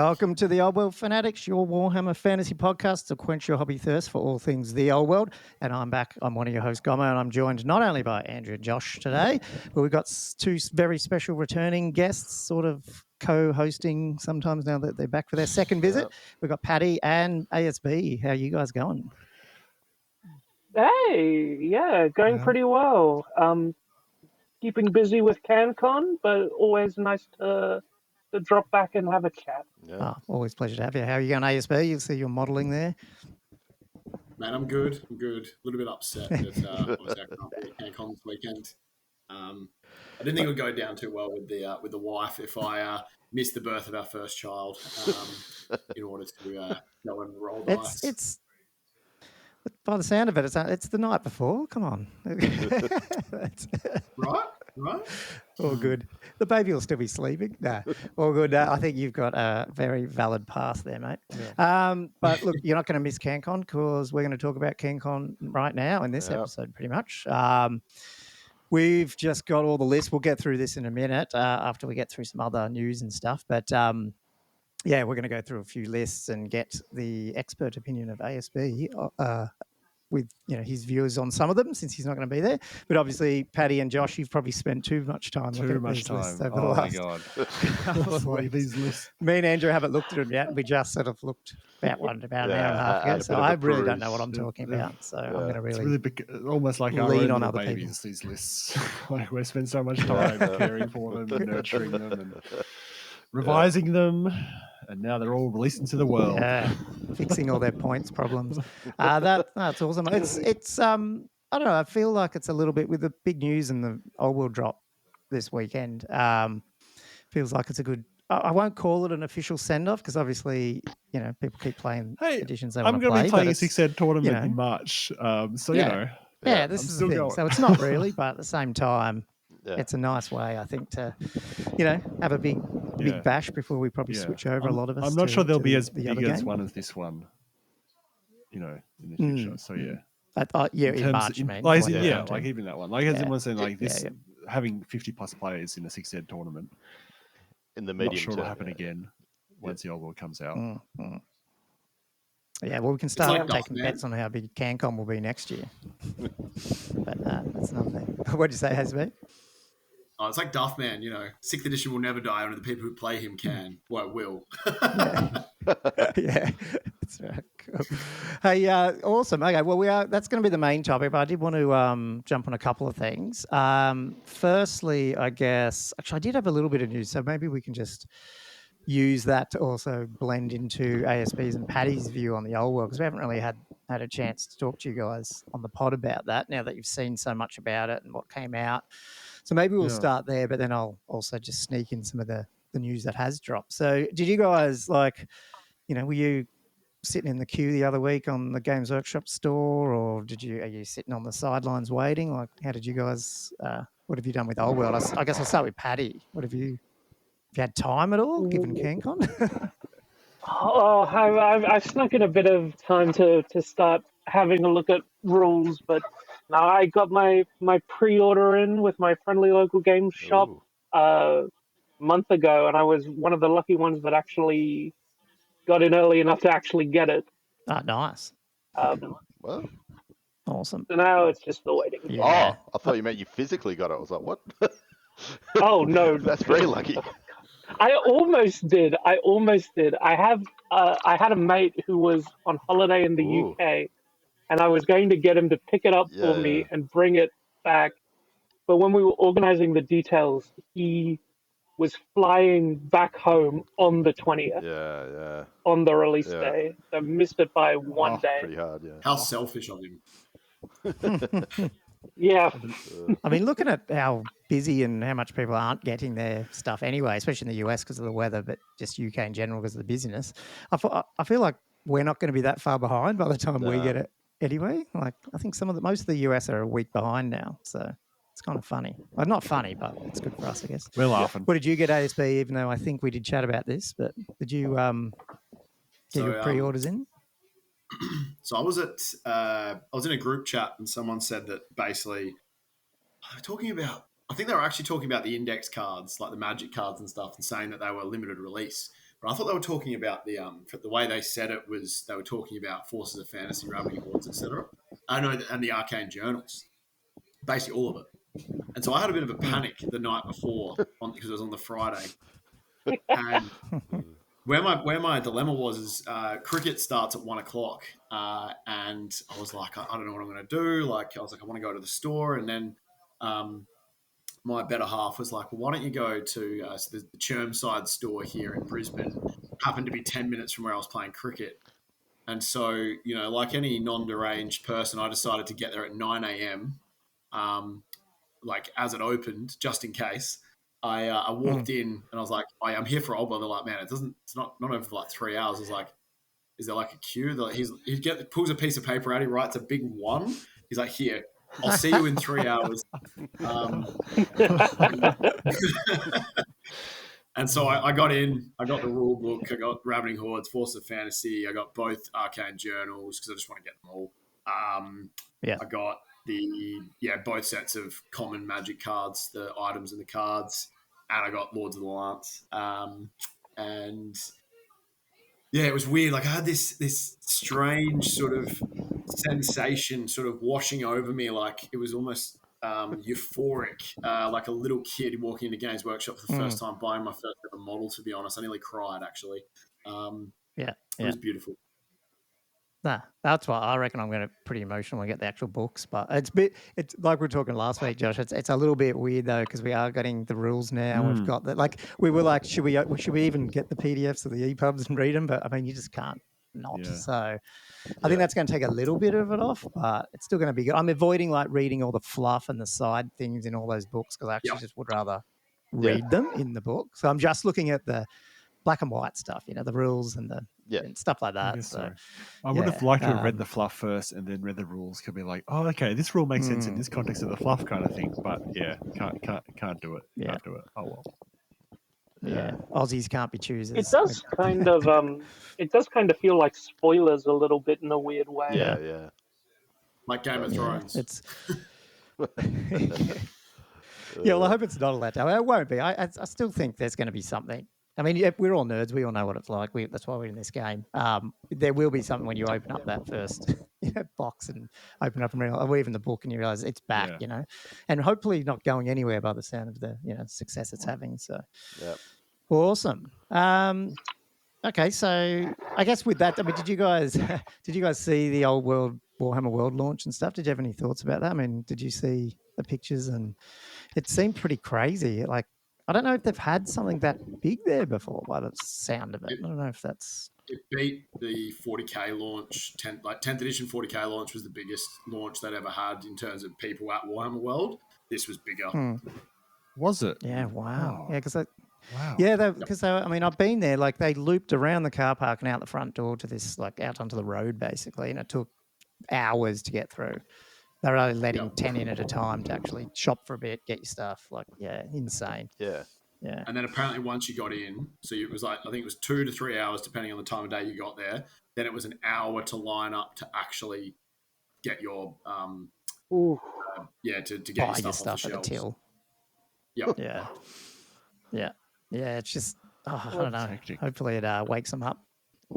Welcome to the Old World Fanatics, your Warhammer fantasy podcast to quench your hobby thirst for all things the Old World. And I'm back. I'm one of your hosts, Gomo, and I'm joined not only by Andrew and Josh today, but we've got two very special returning guests, sort of co-hosting sometimes now that they're back for their second visit. Yep. We've got Paddy and ASB. How are you guys going? Hey, yeah, going pretty well. Keeping busy with Cancon, but always nice to drop back and have a chat. Yeah. Oh, always a pleasure to have you. How are you going, ASB? You see your modelling there. Man, I'm good. A little bit upset that obviously I can't be at Cancon this weekend. I didn't think it would go down too well with the wife if I missed the birth of our first child in order to go and roll dice. It's by the sound of it, it's the night before. Come on. Right. All good. The baby will still be sleeping. No, all good. I think you've got a very valid pass there, mate. Yeah. But look, you're not going to miss Cancon because we're going to talk about Cancon right now in this episode, pretty much. We've just got all the lists. We'll get through this in a minute after we get through some other news and stuff. But yeah, we're going to go through a few lists and get the expert opinion of ASB with his views on some of them, since he's not going to be there. But obviously, Paddy and Josh, you've probably spent too much time looking at these lists over the last. Oh my God! These lists. Me and Andrew haven't looked at them yet. We just sort of looked about an hour and a half ago. So I really don't know what I'm talking about. So I'm going to really almost like lean on other babies. people. These lists, like we spend so much time caring for them and nurturing them and revising them. And now they're all released into the world. Yeah, fixing all their points problems. That's awesome. It's I don't know. I feel like it's a little bit with the big news and the Old World drop this weekend. Feels like it's a good. I won't call it an official send off because obviously people keep playing editions they want to play. I'm going to be playing a 6-head tournament in March, so Yeah, this is the thing. Going. So it's not really, but at the same time. Yeah. It's a nice way, I think, to, have a big bash before we probably switch over. A lot of us. I'm not sure they'll be as big as one as this one, in the future. So in March, man. Like even that one. Like as everyone's saying, like this, having 50 plus players in a 6-head tournament in the medium. Not sure it'll happen again once the Old World comes out. Mm-hmm. Yeah, well, we can start taking bets on how big Cancon will be next year. But that's another thing. What did you say, Hasby? Oh, it's like Duff Man, 6th edition will never die, only the people who play him can. Well, will. Yeah, that's right. Cool. Hey, awesome. Okay, well, that's going to be the main topic, but I did want to jump on a couple of things. Firstly, I guess, actually, I did have a little bit of news, so maybe we can just use that to also blend into ASB's and Paddy's view on the Old World, because we haven't really had a chance to talk to you guys on the pod about that now that you've seen so much about it and what came out. So maybe we'll start there, but then I'll also just sneak in some of the news that has dropped. So did you guys were you sitting in the queue the other week on the Games Workshop store, or are you sitting on the sidelines waiting? Like, how did you guys, what have you done with Old World? I guess I'll start with Paddy. Have you had time at all, given Cancon? I've snuck in a bit of time to start having a look at rules, but now I got my pre-order in with my friendly local game shop a month ago, and I was one of the lucky ones that actually got in early enough to actually get it. Oh, nice. Well, awesome. So now it's just the waiting. Yeah. Oh, I thought you meant you physically got it. I was like, what? Oh, no. That's very lucky. I almost did. I had a mate who was on holiday in the UK, and I was going to get him to pick it up for me and bring it back. But when we were organizing the details, he was flying back home on the 20th. Yeah. On the release day. So missed it by one day. Pretty hard, yeah. How selfish of him. Yeah. I mean, looking at how busy and how much people aren't getting their stuff anyway, especially in the US because of the weather, but just UK in general because of the busyness, I feel like we're not going to be that far behind by the time we get it anyway. Like, I think most of the US are a week behind now, so it's kind of funny. Well, not funny, but it's good for us, I guess. We're laughing. What did you get, ASB, even though I think we did chat about this, but did you get your pre-orders in? So I was in a group chat and someone said that basically they were talking about, I think they were actually talking about the index cards, like the Magic cards and stuff, and saying that they were limited release. But I thought they were talking about the way they said it was they were talking about Forces of Fantasy, Ravening Hordes, etc. I know, and the Arcane Journals, basically all of it. And so I had a bit of a panic the night before because it was on the Friday, and where my dilemma was is cricket starts at 1:00, and I was like, I don't know what I'm going to do. Like, I was like, I want to go to the store, and then my better half was like, well, why don't you go to the Chermside store here in Brisbane? Happened to be 10 minutes from where I was playing cricket. And so, you know, like any non-deranged person, I decided to get there at 9 a.m., like as it opened, just in case. I walked in and I was like, I'm here for a while. But they're like, man, it's not over for like 3 hours. I was like, is there like a queue? Like, he pulls a piece of paper out, he writes a big 1. He's like, here, I'll see you in 3 hours. And so I got in, I got the rule book, I got Ravening Hordes, Force of Fantasy, I got both Arcane Journals because I just want to get them all. I got both sets of common Magic cards, the items and the cards, and I got Lords of the Lance. And yeah, it was weird. Like I had this strange sort of sensation sort of washing over me, like it was almost euphoric, like a little kid walking into Games Workshop for the first time, buying my first ever model. To be honest, I nearly cried actually. It was beautiful. Nah, that's why I reckon I'm going to pretty emotional when I get the actual books. But it's like we were talking last week, Josh. It's a little bit weird though because we are getting the rules now. We've got that. Like we were like, should we even get the PDFs of the EPUBs and read them? But I mean, you just can't not. Yeah. So I think that's going to take a little bit of it off, but it's still going to be good. I'm avoiding like reading all the fluff and the side things in all those books because I actually just would rather read them in the book. So I'm just looking at the black and white stuff, you know, the rules and the and stuff like that. So I would have liked to have read the fluff first and then read the rules. Could be like, oh, okay, this rule makes sense in this context of the fluff kind of thing. But can't do it. Yeah. Can't do it. Oh well. Yeah. Aussies can't be choosers. It does kind of feel like spoilers a little bit in a weird way. Yeah. Like Game of Thrones. It's well, I hope it's not allowed to. It won't be. I still think there's going to be something. I mean, we're all nerds. We all know what it's like. That's why we're in this game. There will be something when you open up that first box and open up and realize, or even the book, and you realize it's back, you know, and hopefully not going anywhere by the sound of the success it's having. So, awesome. Okay, so I guess with that, I mean, did you guys see the old Warhammer World launch and stuff? Did you have any thoughts about that? I mean, did you see the pictures? And it seemed pretty crazy. Like, I don't know if they've had something that big there before by the sound of it. I don't know if that's... It beat the 40K launch. 10th edition 40K launch was the biggest launch they'd ever had in terms of people at Warhammer World. This was bigger. Was it? Yeah, wow. Oh. Yeah, because because I mean, I've been there. Like, they looped around the car park and out the front door to this, like, out onto the road, basically, and it took hours to get through. They're only letting 10 in at a time to actually shop for a bit, get your stuff. Like, insane. Yeah. Yeah. And then apparently once you got in, so it was like, I think it was 2 to 3 hours, depending on the time of day you got there. Then it was an hour to line up to actually get your, to get your stuff off the at the till. Yep. Yeah. It's just, I don't know. Hopefully it wakes them up.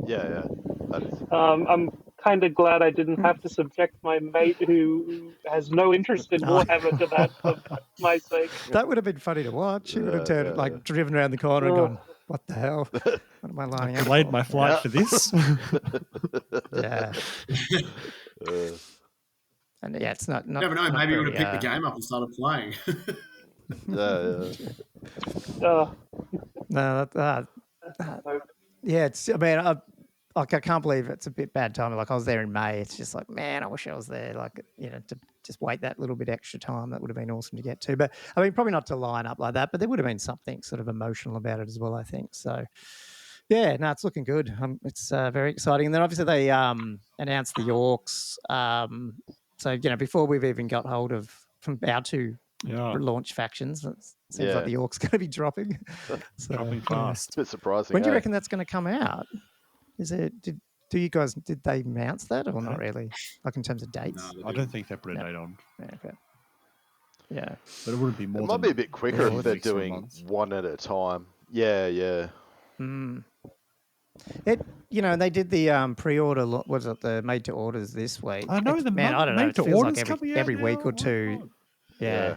Yeah. That is. I'm kind of glad I didn't have to subject my mate who has no interest in Warhammer to that for my sake. That would have been funny to watch. He would have turned driven around the corner and gone, "What the hell? What am I lining up? Delayed my flight for this." Yeah. And it's not. Never know. Maybe you would have picked the game up and started playing. It's. I mean, I can't believe it's a bit bad timing. Like, I was there in May. It's just like, man, I wish I was there. Like, to just wait that little bit extra time. That would have been awesome to get to. But I mean, probably not to line up like that. But there would have been something sort of emotional about it as well, I think. So, yeah, no, it's looking good. It's very exciting. And then obviously they announced the Orcs. So before we've even got hold of from our two launch factions, it seems like the Orcs going to be dropping. So, dropping fast. It's a bit surprising. When do you reckon that's going to come out? Did they announce that or not really? Like in terms of dates? No, I don't think they put a date on. Yeah, okay. Yeah. But it wouldn't be more. It might be a bit quicker if they're doing one at a time. Yeah. And they did the pre-order. Was it the made to orders this week? I know I don't know. It feels like every week or two. Yeah.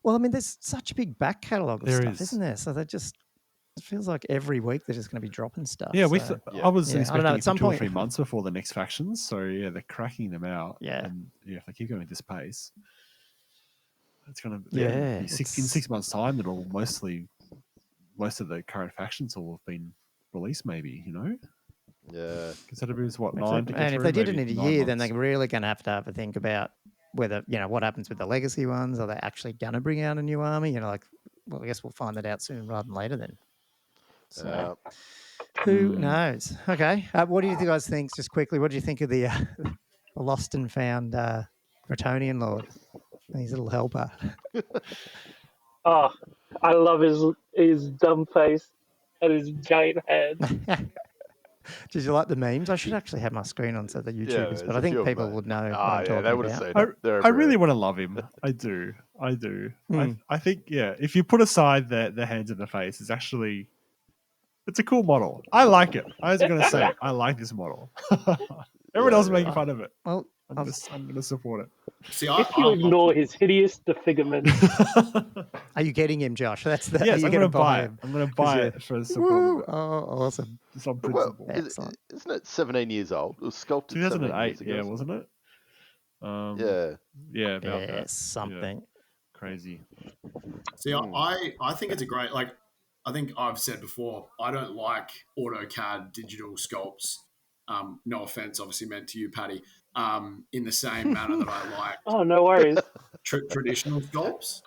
Well, I mean, there's such a big back catalogue of stuff, isn't there? So it feels like every week they're just going to be dropping stuff. Yeah, so. I was expecting at some 2 or point 3 months before the next factions. So yeah, they're cracking them out. Yeah. And if they keep going at this pace, it's going to be in 6 months' time. That'll most of the current factions will have been released. Maybe Yeah. because that'll be what 9 to get And if through, they did it maybe in a 9 year, then months. they're really going to have a think about whether what happens with the legacy ones. Are they actually going to bring out a new army? I guess we'll find that out sooner rather than later. Then. So, who knows? Okay, what do you guys think? Just quickly, what do you think of the lost and found Bretonian Lord and his little helper? Oh, I love his dumb face and his giant head. Did you like the memes? I should actually have my screen on so the YouTubers, but I think people would know what I'm talking they would about. have seen it. I really want to love him. I do. I think if you put aside the hands and the face, it's a cool model. I like it. I was going to say I like this model. Everyone else is making fun of it. Well, I'm going to support it. See, If you ignore his hideous disfigurement, are you getting him, Josh? That's the. Yes, I'm going to buy it. I'm going to buy it for support. Oh, awesome! It's on principle. Excellent. Isn't it 17 years old? It was sculpted 2008, 17 years ago. wasn't it? Yeah. About that. Something crazy. See, I think it's a great, I think I've said before, I don't like AutoCAD digital sculpts. No offense, obviously meant to you, Paddy, in the same manner that I like oh, no worries. traditional sculpts.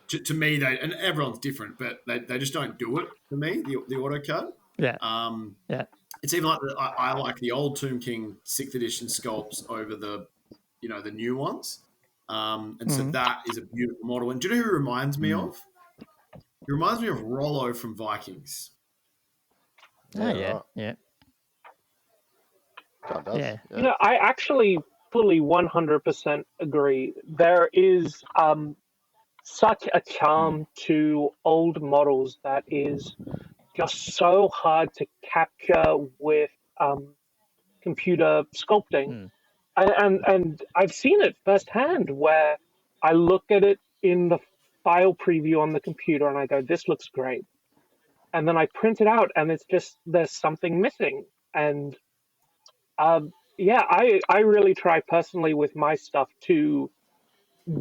To me, and everyone's different, but they just don't do it for me, the AutoCAD. Yeah. It's even like I like the old Tomb King 6th edition sculpts over the new ones. And so that is a beautiful model. And do you know who it reminds me of? It reminds me of Rollo from Vikings. Yeah. God does. Yeah. I actually fully 100% agree. There is such a charm to old models that is just so hard to capture with computer sculpting. And I've seen it firsthand where I look at it in the file preview on the computer and I go, this looks great. And then I print it out and it's just, there's something missing. And I really try personally with my stuff to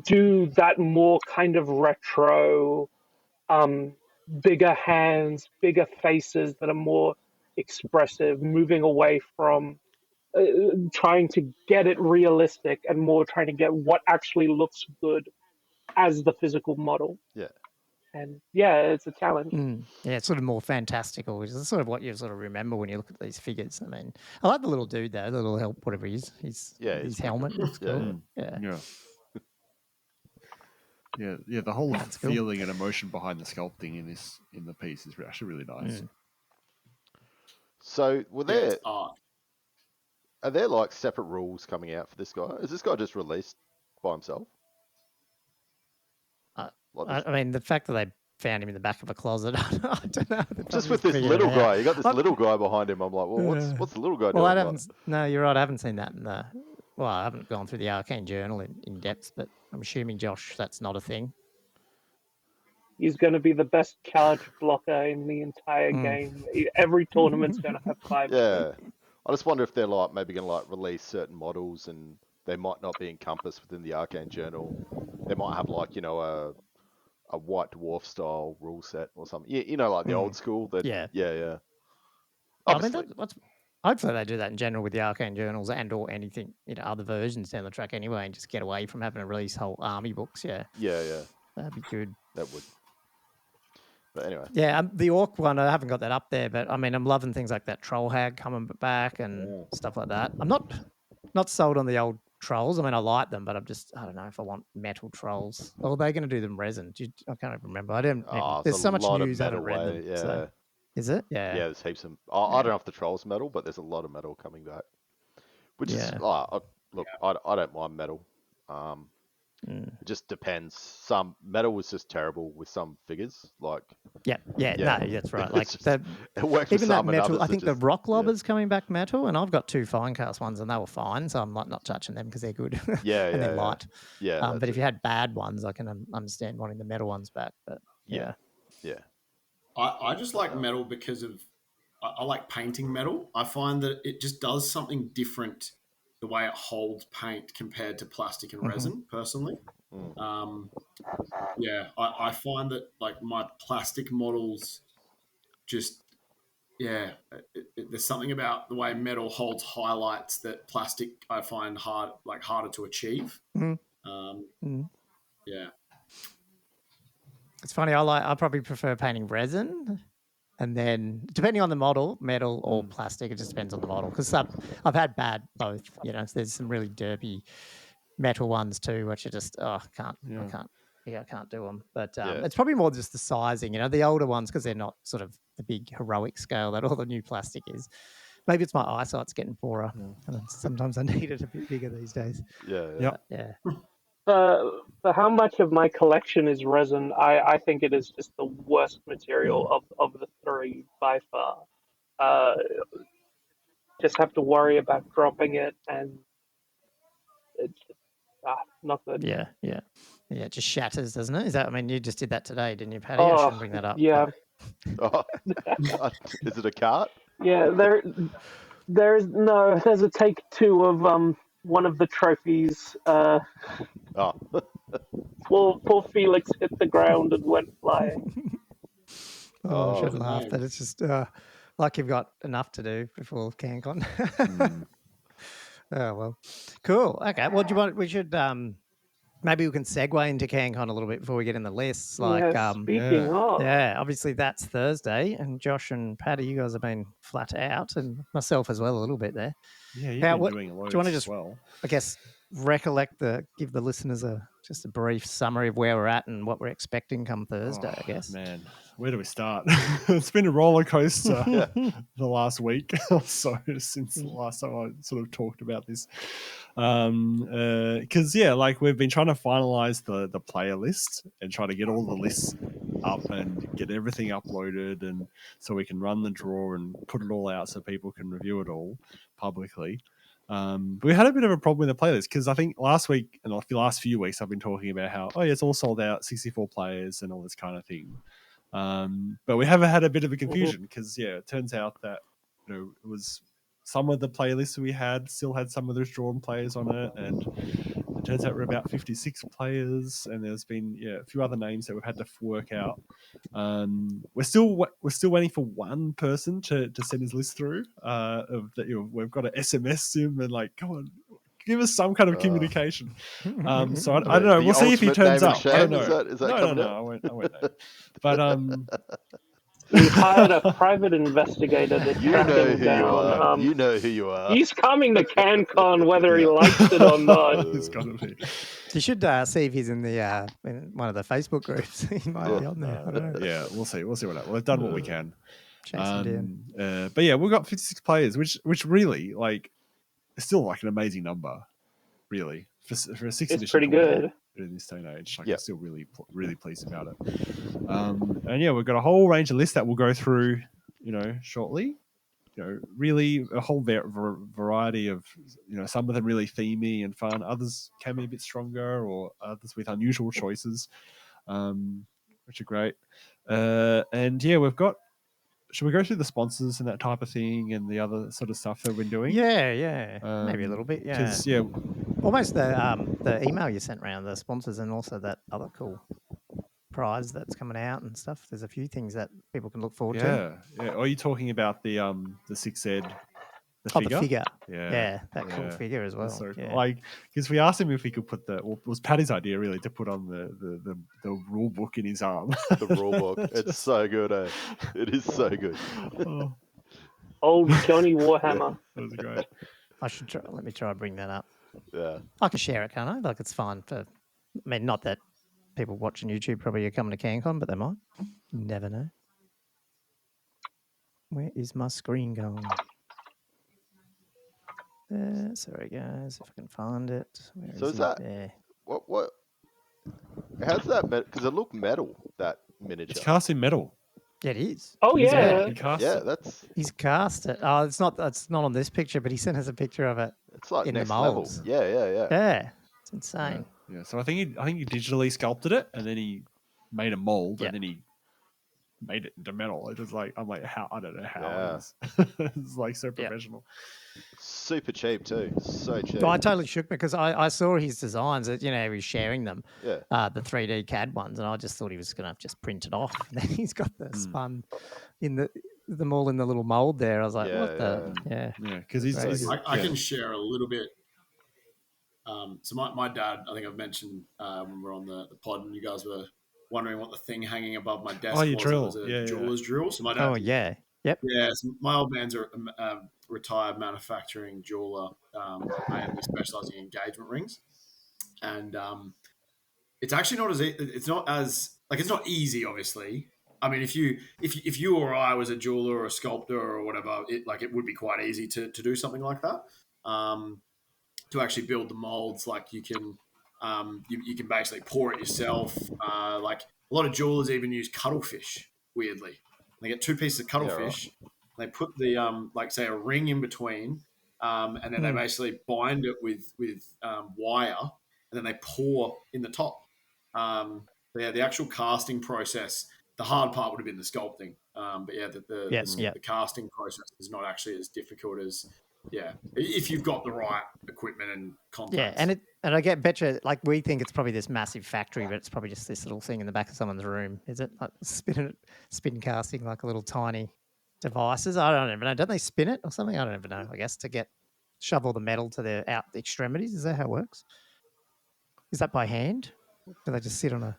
do that more kind of retro, bigger hands, bigger faces that are more expressive, moving away from trying to get it realistic and more trying to get what actually looks good as the physical model. Yeah. And it's a challenge. Yeah, it's sort of more fantastical, which is sort of what you sort of remember when you look at these figures. I mean, I like the little dude there, the little help, whatever he is. His helmet looks cool. Yeah. Yeah, the whole feeling and emotion behind the sculpting in the piece is actually really nice. So, are there like separate rules coming out for this guy? Is this guy just released by himself? I mean, the fact that they found him in the back of a closet, I don't know. Just with this little guy, you got this little guy behind him. I'm like, well, what's the little guy doing? Well, no, you're right. I haven't seen that I haven't gone through the Arcane Journal in depth, but I'm assuming, Josh, that's not a thing. He's going to be the best charge blocker in the entire game. Every tournament's going to have 5. Yeah. I just wonder if they're maybe going to release certain models and they might not be encompassed within the Arcane Journal. They might have a White Dwarf style rule set or something. Like the old school. Yeah. Obviously. I mean, hopefully they do that in general with the Arcane Journals or anything, other versions down the track anyway, and just get away from having to release whole army books. Yeah. That'd be good. That would. But anyway. Yeah, the Orc one, I haven't got that up there, but I mean, I'm loving things like that Troll Hag coming back and stuff like that. I'm not sold on the old trolls. I mean, I like them, but I don't know if I want metal trolls. Or are they going to do them resin? I can't even remember. There's so much news I haven't read them. So. Is it? Yeah. Yeah, there's heaps of... I don't know if the troll's metal, but there's a lot of metal coming back. Which is... look, I don't mind metal. It just depends. Some metal was just terrible with some figures. Like, Yeah, Yeah. no, that's right. Like just- the, it worked with even that some and metal, others I are think the just- rock yeah. lobber's coming back metal, and I've got 2 fine cast ones, and they were fine, so I'm like not touching them because they're good. Yeah, and they're yeah. light. Yeah, But that's if it. you had bad ones, I can understand wanting the metal ones back. But Yeah. I just like metal because of I like painting metal. I find that it just does something different the way it holds paint compared to plastic and resin. Personally, I find that like my plastic models just there's something about the way metal holds highlights that plastic I find harder to achieve. Yeah. It's funny. I probably prefer painting resin, and then depending on the model, metal or plastic. It just depends on the model because I've had bad both. You know, so there's some really derpy metal ones too, which are just I can't I can't do them. But it's probably more just the sizing. You know, the older ones because they're not sort of the big heroic scale that all the new plastic is. Maybe it's my eyesight's getting poorer, and sometimes I need it a bit bigger these days. Yeah. Yeah. For how much of my collection is resin, I think it is just the worst material of the 3 by far. Just have to worry about dropping it, and it's just, not good. Yeah. It just shatters, doesn't it? Is that? I mean, you just did that today, didn't you, Paddy? I Oh, shouldn't bring that up. yeah. Oh, is it a cart? Yeah, there's a take 2 of one of the trophies. Oh, Poor Felix hit the ground and went flying. I should Oh, laugh, no. but it's just like you've got enough to do before Cancon. Oh well, cool. Okay, well, do you want? We should maybe we can segue into Cancon a little bit before we get in the lists. Like, Speaking of, obviously that's Thursday, and Josh and Paddy, you guys have been flat out, and myself as well a little bit there. Yeah, you've Now, been doing a lot do you want to as just, well. I guess, give the listeners just a brief summary of where we're at and what we're expecting come Thursday, I guess. Man, where do we start? It's been a roller coaster the last week or so since the last time I sort of talked about this. Because like we've been trying to finalize the player list and try to get all the lists up and get everything uploaded, and so we can run the draw and put it all out so people can review it all publicly. But we had a bit of a problem with the playlist because I think last week and the last few weeks I've been talking about how it's all sold out, 64 players and all this kind of thing. But we have had a bit of a confusion because it turns out that it was some of the playlists we had still had some of those drawn players on it, and it turns out we're about 56 players, and there's been a few other names that we've had to work out. We're still waiting for one person to send his list through. We've got to SMS him and like, come on, give us some kind of communication. So I don't know. We'll see if he turns up. I don't know. Is that No. I won't know. But we hired a private investigator to track him down. You know who you are. He's coming to CanCon whether he likes it or not. It's gotta be. You should see if he's in one of the Facebook groups. He might be on there. I don't know. Yeah, we'll see. We'll happens. We've done what we can. Chase him down. But yeah, we've got 56 players, which really like is still like an amazing number, really for a 6th edition. It's pretty good in this day and age. Like, I'm still really pleased about it. And yeah, we've got a whole range of lists that we'll go through, shortly. Really a whole variety of, some of them really themey and fun. Others can be a bit stronger, or others with unusual choices, which are great. And yeah, we've got. Should we go through the sponsors and that type of thing and the other sort of stuff that we've been doing? Yeah. Maybe a little bit, yeah. Because almost the email you sent around, the sponsors, and also that other cool prize that's coming out and stuff. There's a few things that people can look forward to. Yeah. Are you talking about the 6 Ed? The figure. Yeah, that cool figure as well. So cool. Because we asked him if he could put it was Paddy's idea really to put on the rule book in his arm. The rule book. It's so good, eh? It is so good. Old Johnny Warhammer. That was great. I should try. Let me try to bring that up. Yeah. I can share it, can't I? Like, it's fine for. I mean, not that people watching YouTube probably are coming to CanCon, but they might. You never know. Where is my screen going? Sorry, guys, if I can find it. So is that there? What How's that? Because it looked metal, that miniature. It's cast in metal. Yeah, it is. Oh It is metal. yeah. He cast Yeah, it. that's He's cast it. Oh, it's not on this picture, but he sent us a picture of it it's like in the next level. molds. Yeah. Yeah, it's insane. Yeah. So I think he digitally sculpted it, and then he made a mold, Yeah. and then he made it into metal. It was like, I'm like, how? I don't know how. Yeah. It's like so professional. Super cheap too. So cheap. So I totally shook me because I saw his designs that, he was sharing them, Yeah. the 3D CAD ones, and I just thought he was going to just print it off. And then he's got the spun in them all in the little mold there. I was like, Yeah, what the? Yeah. Yeah, because he's I can share a little bit. So my dad, I think I've mentioned when we were on the pod, and you guys were wondering what the thing hanging above my desk your was. drill. It was a Yeah, jeweler's drill. So my dad, Oh, yeah. Yep. yeah. So my old man's a retired manufacturing jeweler, mainly specialising in engagement rings, and it's actually not it's not easy, obviously. I mean, if you or I was a jeweler or a sculptor or whatever, it would be quite easy to do something like that. To actually build the molds, like you can basically pour it yourself. Like a lot of jewelers even use cuttlefish. Weirdly, they get 2 pieces of cuttlefish. They put the like say a ring in between, and then they basically bind it with wire, and then they pour in the top. The actual casting process. The hard part would have been the sculpting, but yeah, the casting process is not actually as difficult as if you've got the right equipment and contacts. Yeah, and I betcha, like we think it's probably this massive factory, but it's probably just this little thing in the back of someone's room. Is it like spin casting like a little tiny devices? I don't even know. Don't they spin it or something? I don't even know. I guess to shove all the metal to the extremities. Is that how it works? Is that by hand? Do they just sit on a?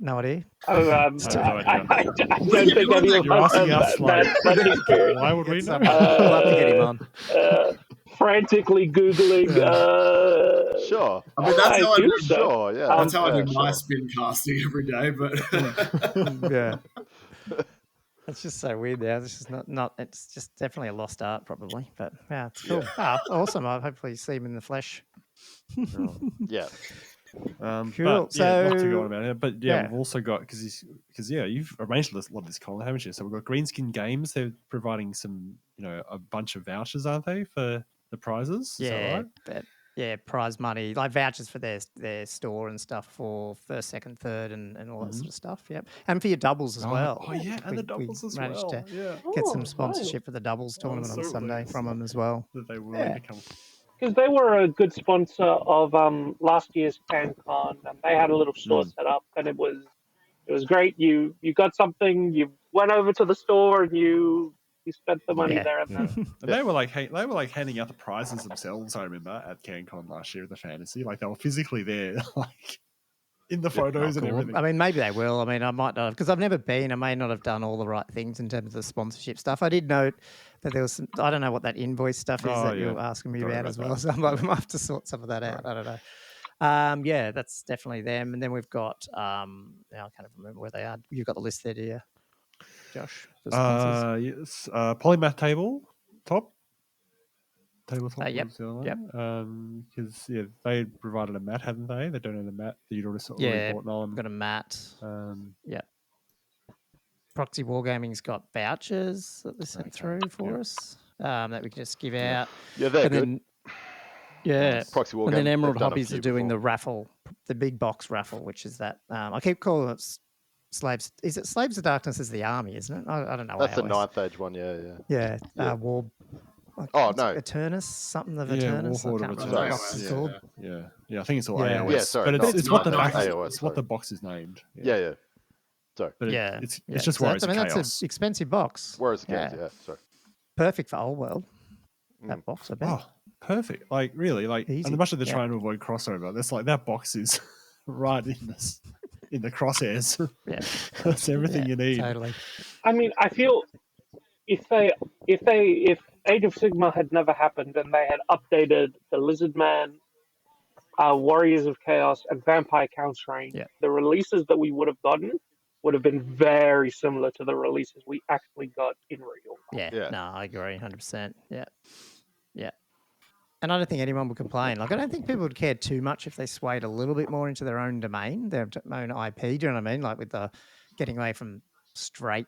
No idea. Oh, I don't think any of You're us asking have us, like, that experience. why would we know? We'll have to get him on. Frantically Googling. Sure. I mean, that's how I do. Sure, yeah. That's how I do my sure. spin casting every day. But Yeah. It's just so weird now. It's just not. It's just definitely a lost art, probably. But yeah, it's cool. Yeah. Awesome. I'll hopefully see him in the flesh. Yeah. Cool. But, So not to go on about it, but we've also got because you've arranged a lot of this, Colin, haven't you? So we've got Greenskin Games. They're providing some, a bunch of vouchers, aren't they, for the prizes? Is that right? Prize money, like vouchers for their store and stuff for first, second, third, and all that sort of stuff. Yep, and for your doubles as well. Oh yeah, and the doubles as managed well. to get some sponsorship for the doubles tournament on Sunday from them as well. That they willing to come. Because they were a good sponsor of last year's Cancon, and they had a little store set up, and it was great. You got something, you went over to the store, and you spent the money there and then. And they were like handing out the prizes themselves. I remember at Cancon last year at the Fantasy, like they were physically there, like in the photos and everything. I mean, maybe they will. I mean, I might not, because I've never been. I may not have done all the right things in terms of the sponsorship stuff. I did note that there was some, I don't know what that invoice stuff is that you're asking me about as well. So I might have to sort some of that out. I don't know. That's definitely them. And then we've got, now I can't remember where they are. You've got the list there, do you, Josh? Yes. Polymath tabletop. Yep. Because they provided a mat, hadn't they? They donated a mat that you'd already bought on. Got a mat. Proxy Wargaming's got vouchers that they sent through for us that we can just give out. Yeah, they're good. Proxy Wargaming. And then Emerald Hobbies are doing the raffle, the big box raffle, which is that. I keep calling it Slaves. Is it Slaves of Darkness is the army, isn't it? I don't know. That's the 9th age one, yeah. War. No. Eternus, something of Eternus. Warhorde of Eternus. Yeah, I think it's all AOS. Yeah, sorry. But it's what the box, AOS, it's what the box is named. Yeah. Sorry. But it's just Warriors of Chaos. That's an expensive box. Warriors of Chaos, sorry. Perfect for Old World. That box, I bet. Oh, perfect. Like, really, like, easy. And much of they're trying to avoid crossover, that's like, that box is right in the crosshairs. Yeah. That's everything you need. Totally. I mean, I feel if Age of Sigmar had never happened and they had updated the Lizard Man, Warriors of Chaos, and Vampire Counterterrain, the releases that we would have gotten would have been very similar to the releases we actually got in real. Yeah. No, I agree 100%. Yeah. And I don't think anyone would complain. Like, I don't think people would care too much if they swayed a little bit more into their own domain, their own IP. Do you know what I mean? Like with the getting away from straight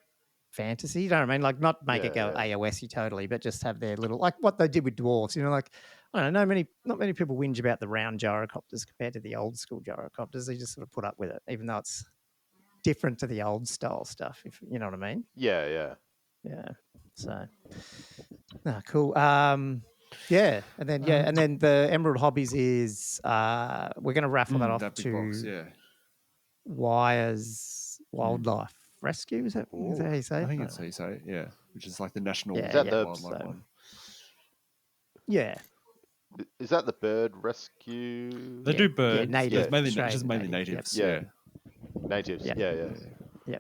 fantasy. You know what I mean? Like, not make it go AOS-y totally, but just have their little, like what they did with dwarves. You know, like I don't know, not many people whinge about the round gyrocopters compared to the old school gyrocopters. They just sort of put up with it, even though it's different to the old style stuff. If you know what I mean? Yeah. So, cool. Yeah, and then the Emerald Hobbies is we're going to raffle that off to box, Wires Wildlife Rescue. Is that how you say it? I think it's how you say it, yeah. Which is like the national wildlife one. Yeah. Is that the bird rescue? They do birds. Yeah, native. Just mainly natives. Yeah. Natives. Yeah.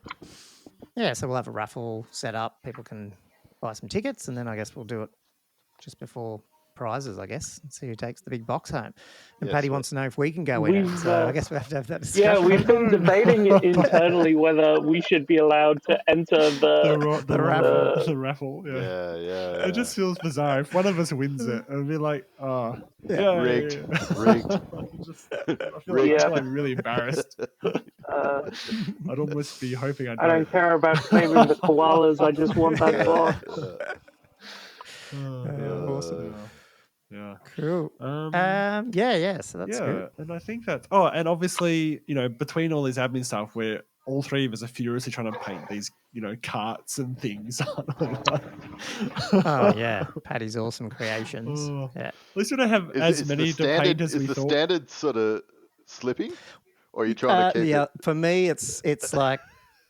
Yeah, so we'll have a raffle set up. People can buy some tickets, and then I guess we'll do it just before prizes, I guess, and see who takes the big box home. And Paddy wants to know if we can go in it, so I guess we have to have that discussion. Yeah, we've been debating internally whether we should be allowed to enter the raffle. Yeah. It just feels bizarre. If one of us wins it, it'll be like, rigged. I feel like really embarrassed. I'd almost be hoping I don't care about claiming the koalas. I just want that box. Awesome. Yeah. Cool. So that's good. And I think that. Oh, and obviously, between all this admin stuff, where all three of us are furiously trying to paint these, carts and things. Oh yeah, Paddy's awesome creations. Yeah. At least we don't have as many to paint as we thought. Is the standard sort of slipping, or are you trying to keep it? For me, it's like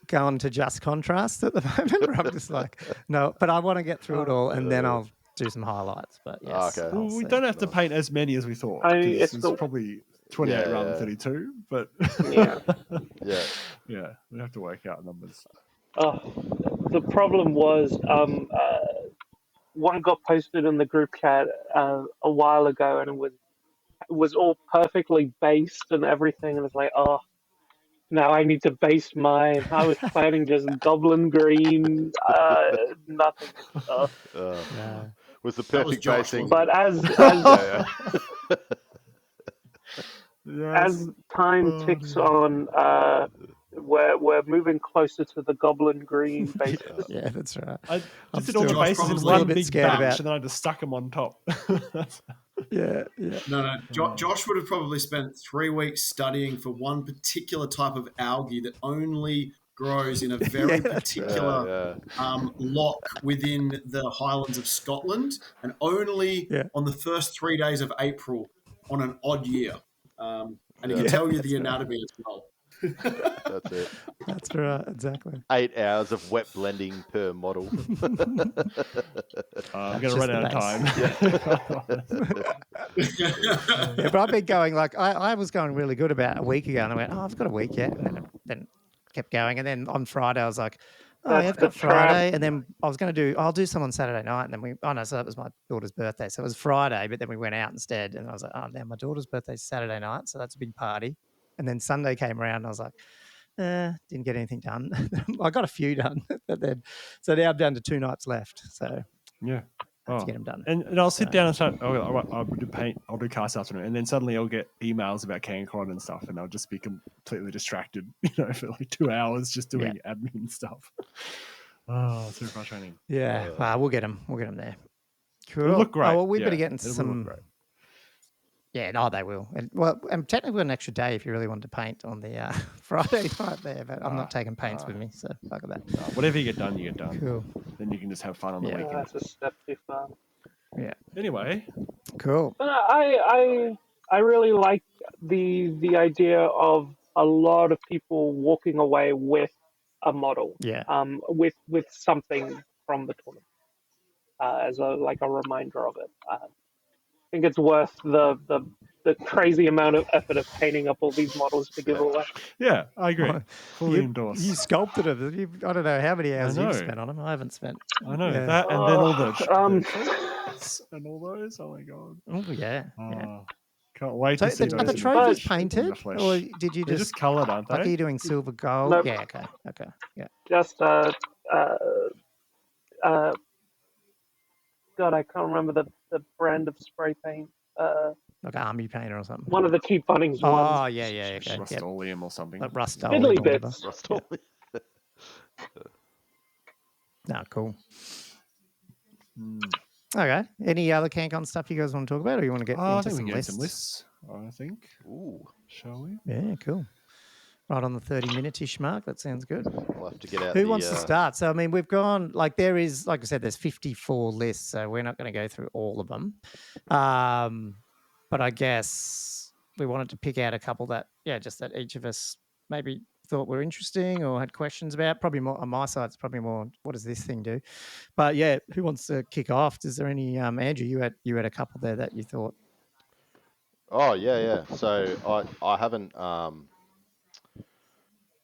going to just contrast at the moment. Where I'm just like, no, but I want to get through it all, and then I'll do some highlights. But yes, okay. Well, we don't have to paint as many as we thought. It's probably 28 rather than 32, but we have to work out numbers. The problem was one got posted in the group chat a while ago, and it was all perfectly based and everything, and it's like, now I need to base mine. I was planning just goblin green, nothing. Was the perfect basing. But as time ticks on, we're moving closer to the goblin green basis. Yeah, that's right. I just did all the bases in one big batch, and then I just stuck them on top. Yeah. No. Josh would have probably spent 3 weeks studying for one particular type of algae that only grows in a very particular lock within the Highlands of Scotland, and only on the first 3 days of April on an odd year. And he can tell you the anatomy as well. That's it. That's right, exactly. 8 hours of wet blending per model. I'm going to run out of time. But I've been going, like, I was going really good about a week ago, and I went, I've got a week yet. And then kept going. And then on Friday, I was like, I've got Friday. And then I was going to I'll do some on Saturday night. And then so that was my daughter's birthday. So it was Friday, but then we went out instead. And I was like, now my daughter's birthday's Saturday night. So that's a big party. And then Sunday came around, and I was like, didn't get anything done. I got a few done, so now I'm down to 2 nights left. So yeah, I have to get them done. And I'll sit down and start. I'll do paint. I'll do cast afternoon, and then suddenly I'll get emails about Cancon and stuff, and I'll just be completely distracted, for like 2 hours just doing admin stuff. Oh, it's so frustrating. Yeah, we'll get them. We'll get them there. Cool. It'll look great. Oh, well, we better get into some. Yeah, no, they will. And technically an extra day if you really wanted to paint on the Friday night there, but I'm not taking paints with me, so fuck that. Whatever you get done, you get done. Cool. Then you can just have fun on the weekend. That's a step too far. Yeah. Anyway. Cool. I really like the idea of a lot of people walking away with a model. Yeah. With something from the tournament. As a reminder of it. I think it's worth the crazy amount of effort of painting up all these models to give away. Yeah, I agree. Fully endorsed. You sculpted them. I don't know how many hours you've spent on them. I haven't spent. I know that, and then all the and all those. Oh my god. Oh yeah. Can't wait to see those. Are the trophies painted, or did you just coloured? Aren't they? Like, are you doing silver, gold? Nope. Yeah. Okay. Yeah. Just God, I can't remember the brand of spray paint. Like army painter or something. One of the cheap Bunnings ones. Oh, yeah. Okay. Yep. Rust-Oleum or something. Like rust Fiddly or whatever. bits. Rust-Oleum. No, cool. Hmm. Okay. Any other CanCon stuff you guys want to talk about, or you want to get I into think we some can get lists? some lists. I think. Ooh, Shall we? Yeah, cool. Right on the 30-minute-ish mark. That sounds good. I'll have to get out. Who wants to start? So, I mean, we've gone, like I said, there's 54 lists, so we're not going to go through all of them. But I guess we wanted to pick out a couple that each of us maybe thought were interesting or had questions about. Probably more on my side, it's probably more, what does this thing do? But yeah, who wants to kick off? Is there any, Andrew, you had a couple there that you thought? Oh, yeah. So I haven't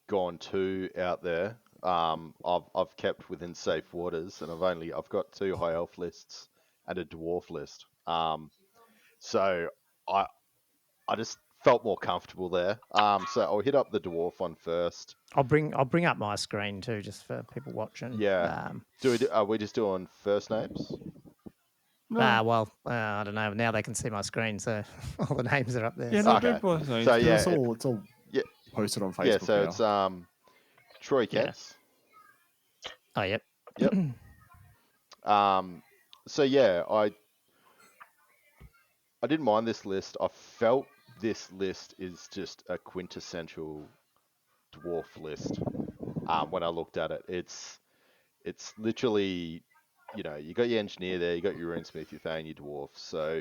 gone too out there. I've kept within safe waters, and I've got 2 high elf lists and a dwarf list. So I just felt more comfortable there. So I'll hit up the dwarf one first. I'll bring up my screen too, just for people watching. Yeah. Are we just doing first names? No. I don't know. Now they can see my screen, so all the names are up there. Yeah, so. no, Okay. do both names. So, yeah, it's all posted on Facebook. Yeah, so now. it's Troy Ketz. Oh, yep. Yep. So yeah, I didn't mind this list. I felt this list is just a quintessential dwarf list. When I looked at it, it's literally, you got your engineer there, you got your runesmith, your thane, your dwarf. So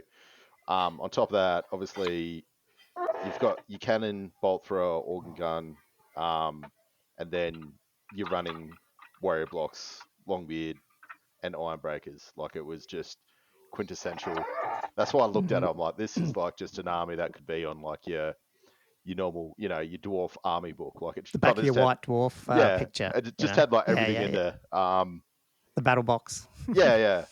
on top of that, obviously you've got your cannon, bolt thrower, organ gun, and then you're running warrior blocks, longbeard, and iron breakers. Like, it was just quintessential. That's why I looked at it. I'm like, this is like just an army that could be on like your normal, your dwarf army book. Like, it's The back of your white dwarf picture. It just had like everything in there. The battle box. Yeah.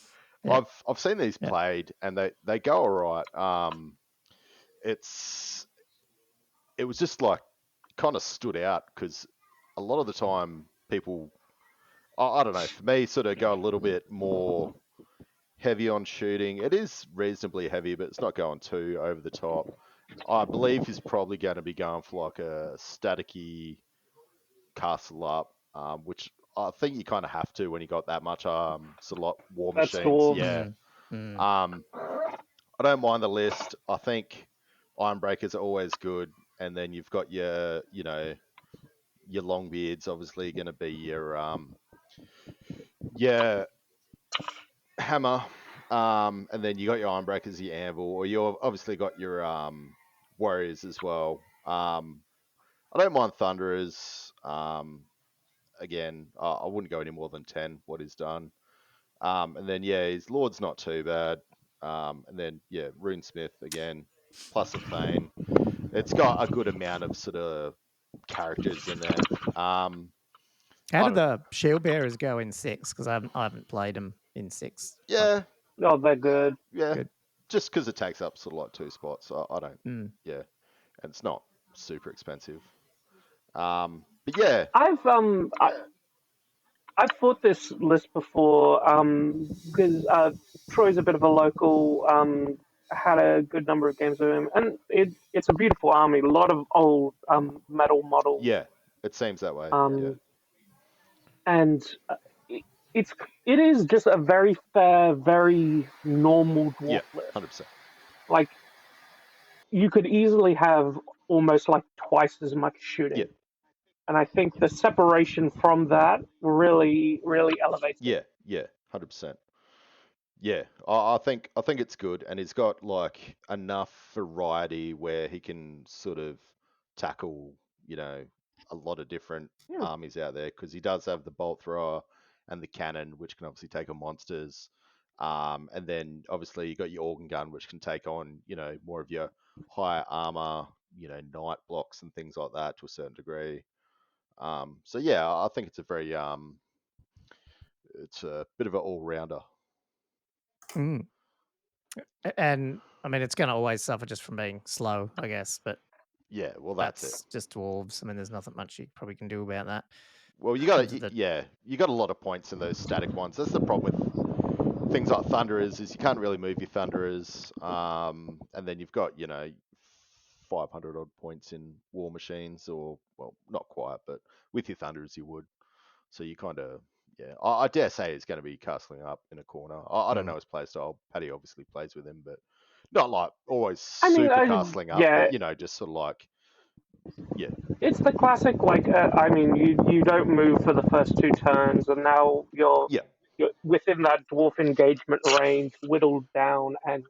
Yeah. I've seen these played, and they go all right. It was just like kind of stood out because a lot of the time people, I don't know, for me, sort of go a little bit more heavy on shooting. It is reasonably heavy, but it's not going too over the top. I believe he's probably going to be going for like a staticky castle up, which I think you kind of have to when you got that much sort of like war That's machines. cool. Yeah. Mm. I don't mind the list. I think Ironbreakers are always good, and then you've got your Longbeards, obviously going to be your hammer, and then you got your Ironbreakers, your anvil, or you've obviously got your warriors as well. I don't mind Thunderers. Again, I wouldn't go any more than 10. What he's done, and then his Lord's not too bad. And then Runesmith again, plus a Thane. It's got a good amount of sort of characters in there. How did the shield bearers go in 6? Because I haven't played them in 6. Yeah. Oh, they're good. Yeah. Good. Just because it takes up sort of like 2 spots. I don't. Yeah. And it's not super expensive. But yeah. I've fought this list before because Troy's a bit of a local. Had a good number of games with him, and it's a beautiful army. A lot of old metal models. Yeah, it seems that way. And it is just a very fair, very normal dwarf list. 100%. Like, you could easily have almost like twice as much shooting. Yeah. And I think the separation from that really, really elevates it. Yeah, 100%. Yeah, I think it's good, and he's got like enough variety where he can sort of tackle, a lot of different armies out there, because he does have the bolt thrower and the cannon, which can obviously take on monsters, and then obviously you got your organ gun, which can take on, more of your higher armor, night blocks and things like that to a certain degree. So yeah, I think it's a very it's a bit of an all-rounder. And I mean, it's going to always suffer just from being slow, I guess. But yeah, well, that's it. Just dwarves. I mean, there's nothing much you probably can do about that. Well, you got a lot of points in those static ones. That's the problem with things like Thunderers is you can't really move your Thunderers, and then you've got 500 odd points in War Machines, or well, not quite, but with your Thunderers you would. So you kind of I dare say it's going to be castling up in a corner. I don't know his play style. Paddy obviously plays with him, but not like always super castling up. Yeah. But just sort of like It's the classic, like, you don't move for the first 2 turns, and now you're within that dwarf engagement range, whittled down, and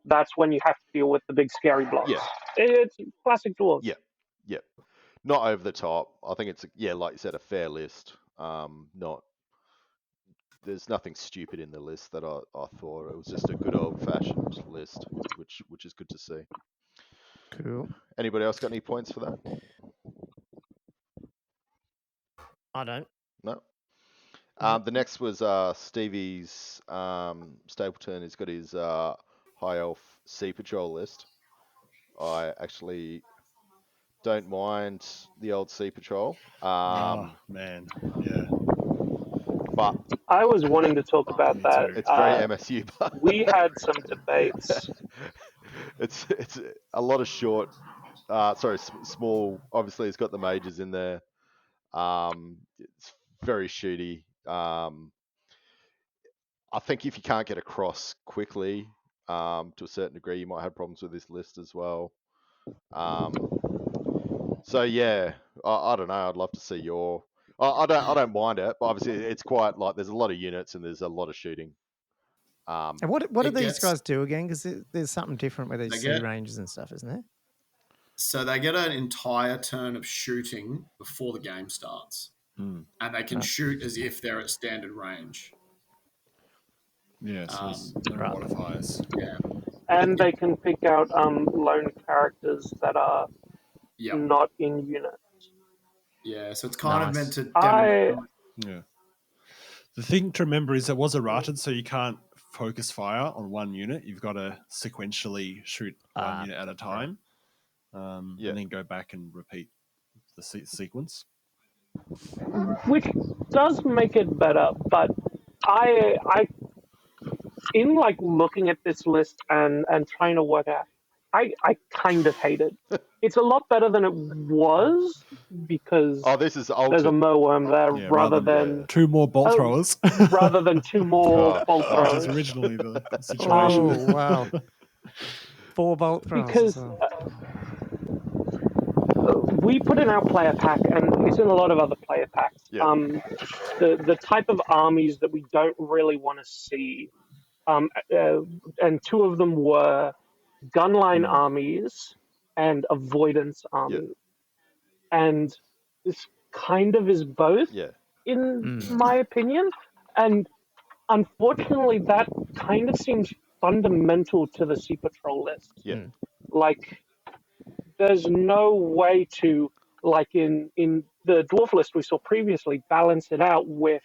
that's when you have to deal with the big scary blocks. Yeah. It's classic dwarves. Yeah. Not over the top. I think it's like you said, a fair list. There's nothing stupid in the list that I thought. It was just a good old fashioned list, which is good to see. Cool. Anybody else got any points for that? I don't. No. The next was Stevie's Stapleton. He's got his High Elf Sea Patrol list. I actually don't mind the old Sea Patrol. Oh man, yeah. But I was wanting to talk about that. It's very MSU. But we had some debates. It's a lot of short. Small. Obviously, it's got the majors in there. It's very shooty. I think if you can't get across quickly, to a certain degree, you might have problems with this list as well. So yeah, I don't know. I'd love to see your. I don't mind it, but obviously it's quite like there's a lot of units and there's a lot of shooting. And what do these guys do again? Because there's something different with these sea ranges and stuff, isn't there? So they get an entire turn of shooting before the game starts, and they can shoot as if they're at standard range. Yeah, so no modifiers. Yeah, and they can pick out lone characters that are not in units. Yeah, so it's kind of meant to Yeah. The thing to remember is it was errated, so you can't focus fire on one unit. You've got to sequentially shoot one unit at a time, and then go back and repeat the sequence. Which does make it better, but I in like looking at this list and trying to work out, I kind of hate it. It's a lot better than it was because there's a Mowworm there rather than 2 more bolt throwers. rather than 2 more bolt throwers. Which is originally the situation. Oh, wow. 4 bolt throwers. Because we put in our player pack, and it's in a lot of other player packs. Yeah. The type of armies that we don't really want to see, and 2 of them were gunline armies and avoidance armies. And this kind of is both, in my opinion. And unfortunately, that kind of seems fundamental to the Sea Patrol list. Yeah. Like, there's no way to, like in the dwarf list we saw previously, balance it out with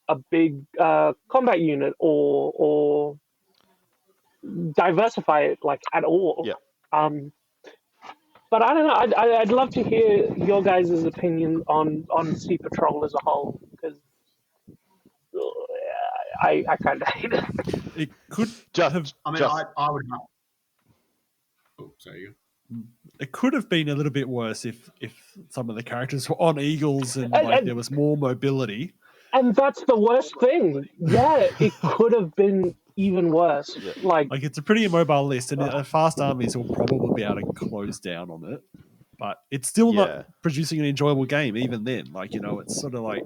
a big combat unit or diversify it like at all. Yeah. But I don't know. I'd love to hear your guys' opinion on Sea Patrol as a whole, because I kind of hate it. It could I would have. Oh, sorry. It could have been a little bit worse if some of the characters were on eagles and there was more mobility. And that's the worst thing. Yeah, it could have been even worse. Yeah. Like it's a pretty immobile list, and fast armies will probably be able to close down on it. But it's still not producing an enjoyable game, even then. It's sort of like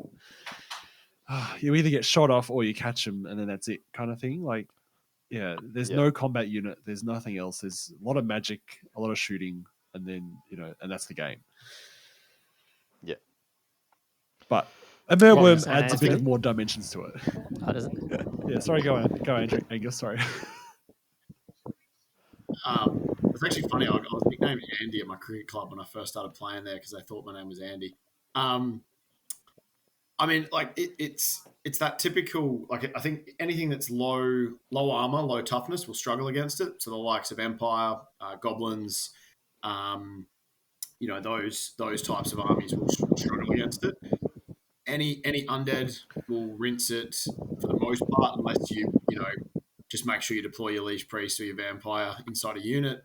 you either get shot off or you catch them, and then that's it, kind of thing. There's no combat unit. There's nothing else. There's a lot of magic, a lot of shooting, and then and that's the game. Yeah. But a Mowworm adds a bit of more dimensions to it. How does it? Yeah, sorry, go Andrew. Angus, sorry. It's actually funny. I was nicknamed Andy at my cricket club when I first started playing there because they thought my name was Andy. It's that typical. I think anything that's low armor, low toughness will struggle against it. So the likes of Empire, Goblins, those types of armies will struggle against it. any undead will rinse it for the most part, unless you just make sure you deploy your Liege Priest or your Vampire inside a unit.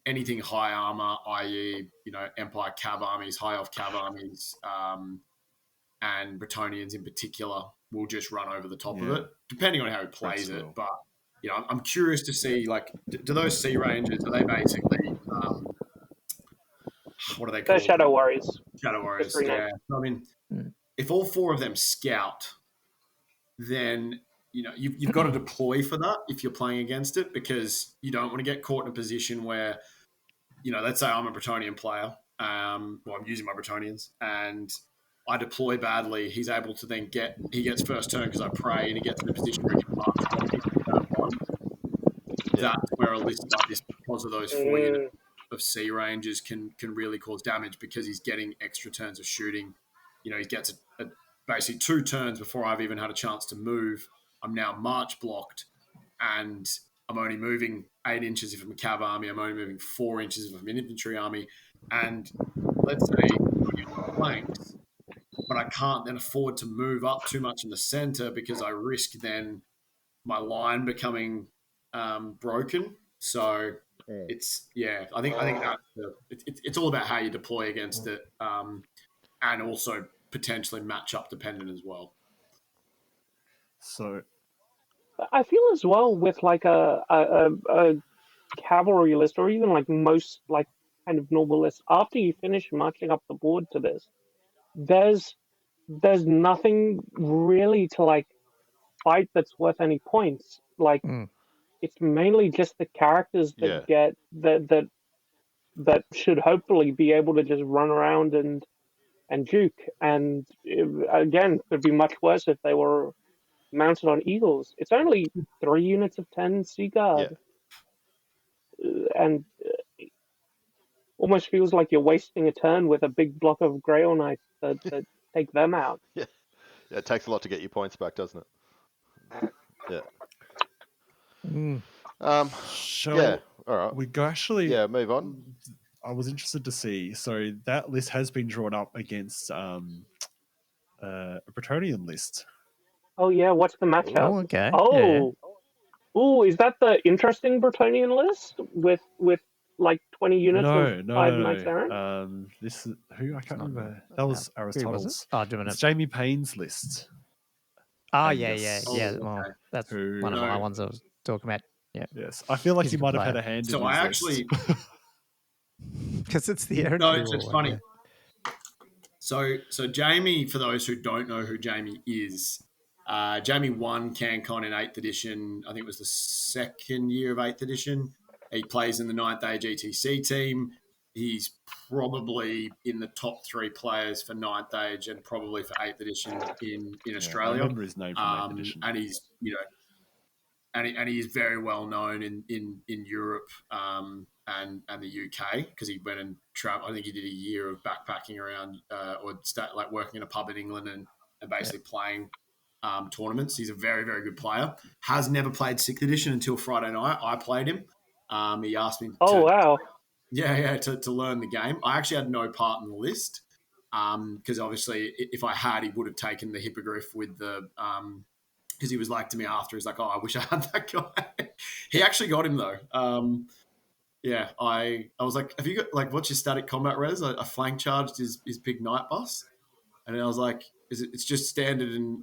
Anything high armor, i.e., Empire Cav armies, high elf Cav armies, and Bretonnians in particular, will just run over the top of it, depending on how he plays it. But I'm curious to see, like, do those Sea Rangers, are they basically what are they called? They're Shadow Warriors. Shadow Warriors, yeah. I mean, if all 4 of them scout, then you've got to deploy for that if you're playing against it, because you don't want to get caught in a position where, let's say I'm a Bretonnian player, I'm using my Bretonnians, and I deploy badly. He's able to then he gets first turn because I pray, and he gets in a position where he can march turn 1. That's where a list like this, because of those 4 units of Sea Rangers, can really cause damage, because he's getting extra turns of shooting. He gets basically 2 turns before I've even had a chance to move. I'm now march blocked, and I'm only moving 8 inches if I'm a Cav army. I'm only moving 4 inches if I'm an infantry army. And let's say I'm flanks, but I can't then afford to move up too much in the center, because I risk then my line becoming broken. So I think it's all about how you deploy against it, and also potentially matchup dependent as well. So I feel as well with like a cavalry list, or even like most like kind of normal lists, after you finish marching up the board to this, there's nothing really to like fight that's worth any points. Like it's mainly just the characters that get that should hopefully be able to just run around and juke. And again, could be much worse if they were mounted on eagles. It's only 3 units of 10 Sea Guard. And almost feels like you're wasting a turn with a big block of Grail Knights to take them out. Yeah, it takes a lot to get your points back, doesn't it? Yeah. All right. We go actually. Yeah, move on. I was interested to see. So that list has been drawn up against a Bretonnian list. Oh yeah, what's the matchup? Oh, okay. Oh, is that the interesting Bretonnian list with like 20 units of 5 Knights Errant? This is who I can't remember. That was Aristotle's. It's Jamie Payne's list. Oh yeah. Well, that's one of my ones I was talking about. Yeah. Yes, I feel like he might have had a hand. So in I this actually, because it's the Errant. No, it's funny. Yeah. So Jamie, for those who don't know who Jamie is, Jamie won Cancon in 8th edition. I think it was the second year of 8th edition. He plays in the 9th Age ETC team. He's probably in the top 3 players for 9th Age and probably for 8th edition in Australia. I remember his name from 8th edition. And he's and he is very well known in Europe and the UK, because he went and traveled. I think he did a year of backpacking around like working in a pub in England and basically playing tournaments. He's a very, very good player. Has never played 6th edition until Friday night. I played him. He asked me to learn the game. I actually had no part in the list, because obviously if I had, he would have taken the Hippogriff with the because he was like to me after, he's like, oh, I wish I had that guy. He actually got him though. I was like, have you got, like, what's your static combat res? I flank charged his big night bus, and I was like, it's just standard and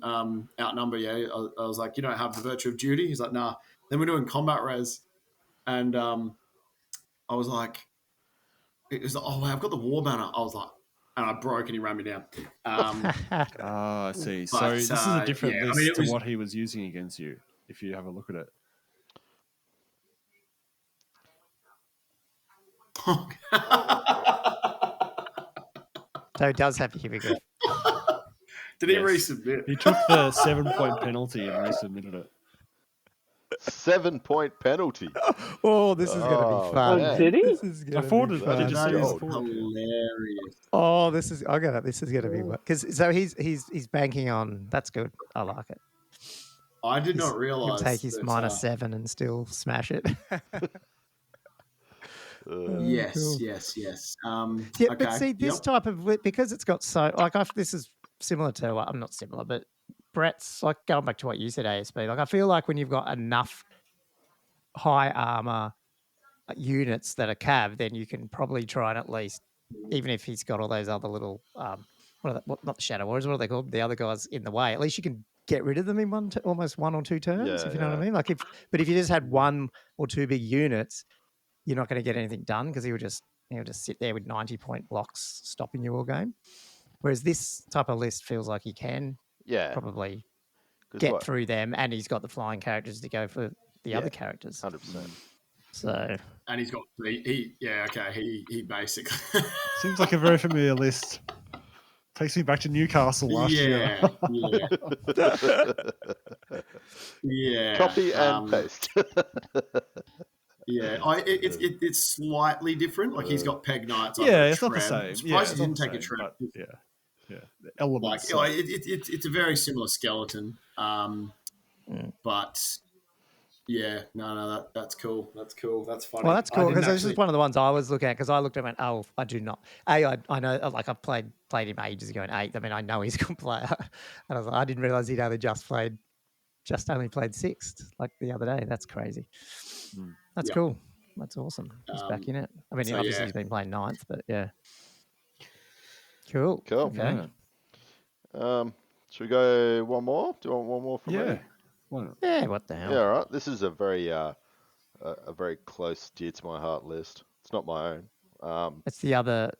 outnumber. Yeah, I was like, you don't have the virtue of duty. He's like, nah. Then we're doing combat res, and I was like, it was like, oh wow, I've got the war banner. I was like, and I broke, and he ran me down. I see. So this is a different list to what he was using against you, if you have a look at it. So it does have a Hippogriff. Did he resubmit? He took the 7-point penalty and resubmitted it. 7-point penalty. Oh, this is going to be fun. Oh, did he? This is I forwarded it. Did you see That is it? hilarious. Oh, this is going to be because so he's banking on. That's good. I like it. I did not realize. He'll take his -7 and still smash it. Yes. Yeah, okay. but see, this type of, because it's got so, like, this is similar to I'm not similar, but Brett's like going back to what you said, ASB. Like I feel like when you've got enough high armor units that are cav, then you can probably try and at least, even if he's got all those other little not the Shadow Warriors, what are they called? The other guys in the way. At least you can get rid of them in almost 1 or 2 turns, if you know what I mean. Like if you just had 1 or 2 big units, you're not going to get anything done because he'll just sit there with 90-point blocks stopping you all game. Whereas this type of list feels like he can probably get through them, and he's got the flying characters to go for the other characters. 100%. So, and he's got he basically seems like a very familiar list. Takes me back to Newcastle last year. Yeah. Copy and paste. It's slightly different. Like he's got Peg Knights. It's not the same. I'm surprised he didn't take a trap. Yeah. The elements. It's a very similar skeleton. But that's cool. That's cool. That's funny. Well, that's cool because this is one of the ones I was looking at because I looked at him and went, I do not. I know, like I've played him ages ago in 8th. I mean, I know he's a good player. And I was like, I didn't realize he'd only played 6th like the other day. That's crazy. That's cool. That's awesome. He's back in it. I mean, obviously he's been playing 9th, but yeah. Cool. Okay. Should we go one more? Do you want one more from me? Yeah, what the hell? Yeah, all right. This is a very close dear to my heart list. It's not my own. It's the other.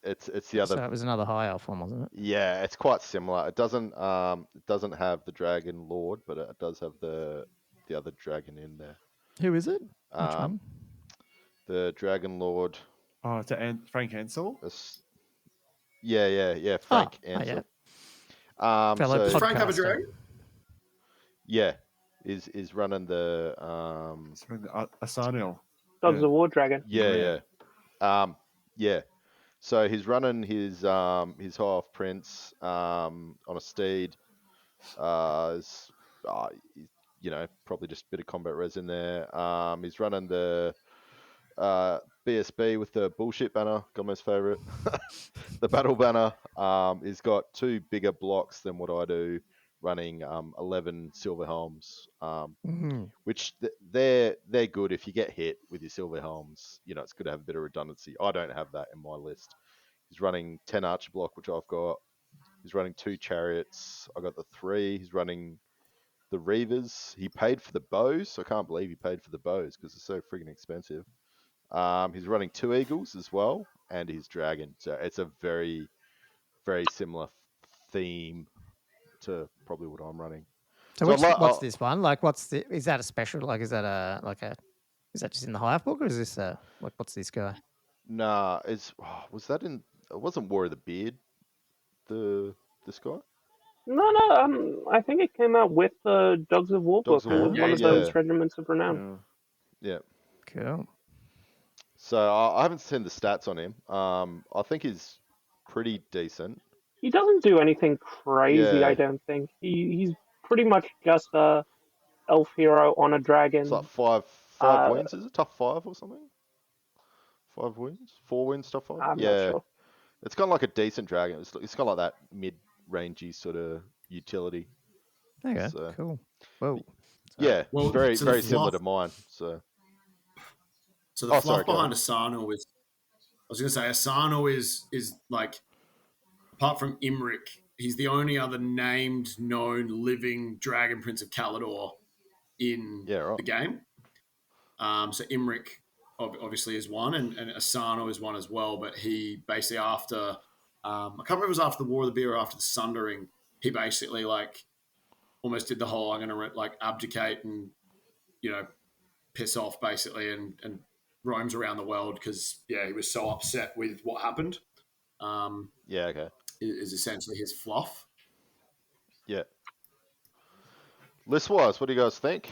It's the other. So it was another high elf one, wasn't it? Yeah, it's quite similar. It doesn't have the Dragon Lord, but it does have the other dragon in there. Who is it? Which one? The Dragon Lord. Oh, to Frank Ansel? Yeah. Frank Ansel. Fellow does Frank have a dragon? Yeah, is running the Asaniel. Dogs of War Dragon. Yeah. So he's running his High Elf Prince on a steed. Probably just a bit of combat res in there. He's running the BSB with the bullshit banner, Gome's favorite. The battle banner. He's got 2 bigger blocks than what I do, running 11 silver helms, which they're good if you get hit with your silver helms. It's good to have a bit of redundancy. I don't have that in my list. He's running 10 archer block, which I've got. He's running 2 chariots. I got the 3. He's running the reavers. He paid for the bows. I can't believe he paid for the bows because they're so friggin' expensive. He's running 2 eagles as well, and his dragon. So it's a very, very similar theme to probably what I'm running. So what's this one? Like, is that a special? Like, is that is that just in the Hive book, or is this what's this guy? Nah, was that in? It wasn't War of the Beard. This guy. No. I think it came out with the Dogs of War book, one of those regiments of renown. Yeah. Cool. So I haven't seen the stats on him. I think he's pretty decent. He doesn't do anything crazy, I don't think. He's pretty much just a elf hero on a dragon. It's like 5 wins, is it? Tough 5 or something? 5 wins? 4 wins, tough 5? I'm not sure. It's kind of like a decent dragon. It's kind of like that mid-rangey sort of utility. Okay, cool. Whoa. Yeah, very similar to mine. So the fluff behind Asano is... I was going to say, Asano is like... Apart from Imric, he's the only other named, known, living Dragon Prince of Caledor in the game. So Imric obviously is one, and Asano is one as well. But he basically after, I can't remember if it was after the War of the Beer or after the Sundering, he basically almost did the whole I'm going to abdicate and piss off basically and roams around the world because he was so upset with what happened. Okay. Is essentially his fluff. Yeah. List-wise, what do you guys think?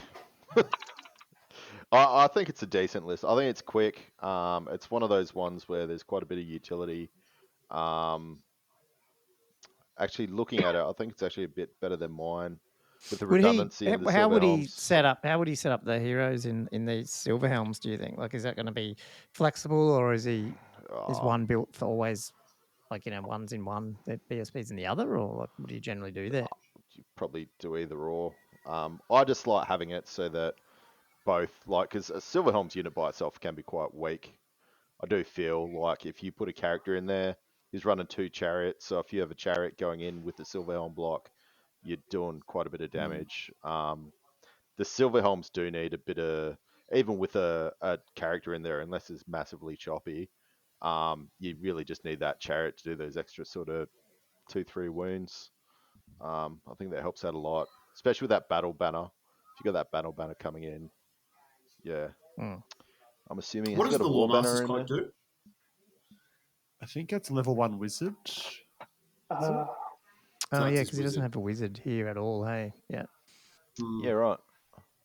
I think it's a decent list. I think it's quick. It's one of those ones where there's quite a bit of utility. Actually, looking at it, I think it's actually a bit better than mine with the redundancy. How would he set up the heroes in these silver helms? Do you think? Like, is that going to be flexible, or is one built for always Like, one's in one, the BSP's in the other, or what do you generally do there? You probably do either or. I just like having it so that both, like, because a Silverhelm's unit by itself can be quite weak. I do feel like if you put a character in there, he's running 2 chariots, so if you have a chariot going in with the Silverhelm block, you're doing quite a bit of damage. The Silverhelms do need a bit of, even with a character in there, unless it's massively choppy, you really just need that chariot to do those extra sort of 2-3 wounds. I think that helps out a lot, especially with that battle banner. If you got that battle banner coming in, yeah. I'm assuming What he's does got the a war Lawmaster's banner in there. cloak do? I think it's level 1 wizard. Oh, that's yeah, his because he doesn't wizard. have a wizard here at all, hey? Yeah. Yeah, right.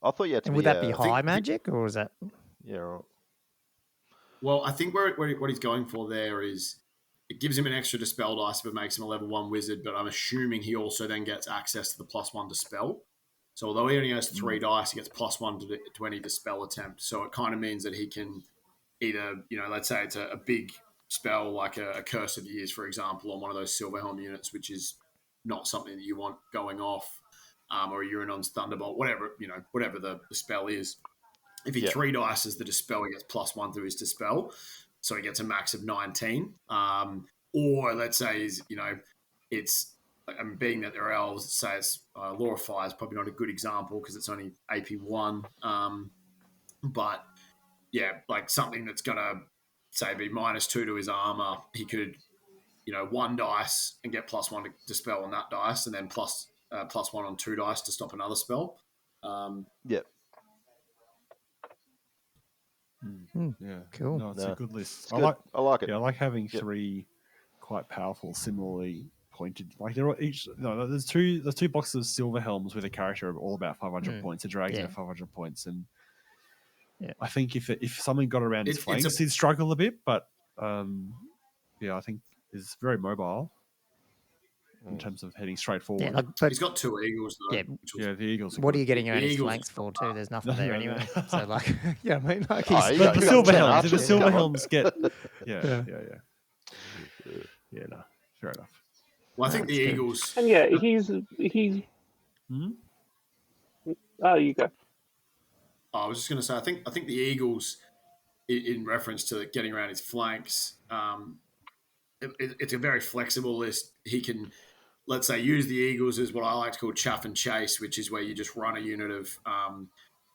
I thought you had to And be. would that be I high magic, or is that... Yeah, right. Well, I think what he's going for there is it gives him an extra dispel dice if it makes him a level 1 wizard, but I'm assuming he also then gets access to the +1 dispel. So although he only has 3 dice, he gets +1 to any dispel attempt. So it kind of means that he can either, let's say it's a big spell like a Curse of Years, for example, on one of those Silverhelm units, which is not something that you want going off, or Uranon's Thunderbolt, whatever the spell is. If he 3 dice as the dispel, he gets +1 through his dispel, so he gets a max of 19. Or let's say it's being that they're elves, say it's Law of Fire is probably not a good example because it's only AP 1. But yeah, like something that's gonna say be -2 to his armor, he could 1 dice and get +1 to dispel on that dice, and then +1 on 2 dice to stop another spell. Yep. Yeah, cool. No, it's a good list. It's good. I like it. Yeah, I like having 3 quite powerful, similarly pointed. Like they're all each. No, there's two boxes of silver helms with a character of all about 500 points. A dragon at 500 points, and I think if something got around his flanks, he'd struggle a bit. But I think he's very mobile in terms of heading straight forward. Yeah, but he's got 2 eagles though. Yeah, the eagles. What are you getting around his flanks for too? There's nothing there anyway. So like, I mean, like but the silver helms. If the silver helms get, yeah, no, fair enough. Well, I think the eagles. And yeah, he's. Oh, you go. I was just going to say, I think the eagles, in reference to getting around his flanks, it's a very flexible list. He can, let's say, use the eagles as what I like to call chaff and chase, which is where you just run a unit of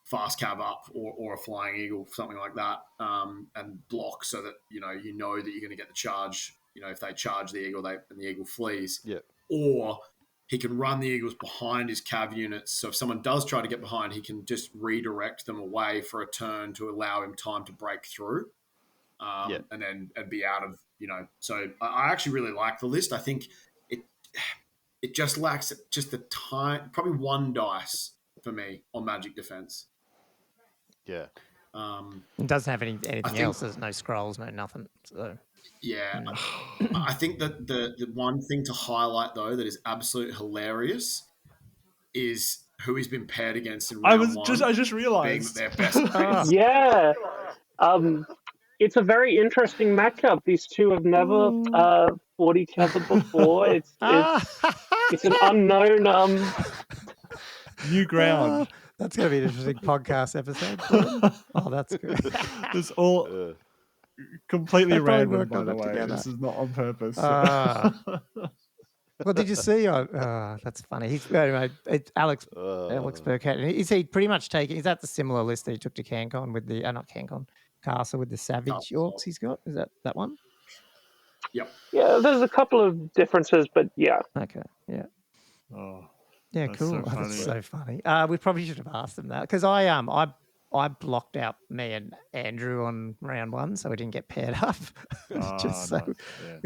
fast cav up or a flying eagle, something like that, and block so that you know that you're going to get the charge. If they charge the eagle, and the eagle flees. Yeah. Or he can run the eagles behind his cav units. So if someone does try to get behind, he can just redirect them away for a turn to allow him time to break through, and then be out of. So I actually really like the list. I think it just lacks just the time, probably 1 dice for me on magic defense. Yeah. It doesn't have anything else. There's no scrolls, no nothing. So. Yeah, I think that the one thing to highlight though that is absolutely hilarious is who he's been paired against in round 1. I just realised their best. Yeah, it's a very interesting matchup. These two have never fought each other before. It's an unknown. New ground. That's going to be an interesting podcast episode. Oh, that's good. It's all completely random, by the way. Together. This is not on purpose. Well, did you see? That's funny. It's Alex Burkett. Is he pretty much taking? Is that the similar list that he took to Cancon with the not Cancon Castle with the Savage Orcs? He's got. Is that one? Yep. Yeah, there's a couple of differences, but yeah. Okay. Yeah. Oh. Yeah, That's cool. so funny. That's so funny. We probably should have asked them that because I blocked out me and Andrew on round 1, so we didn't get paired up. We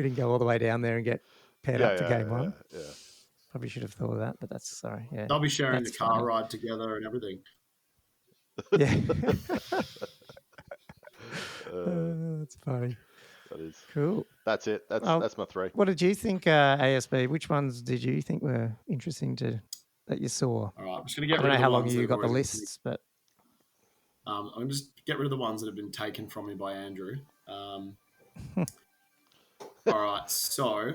didn't go all the way down there and get paired up to game 1. Yeah. Probably should have thought of that, but that's sorry. Yeah, They'll be sharing the car ride together and everything. Yeah, that's funny. That is Cool. That's it. That's my 3. What did you think, ASB? Which ones did you think were interesting that you saw? All right, I'm just going to get. I don't know how long you got the lists, but I'm going to just get rid of the ones that have been taken from me by Andrew. All right, so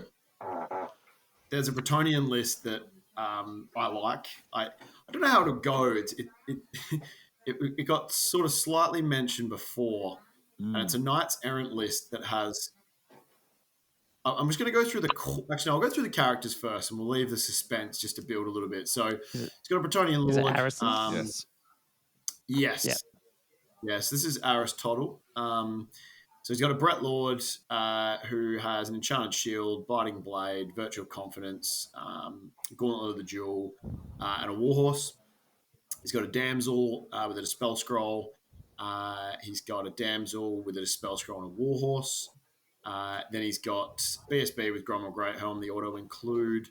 there's a Bretonian list that I like. I don't know how it'll go. It got sort of slightly mentioned before, and it's a Knights Errant list that has. I'm just going to go through actually, I'll go through the characters first, and we'll leave the suspense just to build a little bit. So it's got a Bretonian Is it Lord. Harrison's? Yes. Yep. Yes, this is Aristotle. So he's got a Brett Lord who has an Enchanted Shield, Biting Blade, Virtue of Confidence, Gauntlet of the Duel, and a Warhorse. He's got a Damsel with a Dispel Scroll. He's got a Damsel with a Dispel Scroll and a Warhorse. Then he's got BSB with Gromwell Greathelm, the auto include.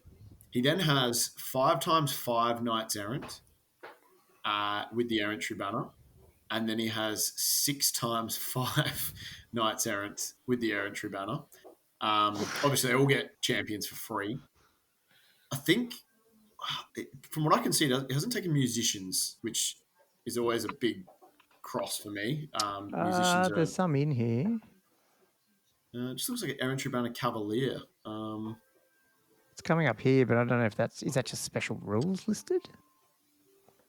He then has 5x5 Knights Errant with the Errantry banner. And then he has 6x5 Knights Errant with the Errantry banner. Obviously, they all get champions for free. I think, from what I can see, it hasn't taken musicians, which is always a big cross for me. Musicians There's some in here. it just looks like an Errantry banner Cavalier. It's coming up here, but I don't know if is that just special rules listed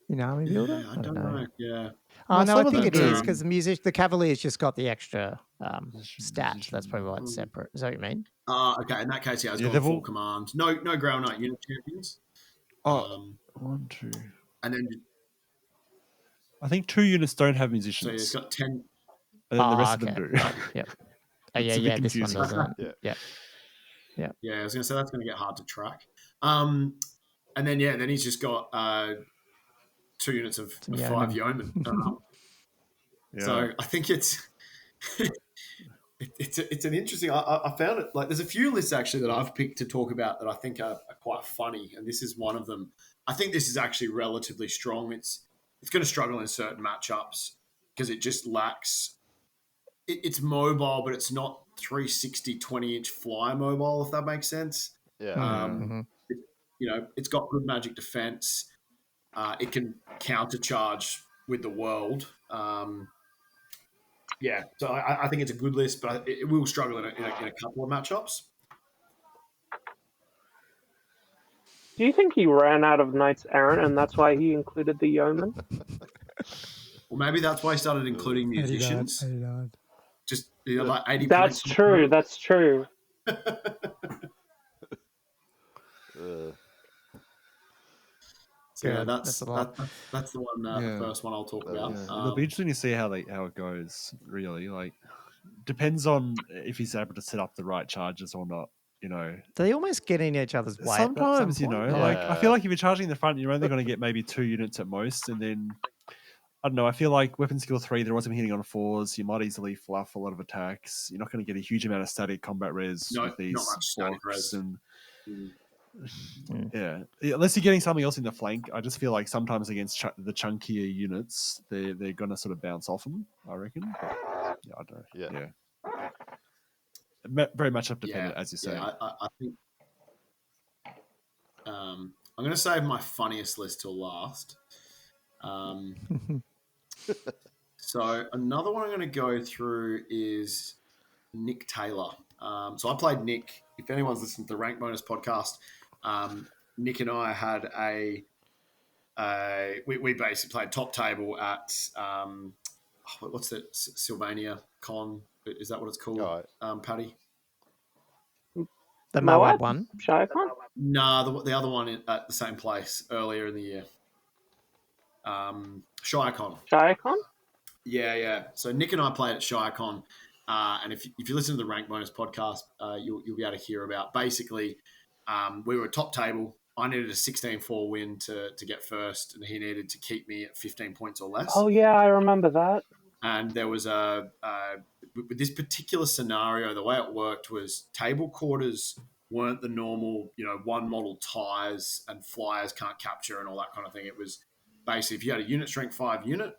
in Army Builder? I don't know. Yeah. Oh, Well, no, some I of think them it is do. because the Cavalier's just got the extra stat. That's probably why it's separate. Is that what you mean? Okay, in that case, yeah, I was Yeah, going they've full all- command. No Grail Knight unit champions. Oh, 1, 2. And then I think 2 units don't have so musicians, it's got 10. and then the rest of them do. Yep. Oh, It's a bit yeah. This one confusing. doesn't. Yeah. Yeah. Yeah, I was going to say that's going to get hard to track. And then then he's just got 2 units of 5 yeomen. Yeah. So I think it's an interesting. I found it like there's a few lists actually that I've picked to talk about that I think are quite funny, and this is one of them. I think this is actually relatively strong. It's going to struggle in certain matchups because it just lacks. It's mobile, but it's not 360 20-inch fly mobile, if that makes sense. Yeah. It's got good magic defense. It can countercharge with the world. So I think it's a good list, but it will struggle in a couple of matchups. Do you think he ran out of Knights Errant and that's why he included the Yeoman? Well, maybe that's why I started including musicians. Just like 80 That's points. true. That's true. So yeah, Yeah, that's that's a lot. that's the one, the first one I'll talk about. Yeah, it'll be interesting to see how it goes. Really, like depends on if he's able to set up the right charges or not. They almost get in each other's way. Sometimes, like I feel Yeah. like if you're charging in the front, you're only going to get maybe 2 units at most, and then I don't know. I feel like weapon skill 3, they're also hitting on 4s. You might easily fluff a lot of attacks. You're not going to get a huge amount of static combat res No, with these not much static blocks res. and yeah, unless you're getting something else in the flank. I just feel like sometimes against the chunkier units, they're going to sort of bounce off them, I reckon. But, yeah, I don't know. Yeah. Very much up dependent, as you say. Yeah, I think I'm going to save my funniest list till last. So another one I'm going to go through is Nick Taylor. So I played Nick. If anyone's listened to the Rank Bonus podcast, Nick and I had we basically played top table at what's that, Sylvania Con? Is that what it's called? Right. Paddy? The Moab one? Shirecon? No, the other one at the same place earlier in the year. Shirecon. Shirecon? Yeah. So Nick and I played at Shirecon, and if you listen to the Rank Bonus podcast, you'll be able to hear about. Basically, we were top table. I needed a 16-4 win to get first, and he needed to keep me at 15 points or less. Oh yeah, I remember that. And there was with this particular scenario, the way it worked was table quarters weren't the normal, one model ties and flyers can't capture and all that kind of thing. It was basically if you had a unit strength 5 unit,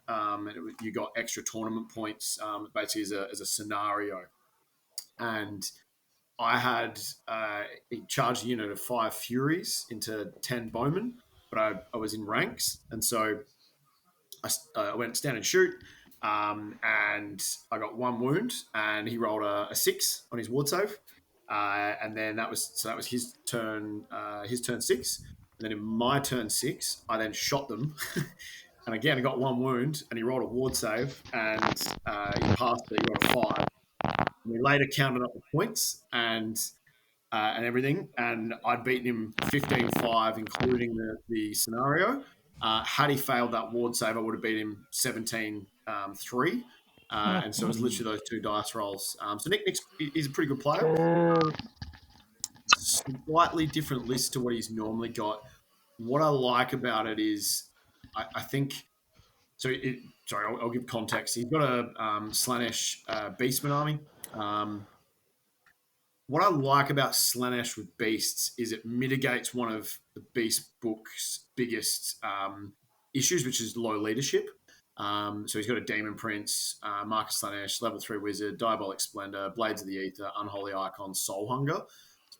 you got extra tournament points, basically as a scenario. And I had charged a unit of 5 Furies into 10 Bowmen, but I was in ranks, and so I went stand and shoot. And I got 1 wound, and he rolled a 6 on his ward save. and then that was his turn 6. And then in my turn 6, I then shot them. And again, I got 1 wound, and he rolled a ward save, and he passed it. He got a 5. And we later counted up the points and everything, and I'd beaten him 15-5, including the scenario. Had he failed that ward save, I would have beat him 17-3. And so it was literally those 2 dice rolls. So Nick is a pretty good player. Slightly different list to what he's normally got. What I like about it is, I think. So, I'll give context. He's got a Slannesh Beastman army. What I like about Slannesh with Beasts is it mitigates one of the Beast book's biggest issues, which is low leadership. So he's got a Demon Prince, Marcus Slannesh, level 3 Wizard, Diabolic Splendor, Blades of the Ether, Unholy Icon, Soul Hunger.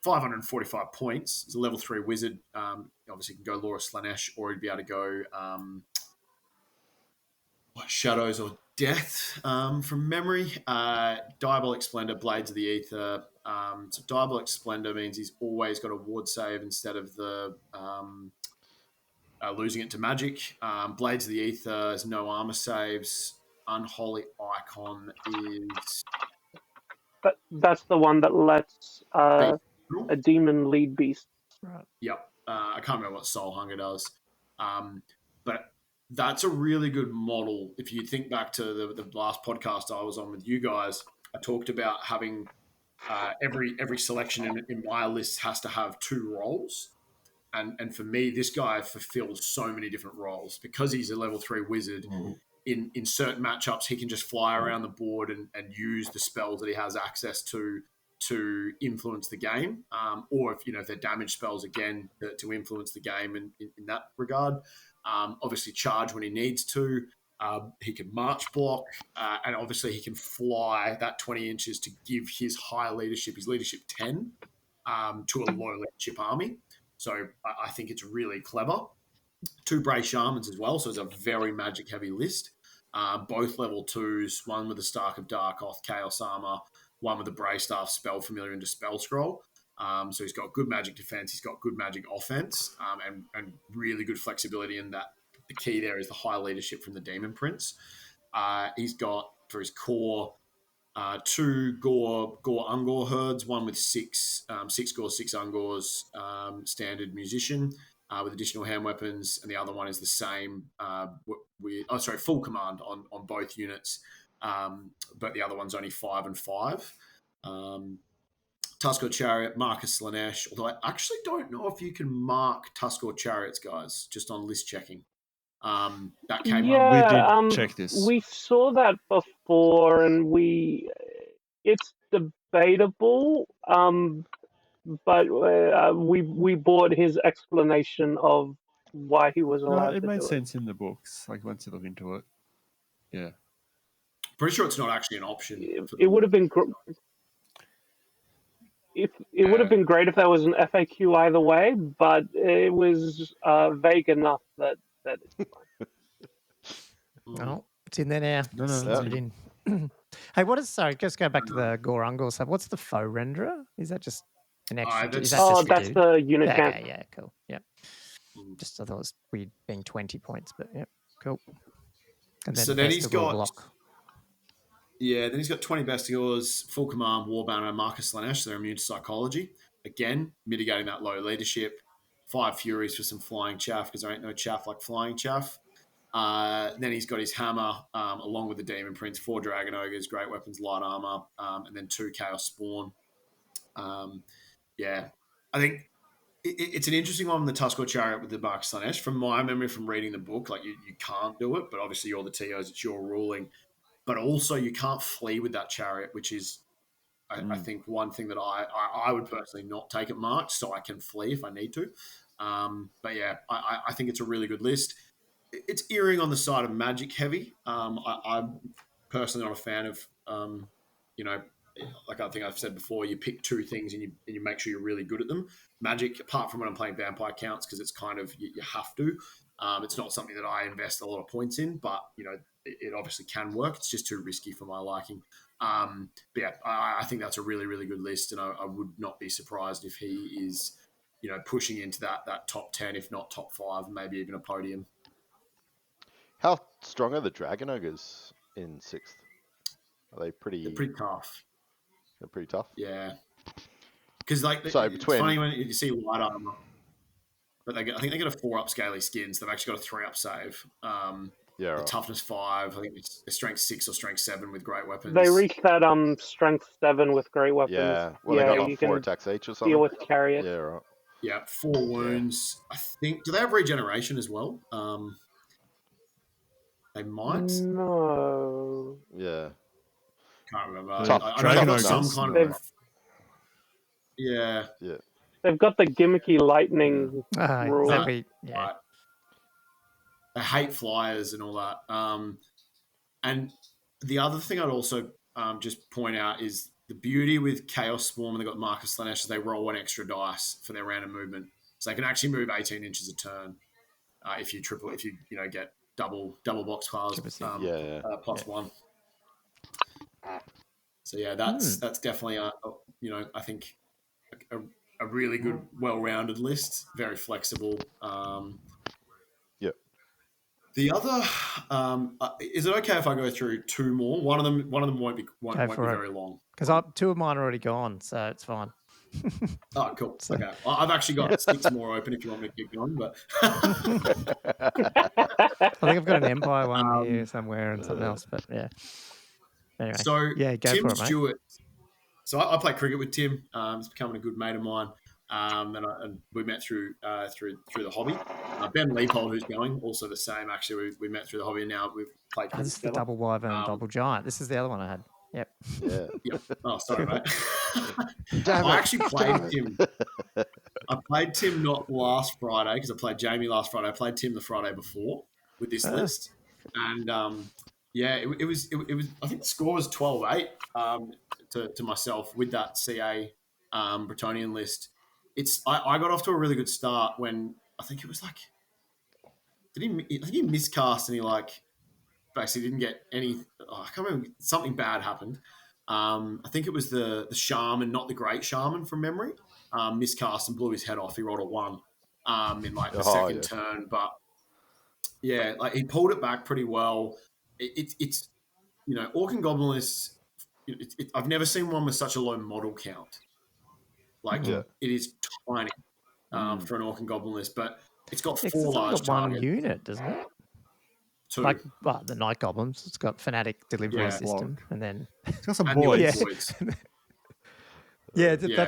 545 points. He's a level 3 Wizard. Obviously, you can go Laura Slannesh, or he'd be able to go Shadows or Death from memory. Diabolic Splendor, Blades of the Ether. So Diabolic Splendor means he's always got a ward save instead of the losing it to magic. Blades of the Ether is no armor saves. Unholy Icon is... That's the one that lets a demon lead beast. Right. Yep. I can't remember what Soul Hunger does. But that's a really good model. If you think back to the last podcast I was on with you guys, I talked about having every selection in my list has to have 2 roles. And for me, this guy fulfills so many different roles because he's a level 3 wizard. In certain matchups, he can just fly around the board and use the spells that he has access to influence the game, or if they're damage spells, again, to influence the game in that regard. Obviously, charge when he needs to. He can march block, and obviously he can fly that 20 inches to give his high leadership, his leadership 10, to a low leadership army. So I think it's really clever. 2 Bray Shamans as well, so it's a very magic-heavy list. Both level 2s, one with the Stark of Darkoth, Chaos Armor, one with the Bray Staff, Spell Familiar, and Dispel Scroll. So he's got good magic defense, he's got good magic offense, and really good flexibility in that. The key there is the high leadership from the Demon Prince. He's got, for his core, 2 Gore Ungor herds, one with 6 Gore, 6 Ungors, standard musician, with additional hand weapons, and the other one is the same full command on both units, but the other one's only 5 and 5. Tuskor Chariot, Marcus Slannesh, although I actually don't know if you can mark Tuskor Chariots, guys, just on list checking. That came up. We did check this. We saw that before, and it's debatable, but we bought his explanation of why he was allowed it to made do sense in the books, like once you look into it. Yeah. Pretty sure it's not actually an option. It would have been would have been great if there was an FAQ either way, but it was vague enough that it's fine. No, it's in there now. No, Slid it in. Hey, sorry, just go back to the Gore Ungor stuff. What's the foe renderer? Is that just an extra? That's- Is that just that's dude? the unit camp. Okay, yeah, cool. Yep. Just I thought it was weird being 20 points, but yeah, cool. And So then he's Festival got block. Yeah, then he's got 20 Bestiors, full command, War Banner, Marcus Slannesh, so they're immune to psychology. Again, mitigating that low leadership. 5 Furies for some flying chaff, because there ain't no chaff like flying chaff. Then he's got his hammer, along with the Demon Prince, 4 Dragon Ogres, great weapons, light armor, and then 2 Chaos Spawn. I think it's an interesting one with the Tuskor Chariot with the Marcus Slannesh. From my memory from reading the book, like you can't do it, but obviously you're the TOs, it's your ruling. But also you can't flee with that chariot, which is, I think, one thing that I would personally not take at March, so I can flee if I need to. But yeah, I think it's a really good list. It's erring on the side of magic heavy. I'm personally not a fan of, like I think I've said before, you pick 2 things and you make sure you're really good at them. Magic, apart from when I'm playing Vampire, counts because it's kind of, you have to. It's not something that I invest a lot of points in, but it obviously can work. It's just too risky for my liking. But yeah, I think that's a really, really good list, and I would not be surprised if he is, pushing into that top 10, if not top 5, maybe even a podium. How strong are the Dragon Ogres in 6th? Are they pretty? They're pretty tough. They're pretty tough. Yeah, because it's funny when you see light armor, but I think they get a 4-up scaly skins. They've actually got a 3-up save. Yeah, toughness 5. I think it's strength 6 or strength 7 with great weapons. They reached that strength 7 with great weapons. Yeah, well, they got like 4 attacks each or something. Deal with carriot. Yeah, right. Yeah, 4 wounds. I think. Do they have regeneration as well? They might. No. Yeah. Can't remember. Dragon Ogres. Some kind of. Yeah. They've got the gimmicky lightning rule. Exactly. Yeah. Right. They hate flyers and all that. And the other thing I'd also just point out is the beauty with Chaos Swarm, and they've got Marcus Slannesh, they roll 1 extra dice for their random movement. So they can actually move 18 inches a turn if you get double box piles plus 1. So yeah, that's definitely I think a really good, well-rounded list, very flexible. The other, is it okay if I go through 2 more? One of them won't be very long. Because 2 of mine are already gone, so it's fine. Oh, cool. So. Okay, I've actually got 6 more open if you want me to keep going. But I think I've got an Empire one here somewhere and something else. But yeah. Anyway, so yeah, go Tim for it, mate. Stewart. So I play cricket with Tim. He's becoming a good mate of mine. And we met through the hobby. Ben Leopold, who's going, also the same. Actually, we met through the hobby, and now we've played. This is the double wyvern and double giant. This is the other one I had. Yep. Yeah. Yep. Oh, sorry, mate. I actually played Tim. I played Tim not last Friday because I played Jamie last Friday. I played Tim the Friday before with this list, and it was. I think the score was 12-8 to myself with that CA Bretonian list. I got off to a really good start when I think it was like, I think he miscast and he basically didn't get any. I can't remember. Something bad happened. I think it was the shaman, not the great shaman from memory. Miscast and blew his head off. He rolled a 1 in the second turn, but yeah, he pulled it back pretty well. It's Orc and Goblin lists. I've never seen one with such a low model count. It is tiny for an Orc and Goblin list, but it's got 4 large targets. 1 unit, doesn't it? 2. The Night Goblins. It's got Fanatic Delivery System, and then it's got some boys. That's what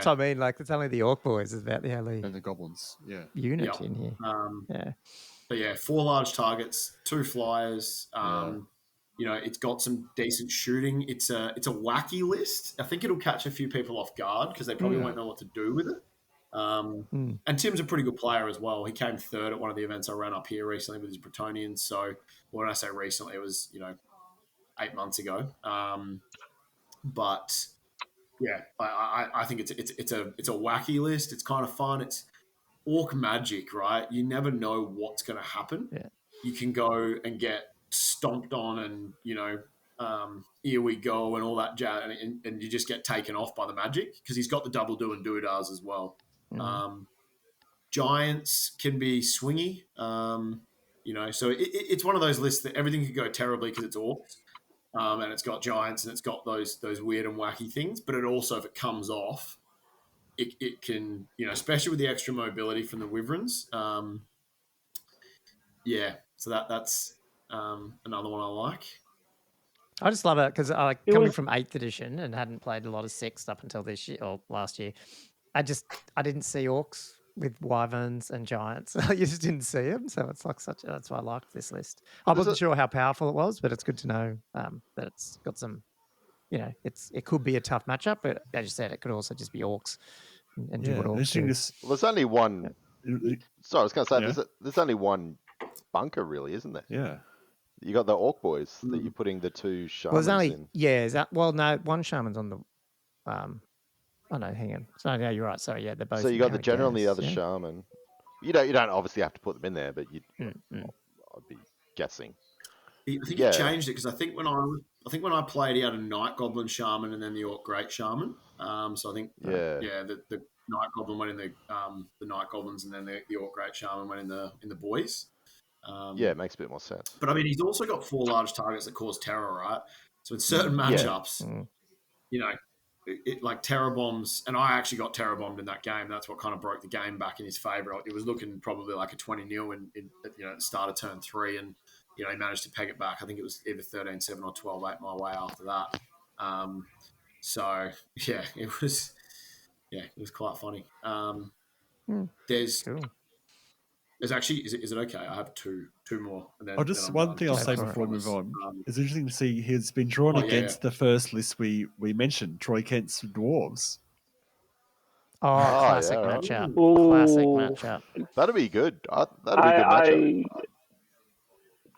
I mean. It's only the Orc boys is about the only and the Goblins. Yeah, unit in here. But yeah, 4 large targets, 2 flyers. It's got some decent shooting. It's a wacky list. I think it'll catch a few people off guard because they probably won't know what to do with it. And Tim's a pretty good player as well. He came 3rd at one of the events I ran up here recently with his Bretonians. So when I say recently, it was 8 months ago. But yeah, I think it's a wacky list. It's kind of fun. It's Orc magic, right? You never know what's going to happen. Yeah. You can go and get stomped on and here we go and all that jazz, and you just get taken off by the magic because he's got the double do and do-dahs as well. Giants can be swingy, so it's one of those lists that everything could go terribly because it's orcs, and it's got giants and it's got those weird and wacky things, but it also, if it comes off, it can, especially with the extra mobility from the wyverns. So that's another one I like. I just love it because coming from 8th edition and hadn't played a lot of 6th up until this year or last year, I didn't see orcs with wyverns and giants. You just didn't see them, so it's that's why I liked this list. I wasn't sure how powerful it was, but it's good to know that it's got some. It could be a tough matchup, but as you said, it could also just be orcs and do what orcs do. Well, there's only one. Sorry, I was going to say there's only one bunker, really, isn't there? Yeah. You got the Orc boys that you're putting the 2 shamans in. Yeah, no, one shaman's on the. Oh no, hang on. So yeah, you're right. Sorry, yeah, they're both. So you got the general and the other shaman. You don't obviously have to put them in there, but Mm. I'd be guessing. I think Yeah. he changed it because I think when I played, he had a Night Goblin Shaman and then the Orc Great Shaman. So I think the Night Goblin went in the Night Goblins and then the Orc Great Shaman went in the boys. It makes a bit more sense. But I mean, he's also got 4 large targets that cause terror, right? So in certain matchups, like terror bombs, and I actually got terror bombed in that game. That's what kind of broke the game back in his favour. It was looking probably like a 20-0 at the start of turn 3, and he managed to peg it back. I think it was either 13-7 or 12-8 my way after that. So yeah, it was quite funny. There's actually is it okay? I have two more, and then one thing I'll say before we move on. It's interesting to see he's been drawn against the first list we mentioned, Troy Kent's Dwarves. Classic matchup. Ooh. Classic matchup. That'd be good. That'd be a good matchup.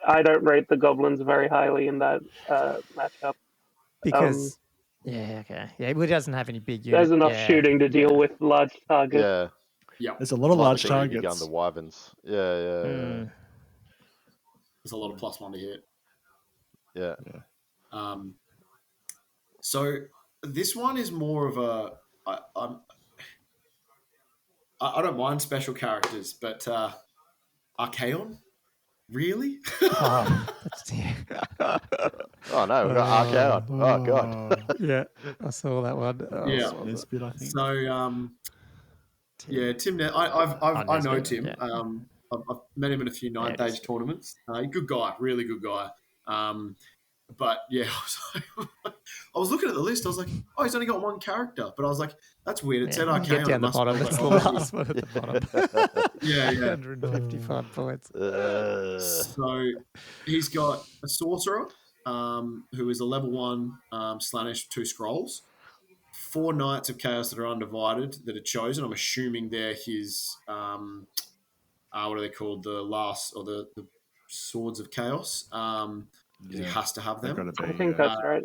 I don't rate the Goblins very highly in that matchup. Because, he doesn't have any big units. There's enough shooting to deal with large targets. Yeah. There's a lot of large targets. Gun the Wyverns. Yeah. There's a lot of +1 to hit. Yeah. So this one is more of a. I don't mind special characters, but Archaon, really? Oh no, we got Archaon. Oh god. Yeah, I saw that one. Nesbitt, I think. So Tim. I know Tim. Yeah. I've met him in a few 9th Age tournaments. Good guy, really good guy. But yeah, I was looking at the list. I was like, oh, he's only got 1 character. But I was like, that's weird. It said Archaon. Get down the bottom. It's the last one at the bottom. Yeah. 155 points. So he's got a sorcerer who is a level 1 Slannesh 2 scrolls. 4 Knights of Chaos that are undivided that are chosen. I'm assuming they're his what are they called? The last or the Swords of Chaos. He has to have them. I think that's right.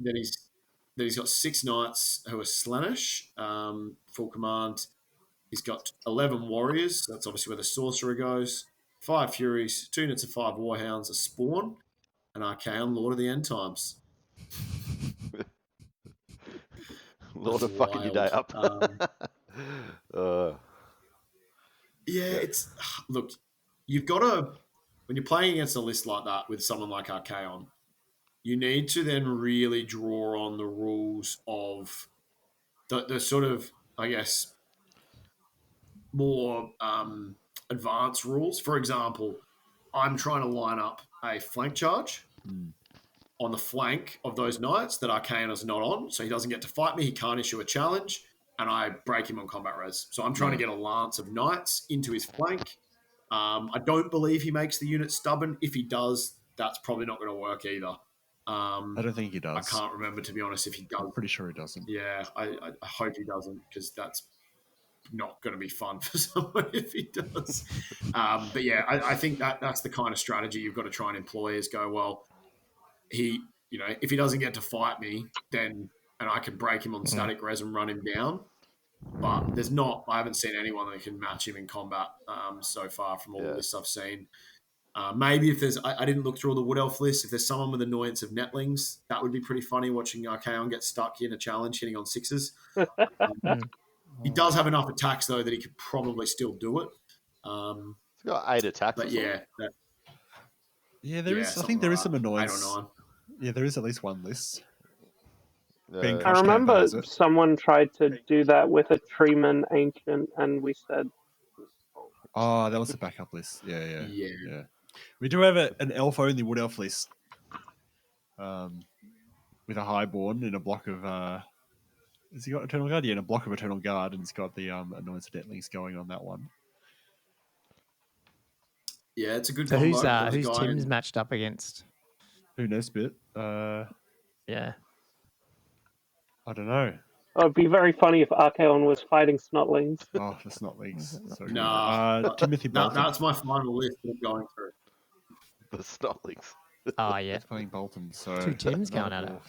Then he's got 6 Knights who are Slannesh, full command. He's got 11 Warriors. That's obviously where the Sorcerer goes. 5 Furies, 2 units of 5 Warhounds, a Spawn, and Archaon, Lord of the End Times. Lord of fucking your day up. It's look, you've got to, when you're playing against a list like that with someone like Archaon, you need to then really draw on the rules of the sort of, I guess, more advanced rules. For example, I'm trying to line up a flank charge on the flank of those knights that Archaon is not on, so he doesn't get to fight me. He can't issue a challenge, and I break him on combat res. So I'm trying to get a lance of knights into his flank. I don't believe he makes the unit stubborn. If he does, that's probably not going to work either. I don't think he does. I can't remember, to be honest, if he does. I'm pretty sure he doesn't. Yeah, I hope he doesn't, because that's not going to be fun for someone if he does. But yeah, I think that's the kind of strategy you've got to try and employ, is go, well, if he doesn't get to fight me, then, and I can break him on static res and run him down. But I haven't seen anyone that can match him in combat so far from all the lists I've seen. Maybe if there's, I didn't look through all the Wood Elf lists. If there's someone with Annoyance of Netlings, that would be pretty funny, watching Archaon get stuck in a challenge hitting on 6s. He does have enough attacks, though, that he could probably still do it. He's got 8 attacks. But yeah. There is. I think there is some annoyance. 8 or 9. Yeah, there is at least one list. I remember someone tried to do that with a Treeman Ancient, and we said... Oh, that was the backup list. Yeah. We do have an elf-only Wood Elf list with a Highborn in a block of... has he got Eternal Guard? Yeah, in a block of Eternal Guard, and it's got the Annoyance of Netlings going on that one. Yeah, it's a good So combo. who's Tim's matched up against? Who knows, bit? Yeah. I don't know. Oh, it'd be very funny if Archaon was fighting Snotlings. Oh, the Snotlings. So no. Timothy Bolton. That's my final list that I'm going through. The Snotlings. Oh, yeah. Playing Bolton. So 2 Tims going at it.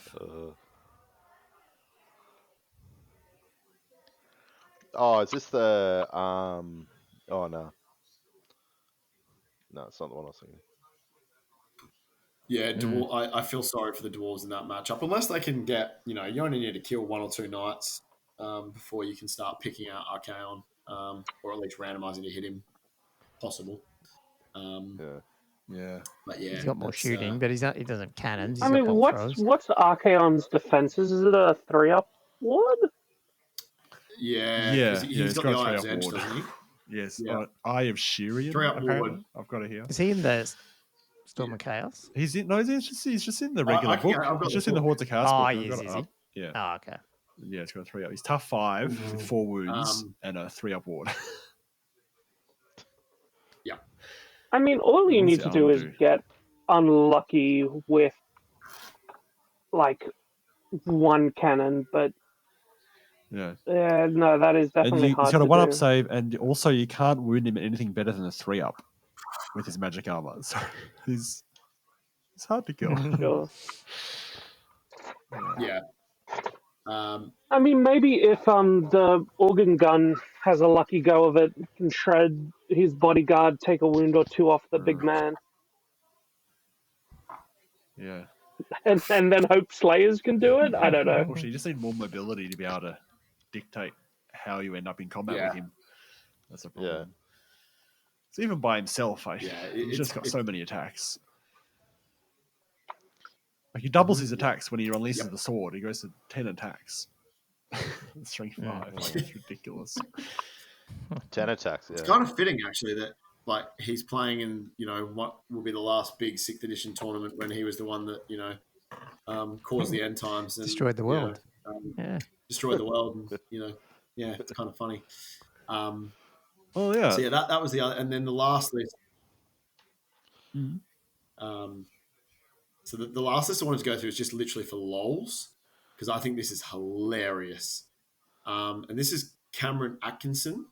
Is this the Oh no. No, it's not the one I was thinking. Yeah, I feel sorry for the dwarves in that matchup. Unless they can get, you only need to kill 1 or 2 knights before you can start picking out Archaon, or at least randomizing to hit him. Possible. Yeah. But yeah, He's got more shooting, but he doesn't have cannons. He's I got mean, bolt what's throws. Archaon's defenses? Is it a 3-up ward? Yeah, Yeah, because he's got the Eye of three-up Zench, ward. doesn't he? Yes, Yeah. Eye of Shirian. 3-up Apparently, ward. I've got it here. Is he in the Storm of Chaos? He's just in the regular book. I've got He's the just in the book. Hordes of Chaos Oh, book. he I've is, got it is up. he? Yeah, Oh, okay. yeah, it's got a 3-up. He's tough 5 with 4 wounds and a 3-up ward. Yeah. I mean, all you What's need the to do armor is do? get unlucky with like 1 cannon, but Yeah, no, that is and definitely he's hard got a to 1-up do. save, and also you can't wound him at anything better than a 3-up with his magic armor. So it's hard to kill. Sure. Yeah. I mean, maybe if the organ gun has a lucky go of it, can shred his bodyguard, take a wound or 2 off the big man, Yeah. and then hope Slayers can do it. I don't know. Unfortunately, you just need more mobility to be able to dictate how you end up in combat Yeah. with him. That's a problem. Yeah. So even by himself, he's it's just got so many attacks. Like he doubles his attacks when he releases the sword. He goes to 10 attacks. Strength 5. Like, it's ridiculous. 10 attacks. Yeah. It's kind of fitting, actually, that he's playing in what will be the last big 6th edition tournament when he was the one that caused the end times and Destroyed the world. destroyed the world. And, it's kind of funny. Well, yeah. So yeah, that was the other, and then the last list. So the last list I wanted to go through is just literally for lols, because I think this is hilarious. And this is Cameron Atkinson.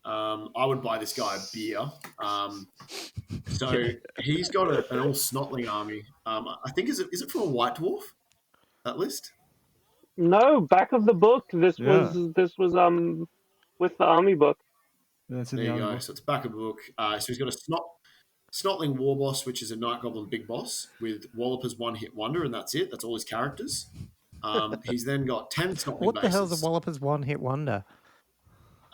I would buy this guy a beer. So he's got an all snotling army. I think is it from a White Dwarf? That list? No, back of the book. This Yeah. was with the army book. That's in There the you go. armor. So it's back of the book. So he's got a snotling war boss, which is a Night Goblin big boss with Walloper's 1-hit wonder, and that's it. That's all his characters. He's then got 10 snotling What the hell's bases. a Walloper's 1-hit wonder?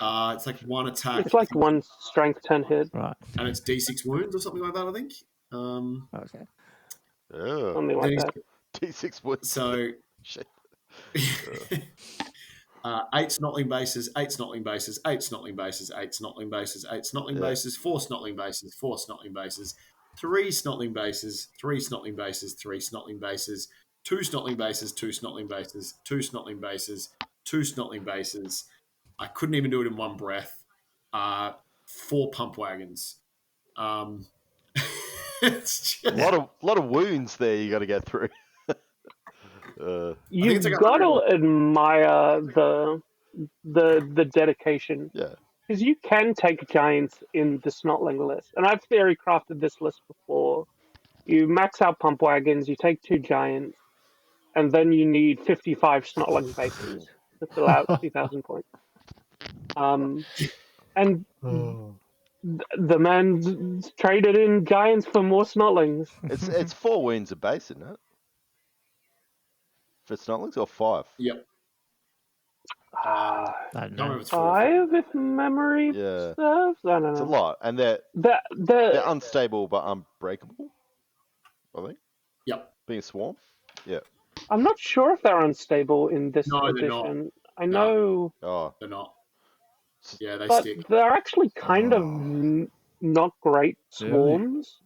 It's like 1 attack. It's like 1 strength 10 hit. Right. And it's D6 wounds or something like that, I think. Okay. Oh. Something Then like he's- that. D6 wood. So Shit. 8 snotling bases, 8 snotling bases, 8 snotling bases, 8 snotling bases, 8 snotling bases, 4 snotling bases, 4 snotling bases, 3 snotling bases, 3 snotling bases, 3 snotling bases, 2 snotling bases, 2 snotling bases, 2 snotling bases, 2 snotling bases. I couldn't even do it in one breath. 4 pump wagons. It's just, A lot of wounds there you got to get through. You've it's like got to admire the dedication, Yeah. because you can take giants in the snotling list, and I've theory crafted this list before. You max out pump wagons, you take 2 giants, and then you need 55 snotling bases to fill out 2,000 points. And the man traded in giants for more snotlings. It's 4 wounds a base, isn't it? For snotlings or 5? yep. I don't Can't know. remember if it's 4 or 5. 5, if memory Yeah. serves. I don't It's a know. lot, and they're The unstable but unbreakable. I think Yep. being swarm. Yeah. I'm not sure if they're unstable in this No, they're not. edition. I know, Oh, They're not. Yeah, they but stick. they're actually kind of not great swarms.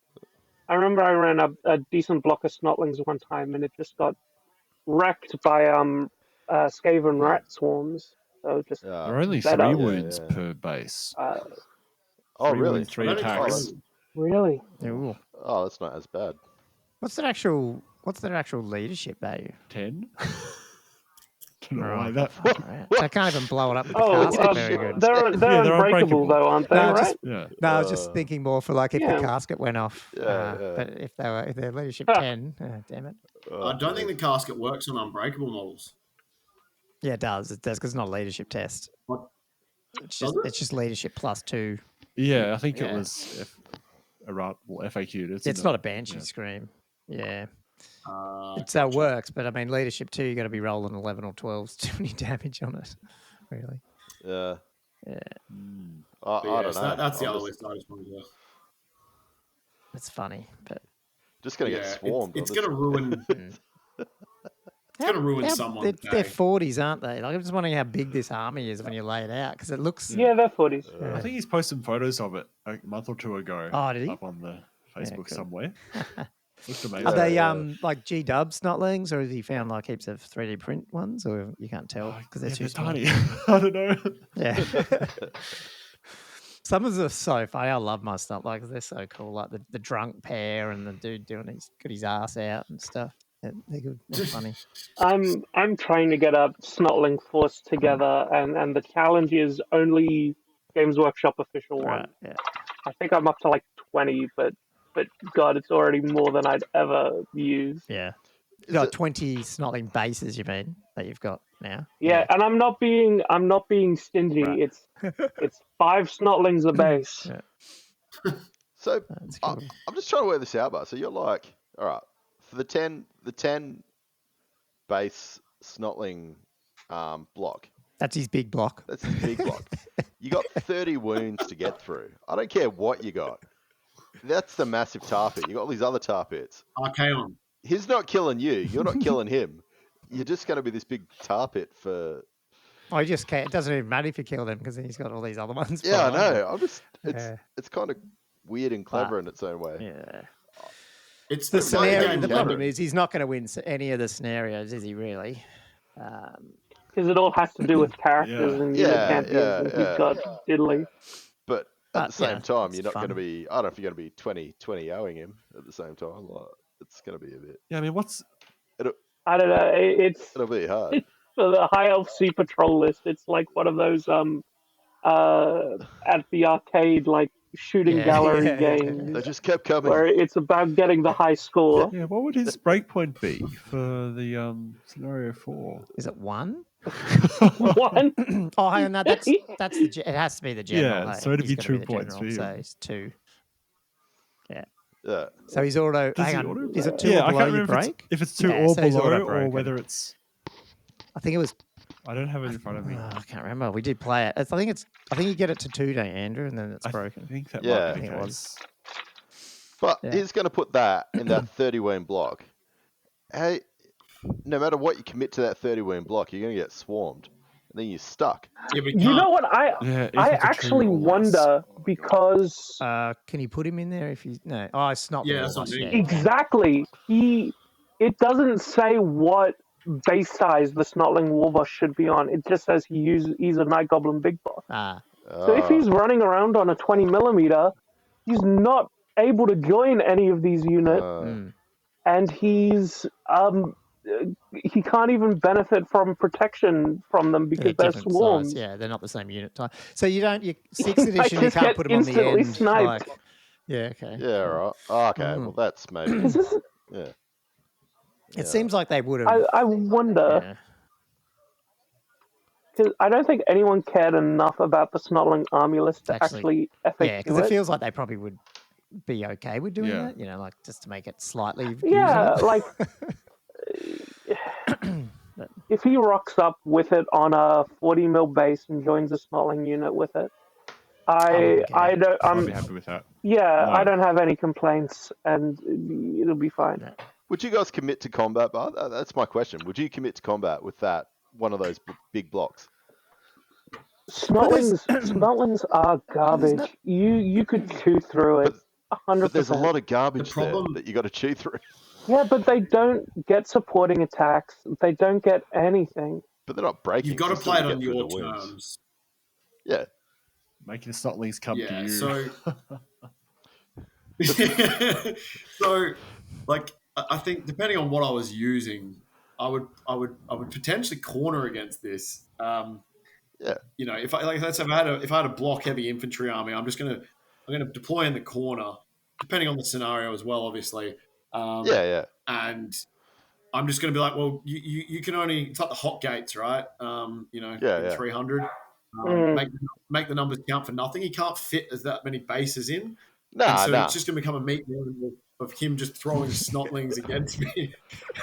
I remember I ran a decent block of snotlings one time, and it just got wrecked by Skaven rat swarms. So just There are only That 3 up. wounds Yeah. per base. oh 3 really? wounds, 3 I don't think attacks. so. really. Ooh. Oh, that's not as bad. What's their actual leadership value? 10? Don't know why Right. that. Right. So I can't even blow it up with the Oh, casket very good. they're they're unbreakable unbreakable. though, aren't they? No, right? just- Yeah. No, I was just thinking more for like if Yeah. the casket went off. Yeah, But if their leadership Huh. 10, damn it. I don't think the casket works on unbreakable models. Yeah, it does. It does because it's not a leadership test. What? It's Does just it? it's just leadership plus 2. Yeah, I think it Yeah. was FAQ'd. It's not a Banshee Scream. Yeah. It Gotcha. works, but I mean, leadership too, you got to be rolling 11 or 12s to do any damage on it, really. Yeah. Yeah. I But yeah, don't so know. that's the I'm other just, list I just wanted to. It's funny, but just gonna get swarmed. It's going to ruin. It's going to ruin someone's they're day. 40s, aren't they? Like, I'm just wondering how big this army is when you lay it out, because it looks. Yeah, they're 40s. I think he's posted some photos of it a month or two ago. Oh, did he? Up on the Facebook cool. somewhere. Looked amazing. Are they like G-dub snotlings, or has he found like heaps of 3D print ones, or you can't tell because they're too small? tiny. I don't know. Yeah. Some of them are so funny. I love my stuff. Like, they're so cool. Like the drunk pair and the dude got his ass out and stuff. They're good. They're funny. I'm trying to get a Snotling force together, and the challenge is only Games Workshop official one. Right. Yeah. I think I'm up to like 20, but God, it's already more than I'd ever use. Yeah. Like 20 snotling bases, you mean, that you've got now? Yeah, and I'm not being stingy. Right. It's 5 snotlings a base. Yeah. So That's cool. I'm just trying to work this out, but so you're like, all right, for the 10 base snotling block. That's his big block. That's his big block. You got 30 wounds to get through. I don't care what you got. That's the massive tar pit. You got all these other tar pits. Archaon. He's not killing you. You're not killing him. You're just going to be this big tar pit for. Oh, he just can't. It doesn't even matter if you kill him because he's got all these other ones. Yeah, I following him. know. I'm just. It's kind of weird and clever in its own way. Yeah. It's The like scenario. game The Cameron. problem is he's not going to win any of the scenarios, is he? Really? Because it all has to do with characters and champions, and he's got diddly. But at the same time, it's you're not fun. going to be. I don't know if you're going to be 20-0ing him at the same time. Like, it's going to be a bit. Yeah, I mean, I don't know. It'll be hard. For the High Elf Sea Patrol list. It's like one of those at the arcade like shooting gallery games. They just kept coming. Where it's about getting the high score. Yeah, what would his breakpoint be for the scenario 4? Is it 1? 1. Oh, hang on, no, that's it has to be the general. Yeah, hey. so it'd He's be gotta 2 points general, for So you. it's 2. Yeah. So he's auto. Does Hang he on, auto is it 2 Yeah, or I below can't you remember break? if it's 2 Yeah, or so he's below, or auto-broken. whether it's. I think it was. I don't have it in front of me. I can't remember. We did play it. I think you get it to 2, don't you, Andrew, and then it's broken. I think that Yeah. might I be think the it case. was. But Yeah. he's going to put that in that 30 wound block. Hey, no matter what you commit to that 30 wound block, you're going to get swarmed. And then you're stuck. Yeah, but You know what? Yeah, I even for actually true rollers. wonder because Can you put him in there if you no? Oh, it's not. Yeah, the that's what Warboss, I mean. yeah. exactly it doesn't say what base size the Snotling Warboss should be on. It just says he's a Night Goblin Big Boss. So if he's running around on a 20mm, he's not able to join any of these units, and he's he can't even benefit from protection from them because they're different swarms. size. Yeah, they're not the same unit type. So you don't. You 6th edition, you just can't get put them on the instantly end. sniped. Like, yeah. Okay. Yeah, right. Oh, okay, well, that's maybe. Yeah. It seems like they would have. I wonder. Yeah. Because I don't think anyone cared enough about the Snotling army list to actually FAQ Yeah, because it it. feels like they probably would be okay with doing Yeah. that. You know, like just to make it slightly. Yeah, usable. like if he rocks up with it on a 40mm base and joins a Snotling unit with it, I don't. I'll be happy with that. Yeah, No. I don't have any complaints, and it'll be fine. Would you guys commit to combat, Bart? That's my question. Would you commit to combat with that, one of those big blocks? Snotlings are garbage. You could chew through it. 100%. But there's a lot of garbage there problem- that you got to chew through. Yeah, but they don't get supporting attacks. They don't get anything. But they're not breaking. You've got to so still play it get on through your the wounds. terms. Yeah. Making the Snotlings come to Yeah, you. so like I think depending on what I was using, I would potentially corner against this. Yeah. You know, if I had a block heavy infantry army, I'm gonna deploy in the corner, depending on the scenario as well, obviously. Yeah. And I'm just gonna be like, well, you can only, it's like the hot gates, right? You know, Yeah. 300. make the numbers count for nothing. He can't fit as that many bases in. Nah, so nah. it's just going to become a meat meal of him just throwing snotlings against me.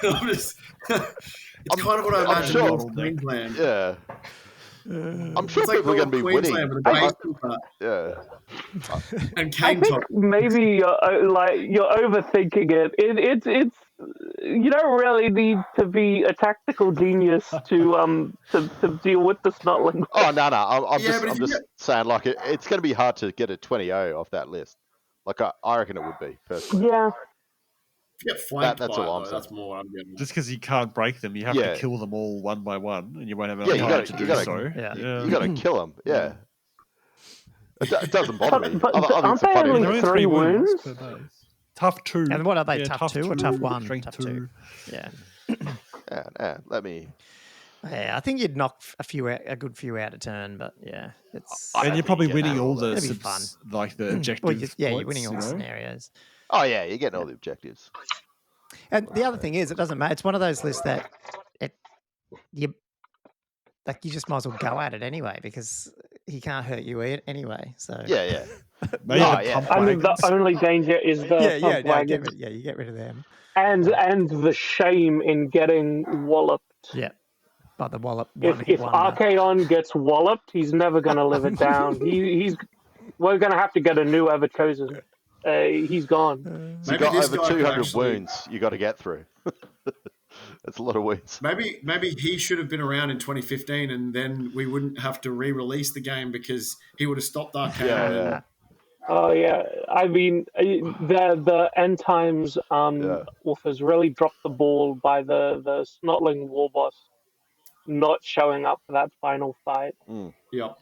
And I'm just, it's kind of what I imagine sure- North Queensland. Yeah. I'm sure It's like people are going to be winning. Queensland with a base Yeah. and I cane think top. maybe you're overthinking it. It's you don't really need to be a tactical genius to deal with the snotling. Oh no, I'm Yeah, just saying, like it's going to be hard to get a 20-0 off that list. Like I reckon it would be personally. Yeah. If you get flanked That's by all it, I'm though, saying. that's more what I'm getting. Just because you can't break them, you have to kill them all one by one, and you won't have enough time to do so. Yeah. You got to kill them. Yeah. It doesn't bother me. But I think aren't it's they funny. only They're only 3 wounds? per base. Tough 2. And what are they? Yeah, tough 2 or tough 1? Strength Tough 2. Yeah. Yeah, let me. Yeah, I think you'd knock a good few out of turn, but yeah, it's. And you're probably winning all the It'll be fun. like the objectives. Well, you're points, winning all the you know? scenarios. Oh yeah, you're getting all the objectives. And the other thing is, it doesn't matter. It's one of those lists that you just might as well go at it anyway because he can't hurt you anyway. So Yeah. Maybe Oh, the yeah. pump I mean, the wagons. only danger is the pump wagons. you get rid of them. And the shame in getting walloped. Yeah, but the wallop. If Archaon gets walloped, he's never going to live it down. We're going to have to get a new Ever Chosen. He's gone. So you Maybe got this over guy could 200 actually- wounds you got to get through. That's a lot of wounds. Maybe he should have been around in 2015, and then we wouldn't have to re-release the game because he would have stopped Archaon. Yeah. Oh yeah, I mean the end times authors really dropped the ball by the Snotling war boss not showing up for that final fight. Yep.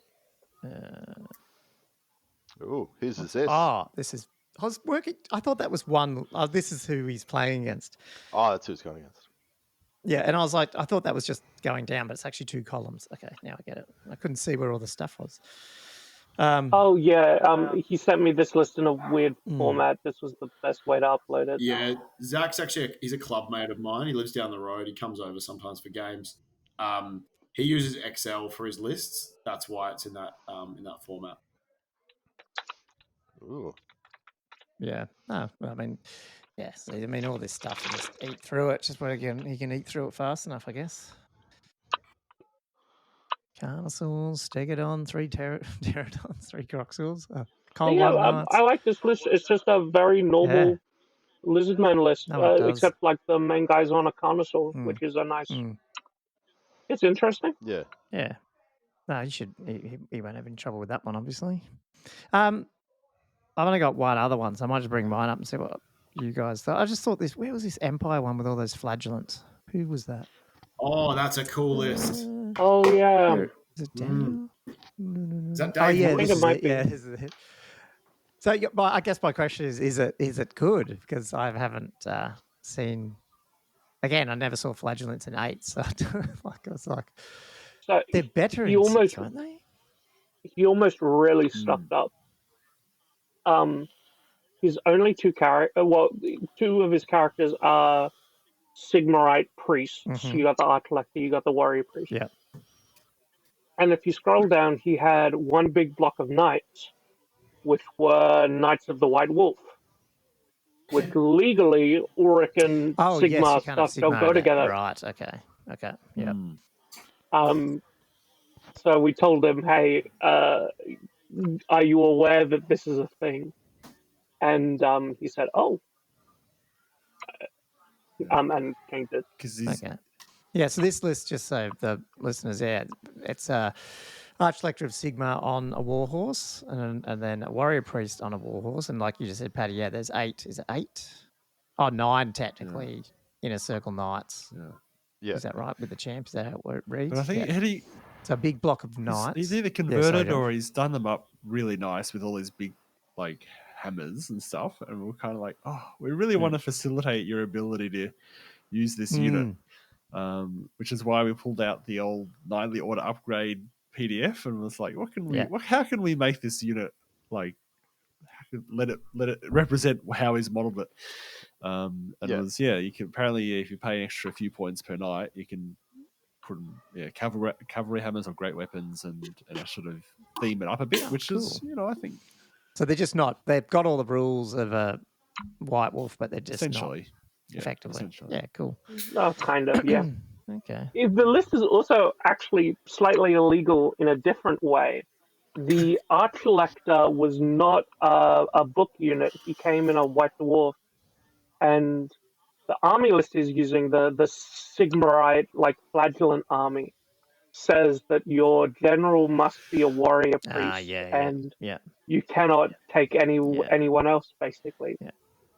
Ooh, whose is this? Oh, this is. I was working. I thought that was one. This is who he's playing against. Oh, that's who he's going against. Yeah, and I was like, I thought that was just going down, but it's actually 2 columns. Okay, now I get it. I couldn't see where all the stuff was. He sent me this list in a weird format. This was the best way to upload it. Yeah, Zach's he's a club mate of mine. He lives down the road. He comes over sometimes for games. He uses Excel for his lists. That's why it's in that format. Ooh. Yeah. No, I mean, yes. I mean, all this stuff, you just eat through it. Just where he can eat through it fast enough, I guess. Castles, Stegodon, 3 Pterodons, 3 Croxels. I like this list. It's just a very normal Lizardman list, except like the main guy's on a Carnosaur, which is a nice. It's interesting. Yeah. Yeah. No, you should. He won't have any trouble with that one, obviously. I've only got one other one, so I might just bring mine up and see what you guys thought. I just thought where was this Empire one with all those flagellants? Who was that? Oh, that's a cool list. Oh, yeah. Is it Daniel? No. Is that Oh, Dave? yeah, I think this it might is be. Yeah, this is it. So I guess my question is it good? Because I haven't seen... Again, I never saw flagellants in 8, so I was like... So they're better he in almost, 6, aren't they? He almost really stuffed up. His only 2 2 of his characters are Sigmarite priests. You got the Art Collector, you got the Warrior Priest. Yeah. And if you scroll down, he had one big block of knights, which were Knights of the White Wolf. Which legally, Ulrich and Sigmar stuff don't go together. Right, okay. Yeah. So we told him, hey, are you aware that this is a thing? And he said, oh. And changed it. Okay. Yeah, so this list, just so the listeners, it's a Archlector of Sigma on a warhorse, and then a Warrior Priest on a warhorse, and like you just said, Paddy, there's 8. Is it 8? Oh, 9 technically. Inner Circle Knights. Yeah. Is that right with the champ? Is that how it reads? But I think it's a big block of knights. He's either converted or he's done them up really nice with all these big like hammers and stuff, and we're kind of like, oh, we really want to facilitate your ability to use this unit, which is why we pulled out the old Knightly Order upgrade PDF and was like, how can we make this unit like let it represent how he's modeled it. It was you can apparently if you pay an extra few points per night, you can put cavalry hammers are great weapons and sort of theme it up a bit, which is I think so they're just not. They've got all the rules of a White Wolf, but they're just essentially not effectively. essentially. Yeah, cool. Oh, kind of, yeah. Okay. The list is also actually slightly illegal in a different way. The Art Collector was not a book unit. He came in a White Dwarf, and the army list is using the Sigmarite, flagellant army. Says that your general must be a warrior priest, and you cannot take anyone else, basically. Yeah.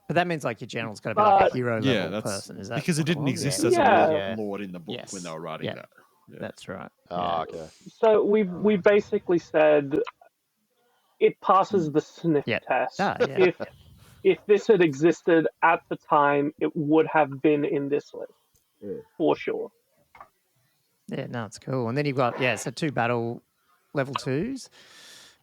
But that means your general's got to be a hero level that's person. Is that because it didn't exist as a lord in the book when they were writing that. Yeah. That's right. Okay. So we basically said it passes the sniff test. If this had existed at the time, it would have been in this list for sure. Yeah, no, it's cool. And then you've got so 2 battle level 2s,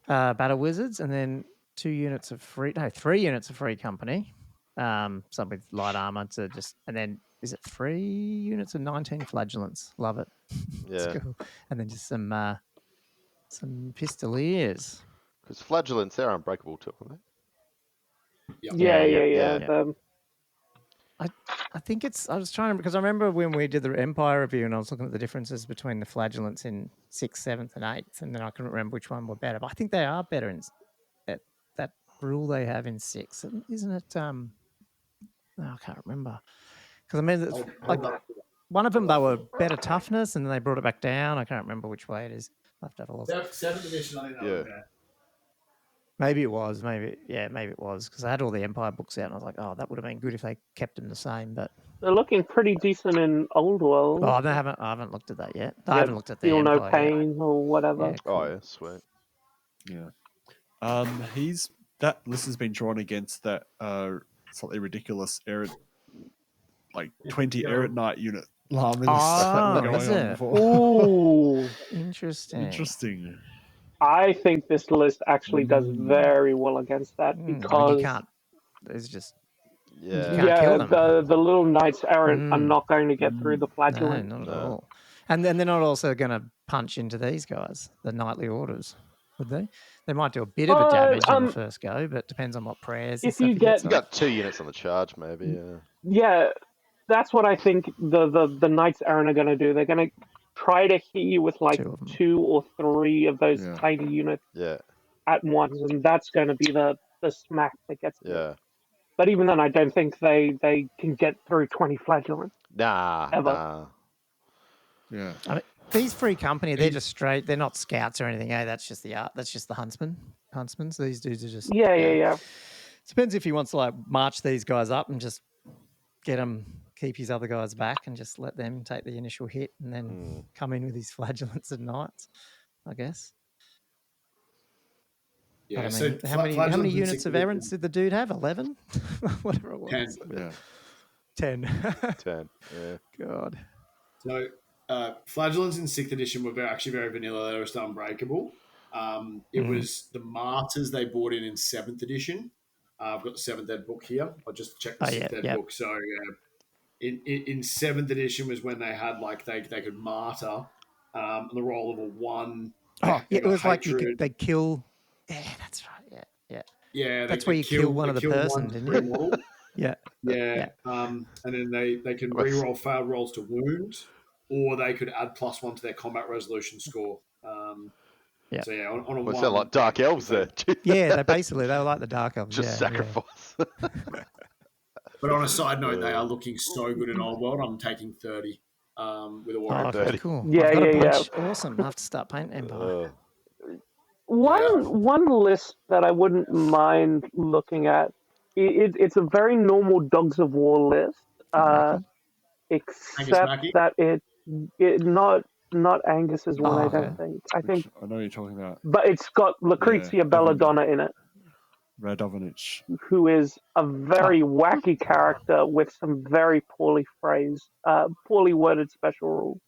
battle wizards, and then 3 units of free company. Some with light armor and then is it 3 units of 19 flagellants? Love it. Yeah. Cool. And then just some pistoliers. Because flagellants, they're unbreakable too, aren't they? Yeah. I think I was trying to, because I remember when we did the Empire review and I was looking at the differences between the flagellants in 6th, 7th, and 8th, and then I couldn't remember which one were better. But I think they are better in that rule they have in 6th, isn't it? I can't remember. Because I mean, one of them they were better toughness, and then they brought it back down. I can't remember which way it is. I have to have a look. 7th edition, I think that was better. Maybe it was. Maybe it was, because I had all the Empire books out, and I was like, "Oh, that would have been good if they kept them the same." But they're looking pretty decent in Old World. Oh, I haven't looked at that yet. I haven't looked at the Feel Empire No Pain or whatever. Yeah, cool. Oh yeah, sweet. Yeah. That list has been drawn against that slightly ridiculous 20 Errant Knight unit llamas. Is it? Ooh, interesting. I think this list actually does very well against that because you can't. It's just you can't kill them. The little Knights Errant are not going to get through the flagellant. No, not at all. And then they're not also going to punch into these guys, the knightly orders, would they? They might do a bit of a damage on the first go, but it depends on what prayers. If you got 2 units on the charge, maybe. Yeah, that's what I think the Knights Errant are going to do. They're going to try to hit you with 2 or 3 of those tiny units at once, and that's going to be the smack that gets them. But even then, I don't think they can get through 20 flagellants. Nah. Yeah. I mean, these free company, they're just straight. They're not scouts or anything. That's just the art. That's just the huntsmen. So these dudes are just yeah. Depends if he wants to march these guys up and just keep his other guys back and just let them take the initial hit and then come in with his flagellants and knights, I guess. Yeah. I mean, how many units of errants did the dude have? 11? Whatever it was. 10. Yeah. 10. 10. Yeah. God. So flagellants in 6th edition were actually very vanilla. They were still unbreakable. It was the martyrs they brought in 7th edition. I've got the 7th ed book here. I'll just check the 6th ed book. So in 7th edition was when they had they could martyr on the roll of a 1. It was they kill. Yeah, that's right. Yeah. That's where you kill one of the person, didn't you? Yeah. And then they can re-roll failed rolls to wound, or they could add +1 to their combat resolution score. So on a Was 1, that like dark elves there? Yeah, they were like the dark elves. Just sacrifice. But on a side note, they are looking so good in Old World. I'm taking 30 with a warrior. 30. Cool. Yeah. Awesome. I have to start painting Empire. One list that I wouldn't mind looking at. It's a very normal Dogs of War list, except that it not Angus's one. I don't think. I think I know what you're talking about. But it's got Lucrezia Belladonna in it. Radovich, who is a very wacky character with some very poorly worded special rules.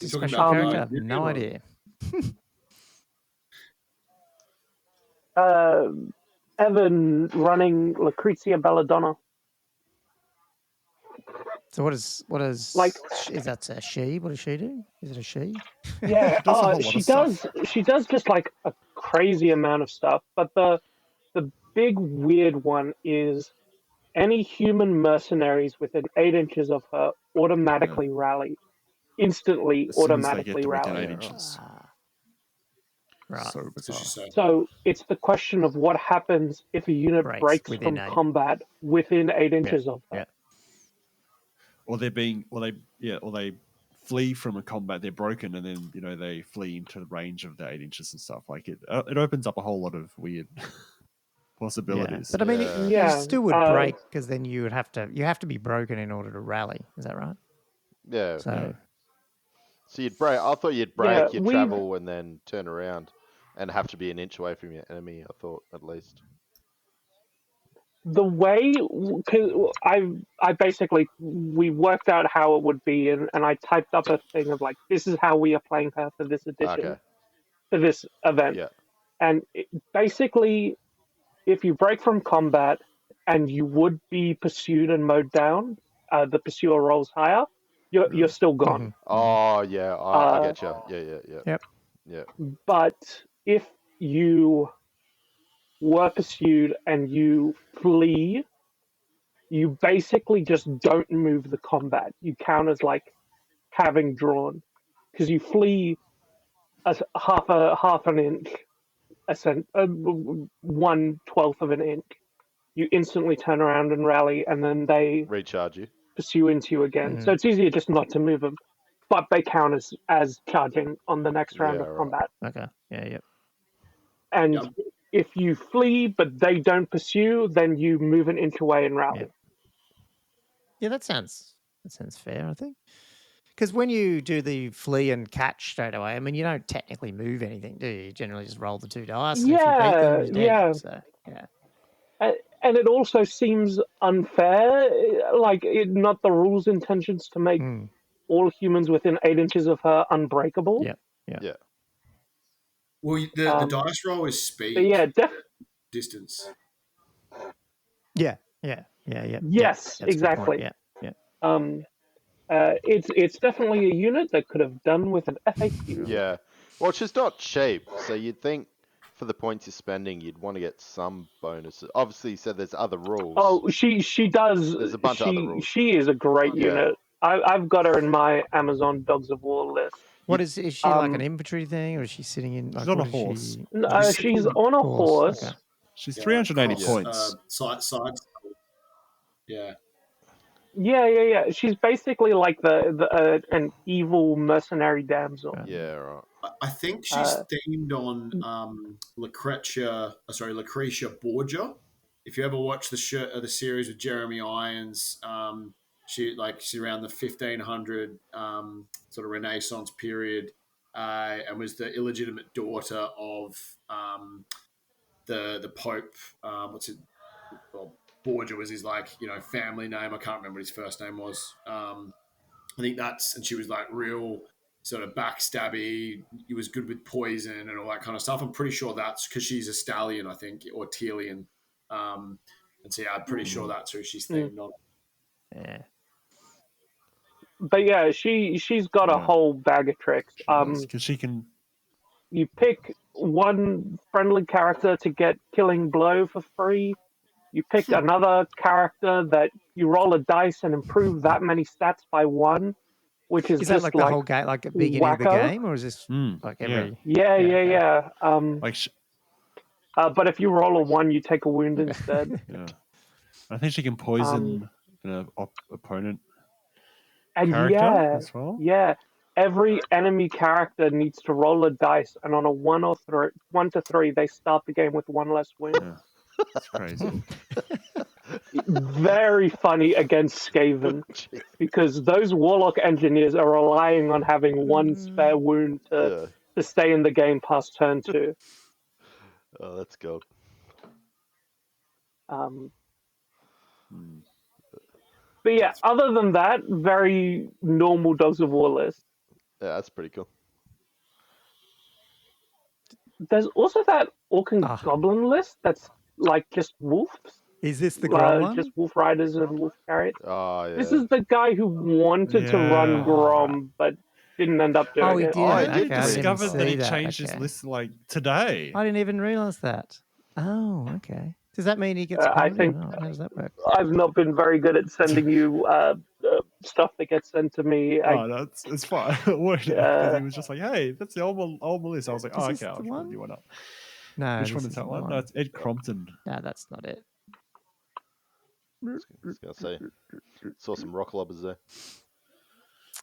Special character? No idea. Evan running Lucrezia Belladonna. So what is Like- is that a she? What does she do? Is it a she? Yeah, She does a whole lot she of stuff. does. She does just like a crazy amount of stuff. But the big weird one is any human mercenaries within 8 inches of her automatically rally, instantly As soon as they automatically get to within rally. 8 inches. Right. So So bizarre. she's so So it's the question of what happens if a unit Breaks breaks within from 8. combat within 8 inches of her. Yeah. Or they flee from a combat. They're broken, and then they flee into the range of the 8 inches and stuff. Like it opens up a whole lot of weird possibilities. But I mean, Yeah. Yeah, you still would break because then you have to be broken in order to rally. Is that right? Yeah. So So you'd break. I thought you'd break, Yeah, you'd we've- travel, and then turn around, and have to be an inch away from your enemy. I thought at least. The way, because I basically, we worked out how it would be, and I typed up a thing of like, this is how we are playing her for this edition, Okay. for this event. Yeah. And basically, if you break from combat and you would be pursued and mowed down, the pursuer rolls higher, you're still gone. Oh yeah. I get you. Yeah. Yep. Yeah. But if you were pursued and you flee, you basically just don't move the combat. You count as like having drawn, because you flee as half an inch, 1/12 of an inch. You instantly turn around and rally, and then they Recharge you. pursue into you again. So it's easier just not to move them, but they count as charging on the next round Yeah, of right. combat. okay. Yeah. Yep. And Yep. if you flee but they don't pursue, then you move an inch away and rally. Yep. Yeah, that sounds fair, I think. Because when you do the flee and catch straight away, I mean, you don't technically move anything, do you? You generally just roll the 2 dice. And if you beat them, you're dead. Yeah. So, yeah. And it also seems unfair, like not the rules' intentions to make all humans within 8 inches of her unbreakable. Yeah. Yeah. well, the dice roll is speed, But yeah, distance. Yeah. yes, That's a good exactly. point. Yeah. It's definitely a unit that could have done with an FAQ. Yeah. Well, she's not cheap, so you'd think for the points you're spending, you'd want to get some bonuses. Obviously, you said there's other rules. Oh, she does. There's a bunch of other rules. She is a great Yeah. unit. I've got her in my Amazon Dogs of War list. What is she like an infantry thing, or is she sitting in? Like, She's on a what is horse. she- No, she's on a horse. Okay. She's 380 cross, points. Side. Yeah. Yeah. She's basically like an evil mercenary damsel. Yeah, right. I think she's themed on Lucretia Borgia. If you ever watch the series with Jeremy Irons, she's around the 1500 sort of Renaissance period, and was the illegitimate daughter of the Pope. Borgia was his family name. I can't remember what his first name was. I think and she was like real sort of backstabby. He was good with poison and all that kind of stuff. I'm pretty sure that's because she's a stallion, I think, or Tealian. And so yeah, I'm pretty sure that's who she's themed on. Yeah. But yeah, she's got a whole bag of tricks. Because she can. You pick one friendly character to get Killing Blow for free. You pick another character that you roll a dice and improve that many stats by 1, which is Is just that like the whole game, like at the beginning of the wacko. game, or is this like every? Yeah. Like, but if you roll a 1, you take a wound instead. yeah. I think she can poison an opponent And character as well. Yeah. Every enemy character needs to roll a dice, and on a 1 to 3, they start the game with 1 less wound. Yeah. That's crazy. Very funny against Skaven, because those Warlock engineers are relying on having 1 spare wound to stay in the game past turn 2. Oh, that's good. But yeah, other than that, very normal Dogs of War list. Yeah, that's pretty cool. There's also that Orc and Goblin list that's like just wolves. Is this the Grom one? just Wolf Riders and Wolf Chariots. Oh, yeah. This is the guy who wanted to run Grom, but didn't end up doing Oh, he it. did. I Okay, did I didn't discovered see that he that. changed his Okay. list like today. I didn't even realise that. Oh, okay. Does that mean he gets I penalty think- or not? How does that work? I've not been very good at sending you stuff that gets sent to me. Oh, it's fine. It worked Yeah. because he was just like, "Hey, that's the old list." I was like, Is "Oh, this okay, I'll the just put a one? new one up." No. Which this one is isn't that the one? No, it's Ed Crompton. No, that's not it. I was going to say. Saw some rock lobbers there.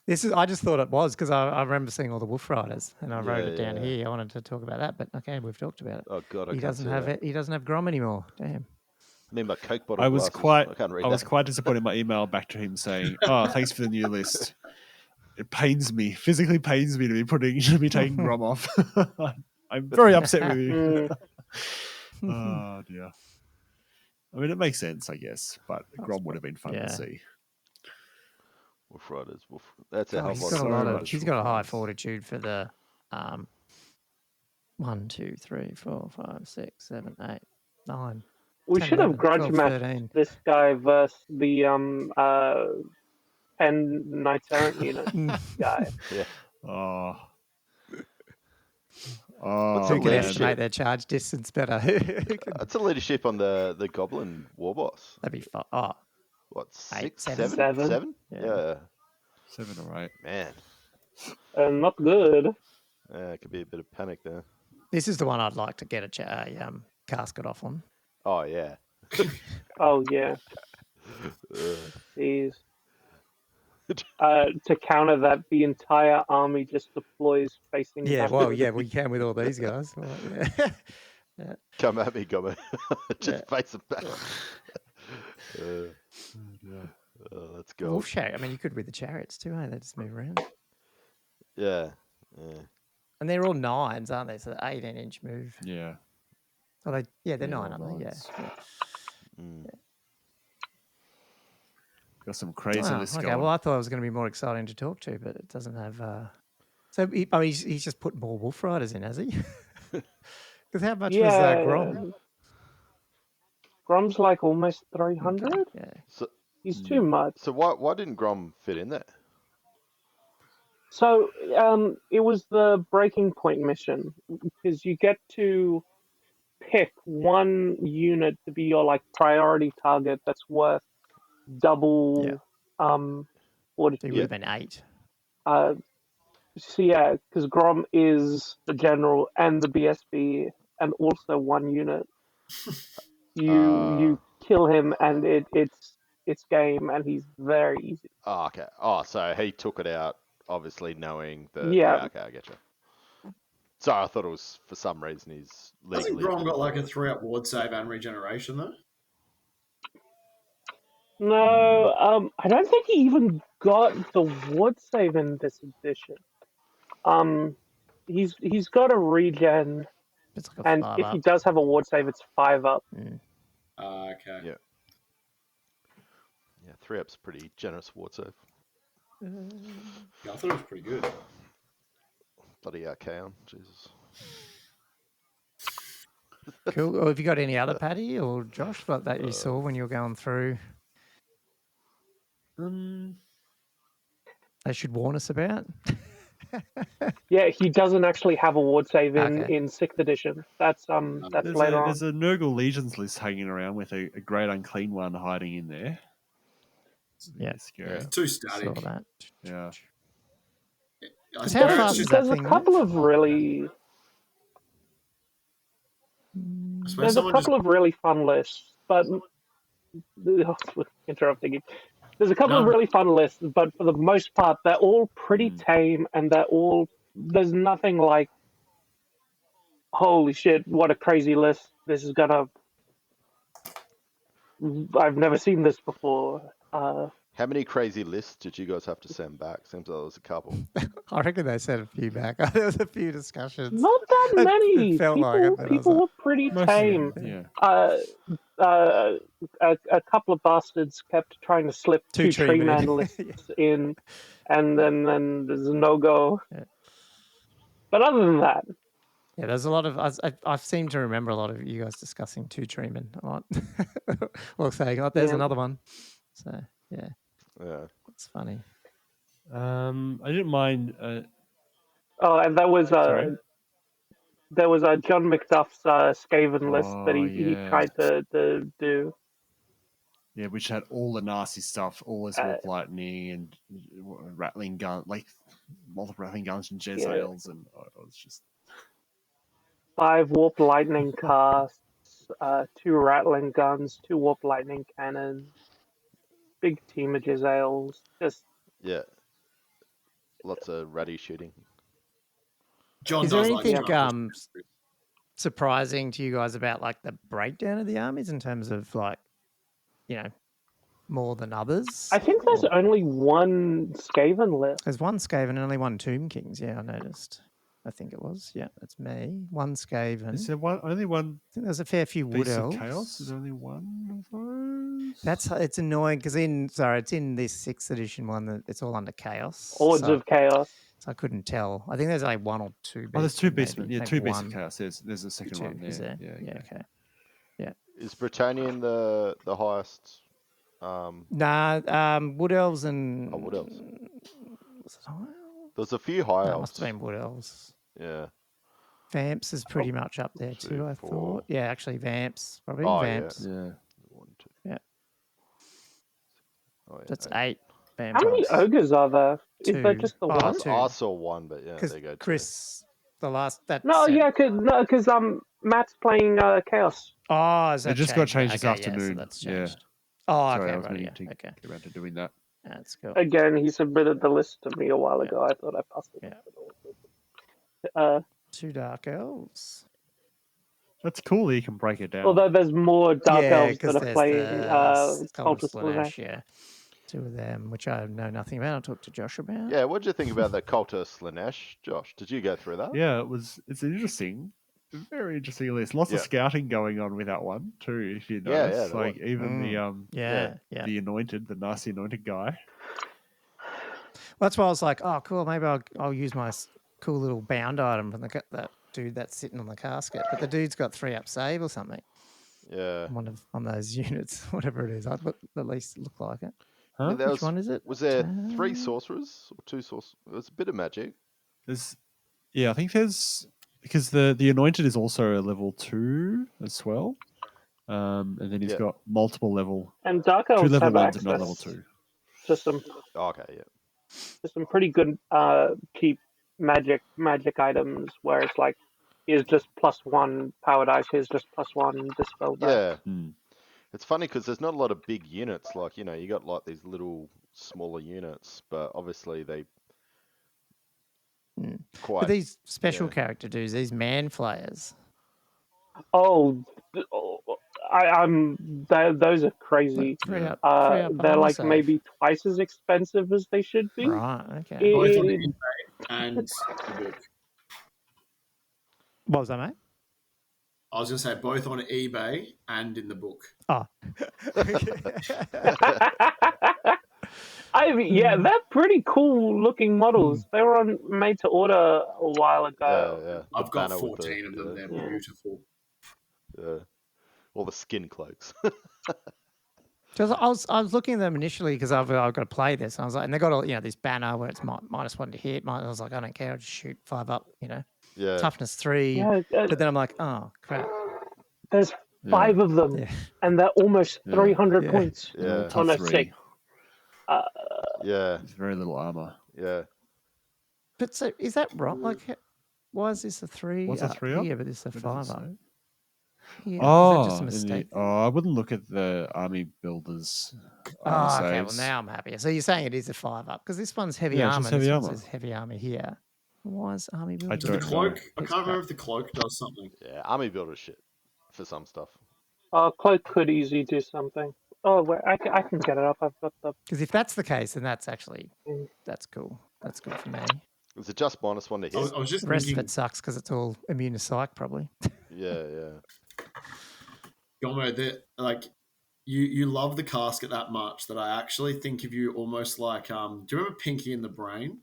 This is. I just thought it was because I remember seeing all the Wolf Riders and I wrote it down Yeah. here. I wanted to talk about that, but okay, we've talked about it. Oh, God, I He can't doesn't see have that. it. He doesn't have Grom anymore. Damn. I mean, my Coke bottle I was glasses. I can't read I was that. quite disappointed in my email back to him saying, "Oh, thanks for the new list. It pains me, physically pains me to be taking Grom off. I'm very upset with you." Oh dear. I mean, it makes sense, I guess, but Grom would have been fun Yeah. to see. Wolf Riders. That's Oh, our he's hot got a so lot of. much He's got a Wolf high Riders. fortitude for the 1, 2, 3, 4, 5, 6, 7, 8, 9. We 10, should have 11, grudge 12, matched 13. this guy versus the 10 Knights Errant unit guy. Oh. What's Who the can leadership? estimate their charge distance better? That's a leadership on the Goblin War Boss. That'd be fun. Oh, What, 8, 6, 7? 7? Seven. Yeah. 7 or 8. Man. Not good. It could be a bit of panic there. This is the one I'd like to get a casket off on. Oh, yeah. Oh, yeah. Jeez. To counter that, the entire army just deploys facing Yeah, back. well, yeah, we can with all these guys. Well, yeah. Come at me, Gobbo. Just face them back. Let's go. Wolf chariot. I mean, you could with the chariots too, eh? They just move around. Yeah. And they're all 9s, aren't they? So 18-inch move. Yeah. Oh, they're Yeah, 9, all aren't they? Yeah. 9s. Mm. Got some crazy Oh, lists okay, going. well, I thought it was going to be more exciting to talk to, but it doesn't have. So he's just put more Wolf Riders in, has he? Because how much was Grom? Grom's like almost 300. Yeah. So, He's too much. so why didn't Grom fit in there? So it was the breaking point mission because you get to pick one unit to be your like priority target that's worth double So fortitude. he would have been 8. So yeah, because Grom is the general and the BSB and also one unit. You kill him and it's game and he's very easy. Oh, okay. Oh, so he took it out, obviously knowing that. Yeah. Okay, I get you. So I thought it was for some reason he's Hasn't legally. Grom got like a 3-up ward save and regeneration though? No, I don't think he even got the ward save in this edition. He's got a regen, It's like a and 5 if he up. does have a ward save, it's 5 up. Okay. Yeah. Yeah, 3-up's pretty generous ward save. Yeah, I thought it was pretty good. Bloody Archaon, Jesus. Cool. Or have you got any other, Paddy or Josh, like that you saw when you were going through? They should warn us about. Yeah, he doesn't actually have a ward save in, Okay. in 6th edition. That's There's later on. a Nurgle Legions list hanging around with a great unclean one hiding in there. Yeah. Scary. It's too Saw static. that. Yeah. I How suppose fast it's is just, that There's a thing couple move? of really I suppose there's a someone just couple of really fun lists, but interrupting you. There's a couple of No. really fun lists, but for the most part, they're all pretty tame, and there's nothing like, holy shit, what a crazy list! This is gonna. I've never seen this before. How many crazy lists did you guys have to send back? Seems like there was a couple. I reckon they said a few back. There was a few discussions. Not that It many. felt like it, but I was People like- were pretty Most of tame. them, yeah. A couple of bastards kept trying to slip Two two tree tree men. man lists in, and then there's a no go. Yeah. But other than that, Yeah, there's a lot of I seem to remember a lot of you guys discussing two treemen a lot. Or saying, "Oh, there's another one." So yeah, it's funny. I didn't mind. Oh, and that was Sorry? there was John McDuff's Skaven list that Oh, he yeah. tried to do. Yeah, which had all the nasty stuff, all this warp lightning and rattling gun, like multiple rattling guns and Jezzails, and it was just 5 warp lightning casts, 2 rattling guns, 2 warp lightning cannons, big team of Jezzails. Just lots of ratty shooting. John Is there does like anything surprising to you guys about like the breakdown of the armies in terms of like, more than others? I think there's only one Skaven list. There's one Skaven and only one Tomb Kings. Yeah, I noticed. I think it was. Yeah, that's me. One Skaven. Is there only one? I think there's a fair few Wood Beasts of Elves. Chaos. Is there only one of those? It's annoying because it's in this 6th edition one that it's all under Chaos. Hordes of Chaos. So I couldn't tell. I think there's like 1 or 2. There's 2 beasts. maybe. Yeah, 2 beasts of Chaos. There's a second 2, one there. is there? Yeah, okay. Yeah. Is Britannian the highest? Nah, Wood Elves and Wood Elves. Was it High? There's a few high No, it elves. must have been Wood Elves. Yeah. Vamps is pretty much up there too, I thought. Yeah, actually Vamps. Probably Vamps. Yeah. 1, 2. Yeah. Oh, yeah. That's 8 vampires. How many ogres are there? Is 2. there just the one? I saw 1, but yeah, there you go. Chris, the last that. No, because Matt's playing Chaos. Oh, is that it just got changed this afternoon. Yeah, so that's changed. Oh, Sorry, okay, I was right, meaning to okay. get around to doing that. That's cool. Again, he submitted the list to me a while ago. I thought I passed it. Yeah. 2 Dark Elves. That's cool that you can break it down. Although there's more Dark Elves that are playing Cultist Slannesh. Slannesh, yeah. 2 of them, which I know nothing about. I'll talk to Josh about. Yeah, what did you think about the Cultist Slannesh, Josh? Did you go through that? Yeah, it's interesting. Very interesting list. Lots of scouting going on with that one too. If you notice, even the anointed, the nasty anointed guy. Well, that's why I was like, oh, cool. Maybe I'll use my cool little bound item from that dude that's sitting on the casket. But the dude's got 3-up save or something. Yeah. On those units, whatever it is. At least look like it. Huh? Which one is it? Was there 3 sorcerers or 2 sorcerers? There's a bit of magic. I think there's because the anointed is also a level 2 as well, and then he's got multiple level and Dark Elves 2 level have 1s access and not level 2. to some. Okay, yeah. There's some pretty good cheap magic items where it's like here's just +1 power dice, here's just +1 dispel dice. Yeah. It's funny because there's not a lot of big units. Like, you got like these little smaller units, but obviously they But these special character dudes, these man flayers. Oh, those are crazy. Three-up they're like save. maybe twice as expensive as they should be. Right, okay. Both on eBay and the book. What was that, mate? I was going to say both on eBay and in the book. Oh. They're pretty cool looking models. They were made to order a while ago. Yeah. I've got 14 of them. They're beautiful. Yeah. All the skin cloaks. So I was looking at them initially because I've got to play this. And I was like, and they got all this banner where it's -1 to hit. I was like, I don't care. I'll just shoot 5 up. Yeah. Toughness 3. But then I'm like, oh crap. There's 5 of them, and they're almost 300 points. Yeah. On a 6. Yeah. There's very little armor. Yeah. But so is that wrong? Like, why is this a 3? What's a 3 up? Yeah, but this is a 5 up. Yeah, Oh, is that just a mistake? I wouldn't look at the army builders. Okay. Well, now I'm happy. So you're saying it is a 5 up because this one's heavy armor. Heavy this armor. one says heavy armor here. Why is army builder? The cloak. I can't remember if the cloak does something. Yeah, army builder shit for some stuff. Cloak could easily do something. Oh, wait, I can get it up. I've got the. Because if that's the case, then that's cool. That's good for me. Is it just -1 to hit? I was just The rest thinking, of it sucks because it's all immune to psych, probably. Yeah. Gomo, that like you love the casket that much that I actually think of you almost like do you remember Pinky in the Brain?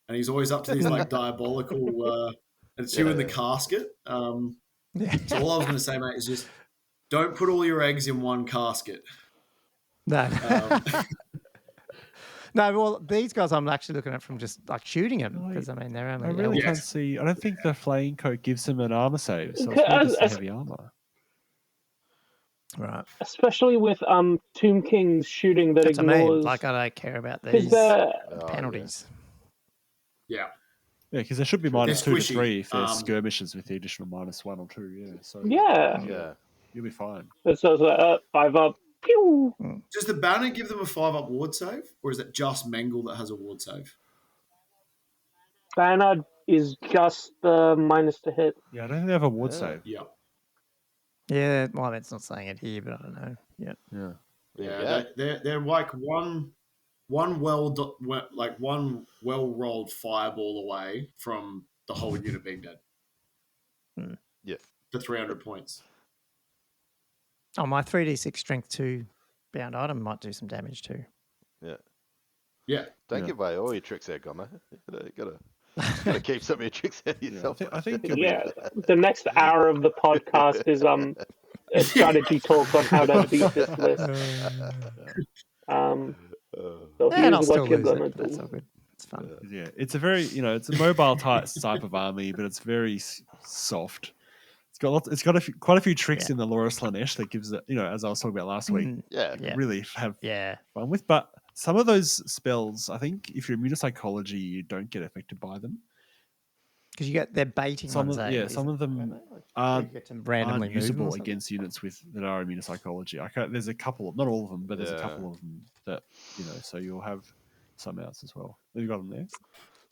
And he's always up to these like diabolical It's you in the casket. So all I was going to say, mate, is just don't put all your eggs in one casket. No. No, well, these guys I'm actually looking at from just like shooting them because I mean they're only. I really can't see. I don't think the flaying coat gives him an armor save, so it's really just a heavy armor. Right. Especially with Tomb King's shooting that That's ignores. I mean. Like I don't care about these penalties. Yeah. Yeah, because there should be -2 to squishy. 3 if there's skirmishes with the additional -1 or 2. Yeah. So yeah. You'll be fine. So 5 up. Pew! Does the banner give them a 5-up ward save, or is it just Mengel that has a ward save? Banner is just the minus to hit. Yeah, I don't think they have a ward save. Yeah. Yeah, well, it's not saying it here, but I don't know. Yeah. They're like one well rolled fireball away from the whole unit being dead. Yeah. For 300 points. Oh, my 3d6 strength 2 bound item might do some damage too. Yeah. Don't give away all your tricks there, Gomer. You gotta keep some of your tricks out yourself. I think the next hour of the podcast is a strategy talk on how to beat this list. So And I'll here's still what you're lose gonna it. do. That's all good. It's fun. Yeah, it's a very it's a mobile type of army, but it's very soft. It's got quite a few tricks in the lore of Slannesh that gives it, as I was talking about last week. Really have fun with. But some of those spells, I think, if you're immune to psychology, you don't get affected by them because they're baiting. Some of them are randomly usable against units that are immune to psychology. There's a couple, not all of them, but there's a couple of them that so you'll have some outs as well. Have you got them there?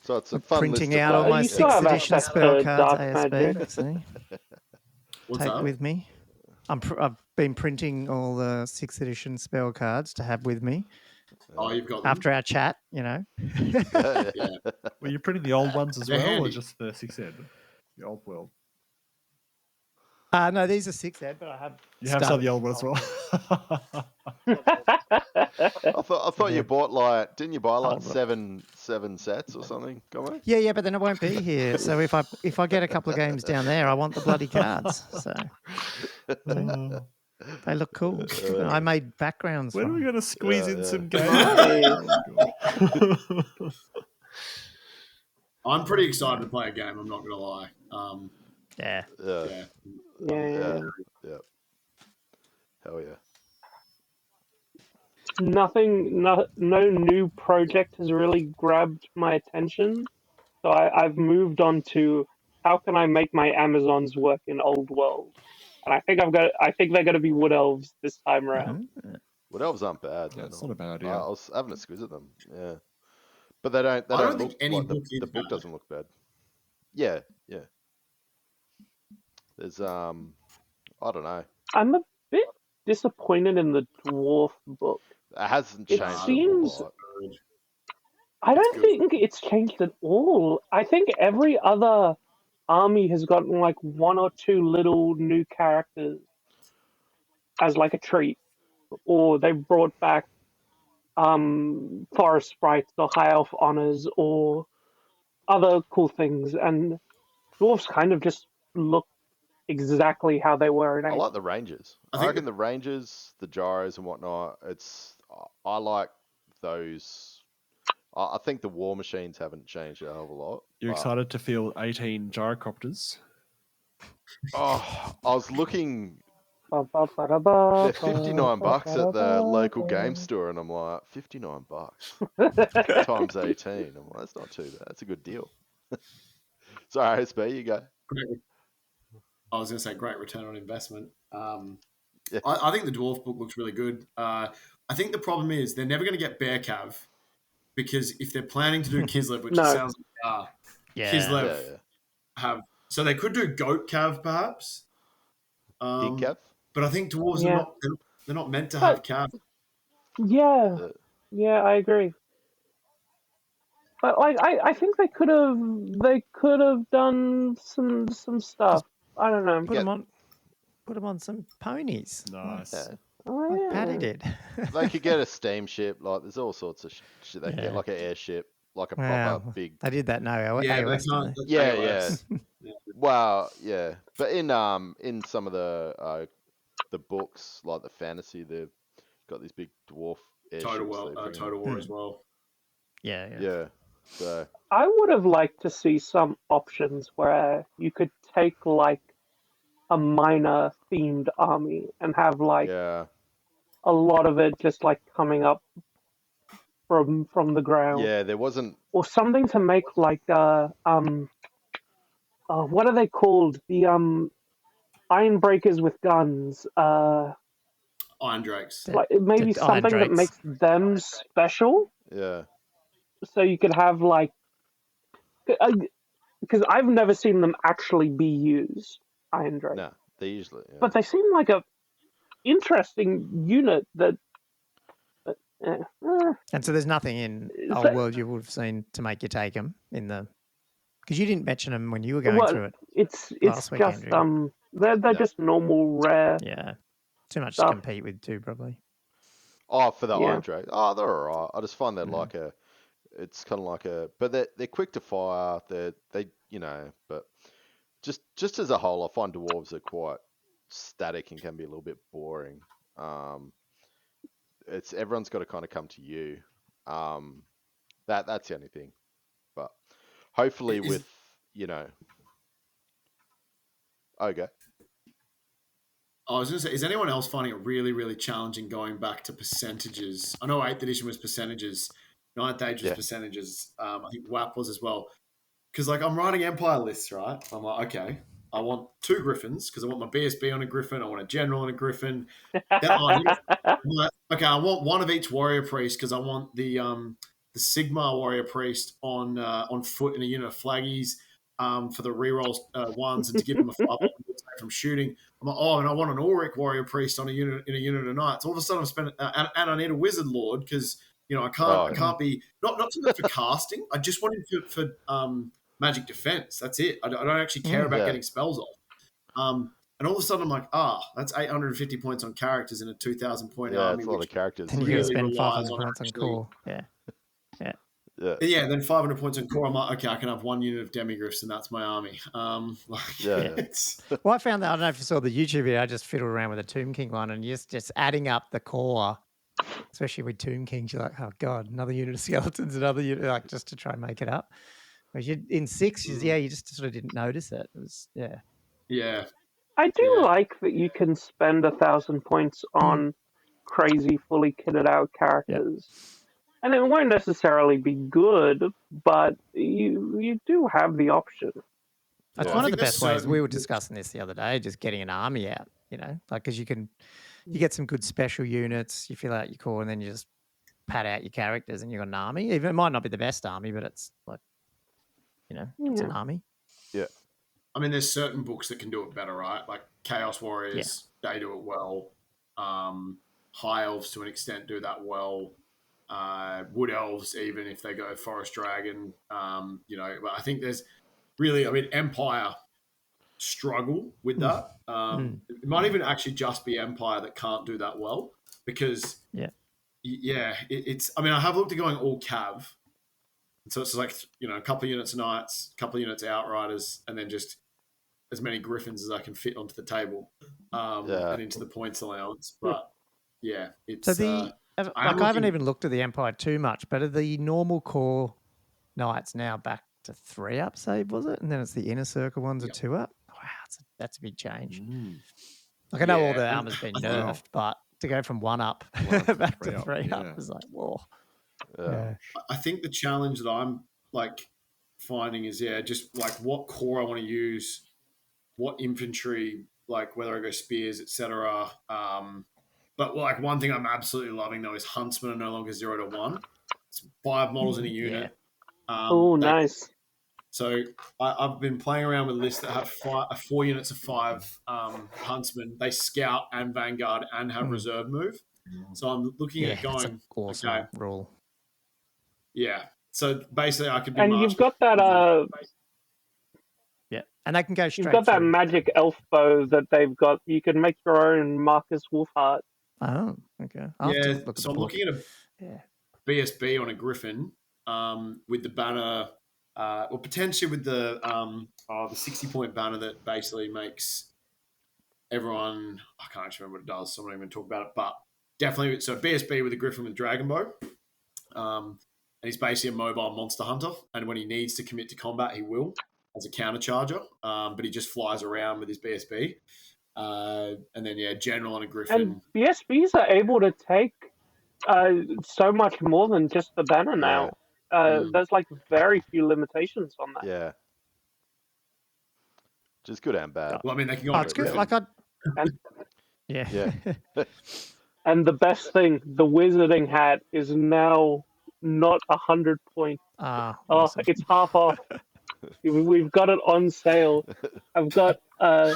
So it's a fun printing list out all my You still 6th have edition access spell to cards. dark magic. See? What's Take that? with me. I've been printing all the 6th edition spell cards to have with me. Oh, you've got them. After our chat, Yeah. Were you printing the old ones as They're well, handy. or just the 6th ed, the old world? No, these are 6th ed, but I have. You have some of the old one as well. I thought you bought didn't you buy Oh, seven sets or something? Gomer? Yeah, but then it won't be here. So if I get a couple of games down there, I want the bloody cards. So they look cool. I made backgrounds. When are we going to squeeze in some games? I'm pretty excited to play a game, I'm not going to lie. Yeah. Yeah. Hell yeah. No new project has really grabbed my attention. So I've moved on to how can I make my Amazons work in Old World, and I think they're going to be Wood Elves this time around. Wood Elves aren't bad. Yeah, it's not a bad idea. I was having a squeeze at them. Yeah, but they don't. I don't look think any like book is the book bad. doesn't look bad. Yeah. There's I don't know. I'm a bit disappointed in the dwarf book. It hasn't It changed. seems- a lot. I don't good. think it's changed at all. I think every other army has gotten like 1 or 2 little new characters as like a treat, or they brought back forest sprites or high elf honors or other cool things, and dwarves kind of just look exactly how they were in I 8th. like the Rangers. I I think reckon the Rangers, the gyros and whatnot. I like those. I think the war machines haven't changed a hell of a lot. You're but- excited to field 18 gyrocopters? Oh, I was looking. They're They're $59 at the local game store, and I'm like, $59 times 18. I'm like, that's not too bad. That's a good deal. Sorry, SB, you go. I was going to say great return on investment. Yeah. I think the dwarf book looks really good. I think the problem is they're never going to get Bear Cav because if they're planning to do Kislev, which No. it sounds like Kislev Yeah. have, so they could do Goat Cav perhaps. Big Cav? But I think dwarves Yeah. are not. They're not meant to have Cav. Yeah, I agree. But like, I think they could have done some stuff. I don't know. Put them on some ponies. Nice. Yeah. Oh, Like yeah. Paddy did. They could get a steamship. Like, there's all sorts of shit. They could get like an airship. like a Wow. proper big. They did that no Yeah, but AOS, they can't. didn't that's Yeah, AOS. Well, yeah, but in some of the books, like the fantasy, they've got these big dwarf Total airships. War, they bring in. Total War as well. Yeah. Yeah, so I would have liked to see some options where you could take like a minor themed army and have like yeah, a lot of it just like coming up from the ground, yeah. There wasn't. or something to make like what are they called? The iron breakers with guns. Iron Drakes. Like maybe The Iron something that Drakes. makes them special, Yeah, so you could have like because I've never seen them actually be used. Iron Drake, no, they usually. Yeah. but they seem like a interesting unit that. And so there's nothing in Is Old that- World you would have seen to make you take them in the... Because you didn't mention them when you were going Well, through it. it's last week, just Andrew. they're Yeah. just normal rare. Yeah. Too much to Stuff. compete with too, probably. Oh, for the Yeah. Iron Drake. Oh, they're alright. I just find that like a. It's kind of like a. But they're quick to fire. They but just as a whole, I find dwarves are quite static and can be a little bit boring. It's everyone's got to kind of come to you. That's the only thing. But hopefully Is- with okay. I was going to say, is anyone else finding it really, really challenging going back to percentages? I know 8th edition was percentages, 9th age was Yeah. percentages. I think WAP was as well. Because, like, I'm writing Empire lists, right? I'm like, okay, I want 2 Griffins because I want my BSB on a Griffin. I want a General on a Griffin. Okay, I want one of each Warrior Priest because I want the Sigmar Warrior Priest on foot in a unit of flaggies for the reroll ones and to give them a 5 from shooting. I'm like, and I want an Auric Warrior Priest on a unit of knights. All of a sudden, I'm spending, and I need a Wizard Lord because I can't be not so much for casting. I just want him for magic defense. That's it. I don't actually care about getting spells off. And all of a sudden, I'm like, that's 850 points on characters in a 2,000 point Yeah, army. it's a lot of characters. Then you're really going to spend relies 500 on points on actually- core. Yeah. Yeah, then 500 points on core. I'm like, okay, I can have 1 unit of demigriffs, and that's my army. It's, Well, I found that, I don't know if you saw the YouTube video, I just fiddled around with the Tomb King one and just adding up the core, especially with Tomb Kings, you're like, oh God, another unit of skeletons, another unit, like just to try and make it up. Whereas in 6, you just sort of didn't notice it. It was, yeah. I do Yeah. like that you can spend 1,000 points on crazy, fully kitted out characters. And it won't necessarily be good, but you do have the option. That's Yeah. one I of the think best there's ways. We certain- were discussing this the other day, just getting an army out, like, because you get some good special units, you fill out your core, and then you just pad out your characters and you've got an army. Even it might not be the best army, but it's like, it's an army. Yeah. I mean, there's certain books that can do it better, right? Like Chaos Warriors, they do it well. High Elves, to an extent, do that well. Wood Elves, even if they go Forest Dragon, but I think there's really, Empire struggle with that. It might even actually just be Empire that can't do that well because, it's. I have looked at going all Cav, so it's like a couple of units of Knights, a couple of units of Outriders, and then just as many Griffins as I can fit onto the table and into the points allowance. But it's So I haven't even looked at the Empire too much, but are the normal core Knights now back to 3-up save, was it? And then it's the inner circle ones are 2-up? Wow, that's a big change. Like I know all the armor's been nerfed, but to go from 1-up back to 3-up is like, whoa. I think the challenge that I'm finding is just what core I want to use, what infantry, whether I go spears, etc. But one thing I'm absolutely loving though is Huntsmen are no longer 0 to 1. It's 5 models in a unit. Nice. So I've been playing around with lists that have 4 units of 5 Huntsmen. They scout and vanguard and have reserve move. So I'm looking at going. That's an awesome rule. Yeah. So basically, I could be. And you've got that. And they can go straight. You've got that through. magic elf bow that they've got. You can make your own Marcus Wolfheart. Oh, okay. I'll have to look at So the I'm book. looking at a BSB on a Griffin. with the banner, or potentially with the 60-point banner that basically makes everyone. I can't actually remember what it does, so I'm not even talk about it. But definitely, so BSB with a Griffin with Dragon Bow. And he's basically a mobile monster hunter. And when he needs to commit to combat, he will as a counter charger. But he just flies around with his BSB. And then, General and a Griffin. And BSBs are able to take so much more than just the banner now. There's like very few limitations on that. Yeah. Just good and bad. Well, I mean, they can go on it's a good. Griffin. Yeah. And the best thing, the wizarding hat is now not 100 points. Awesome. It's half off. We've got it on sale. I've got a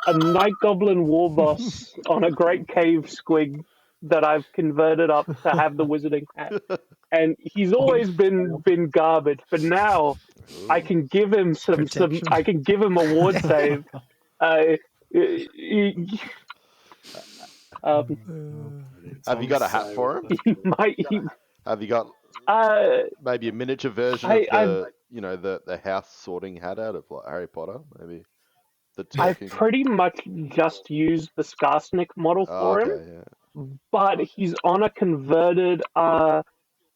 Night Goblin War Boss on a Great Cave Squig that I've converted up to have the wizarding hat. And he's always been garbage, but now I can give him some I can give him a ward save. Have you got a hat for him? Have you got maybe a miniature version of the house sorting hat out of like Harry Potter? Maybe I've pretty much just used the Skarsnik model for him, but he's on a converted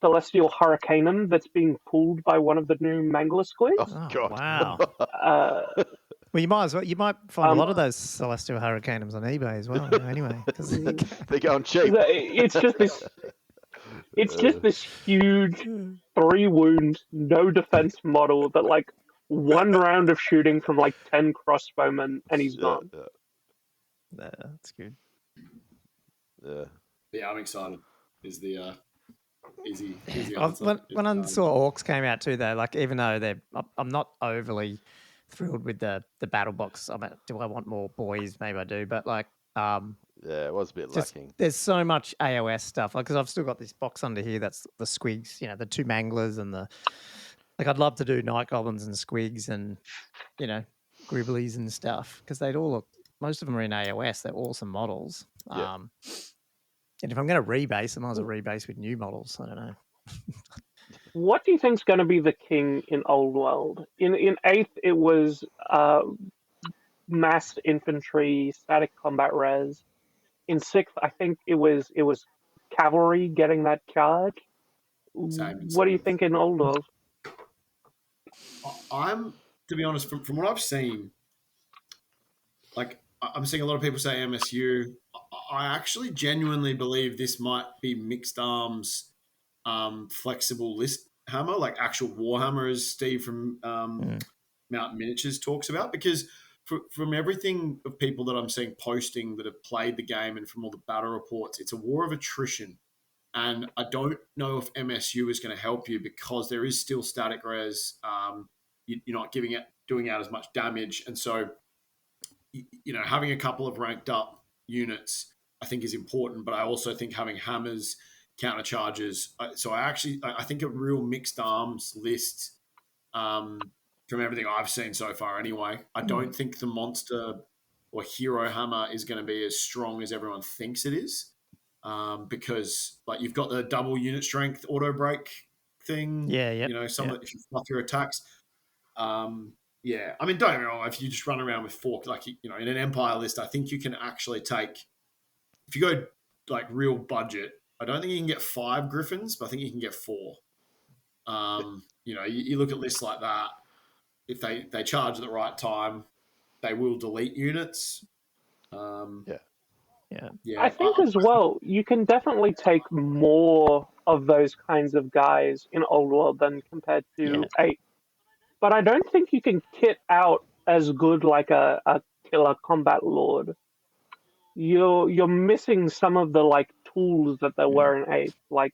Celestial Hurricanum that's being pulled by one of the new Mangler Squids. Oh God! Wow. Well, you might find a lot of those Celestial Hurricanums on eBay as well. Anyway, because they're going cheap. It's just this huge 3-wound, no defense model that like one round of shooting from like 10 crossbowmen and he's gone. That's good. Yeah, I'm excited. Is the easy answer. When I saw Orcs came out too, though, like even though I'm not overly thrilled with the battle box. I mean, do I want more boys? Maybe I do, but like, it was a bit lacking. There's so much AOS stuff, like because I've still got this box under here that's the squigs, the 2 manglers and I'd love to do night goblins and squigs and gribblies and stuff because they'd all look. Most of them are in AOS. They're awesome models. Yeah. And if I'm going to rebase, I might as well rebase with new models. I don't know. What do you think's going to be the king in Old World? In 8th, it was massed infantry, static combat res. In 6th, I think it was cavalry getting that charge. What do you think in Old World? I'm, to be honest, from what I've seen, like I'm seeing a lot of people say MSU. I actually genuinely believe this might be Mixed Arms flexible list hammer, like actual Warhammer, as Steve from Mountain Miniatures talks about, because from everything of people that I'm seeing posting that have played the game and from all the battle reports, it's a war of attrition. And I don't know if MSU is going to help you because there is still static res. You're not doing out as much damage. And so, having a couple of ranked up units, I think is important. But I also think having hammers, counter charges. So I think a real Mixed Arms list from everything I've seen so far anyway. I don't think the monster or hero hammer is going to be as strong as everyone thinks it is. Because like you've got the double unit strength auto break thing. If you fluff your attacks. I mean, don't get me wrong. If you just run around with 4, like in an Empire list, I think you can actually take. If you go like real budget, I don't think you can get 5 Griffins, but I think you can get 4. You look at lists like that. If they charge at the right time, they will delete units. Yeah. I think as well, you can definitely take more of those kinds of guys in Old World than compared to 8. But I don't think you can kit out as good like a killer combat lord. You're missing some of the like tools that there were in 8, like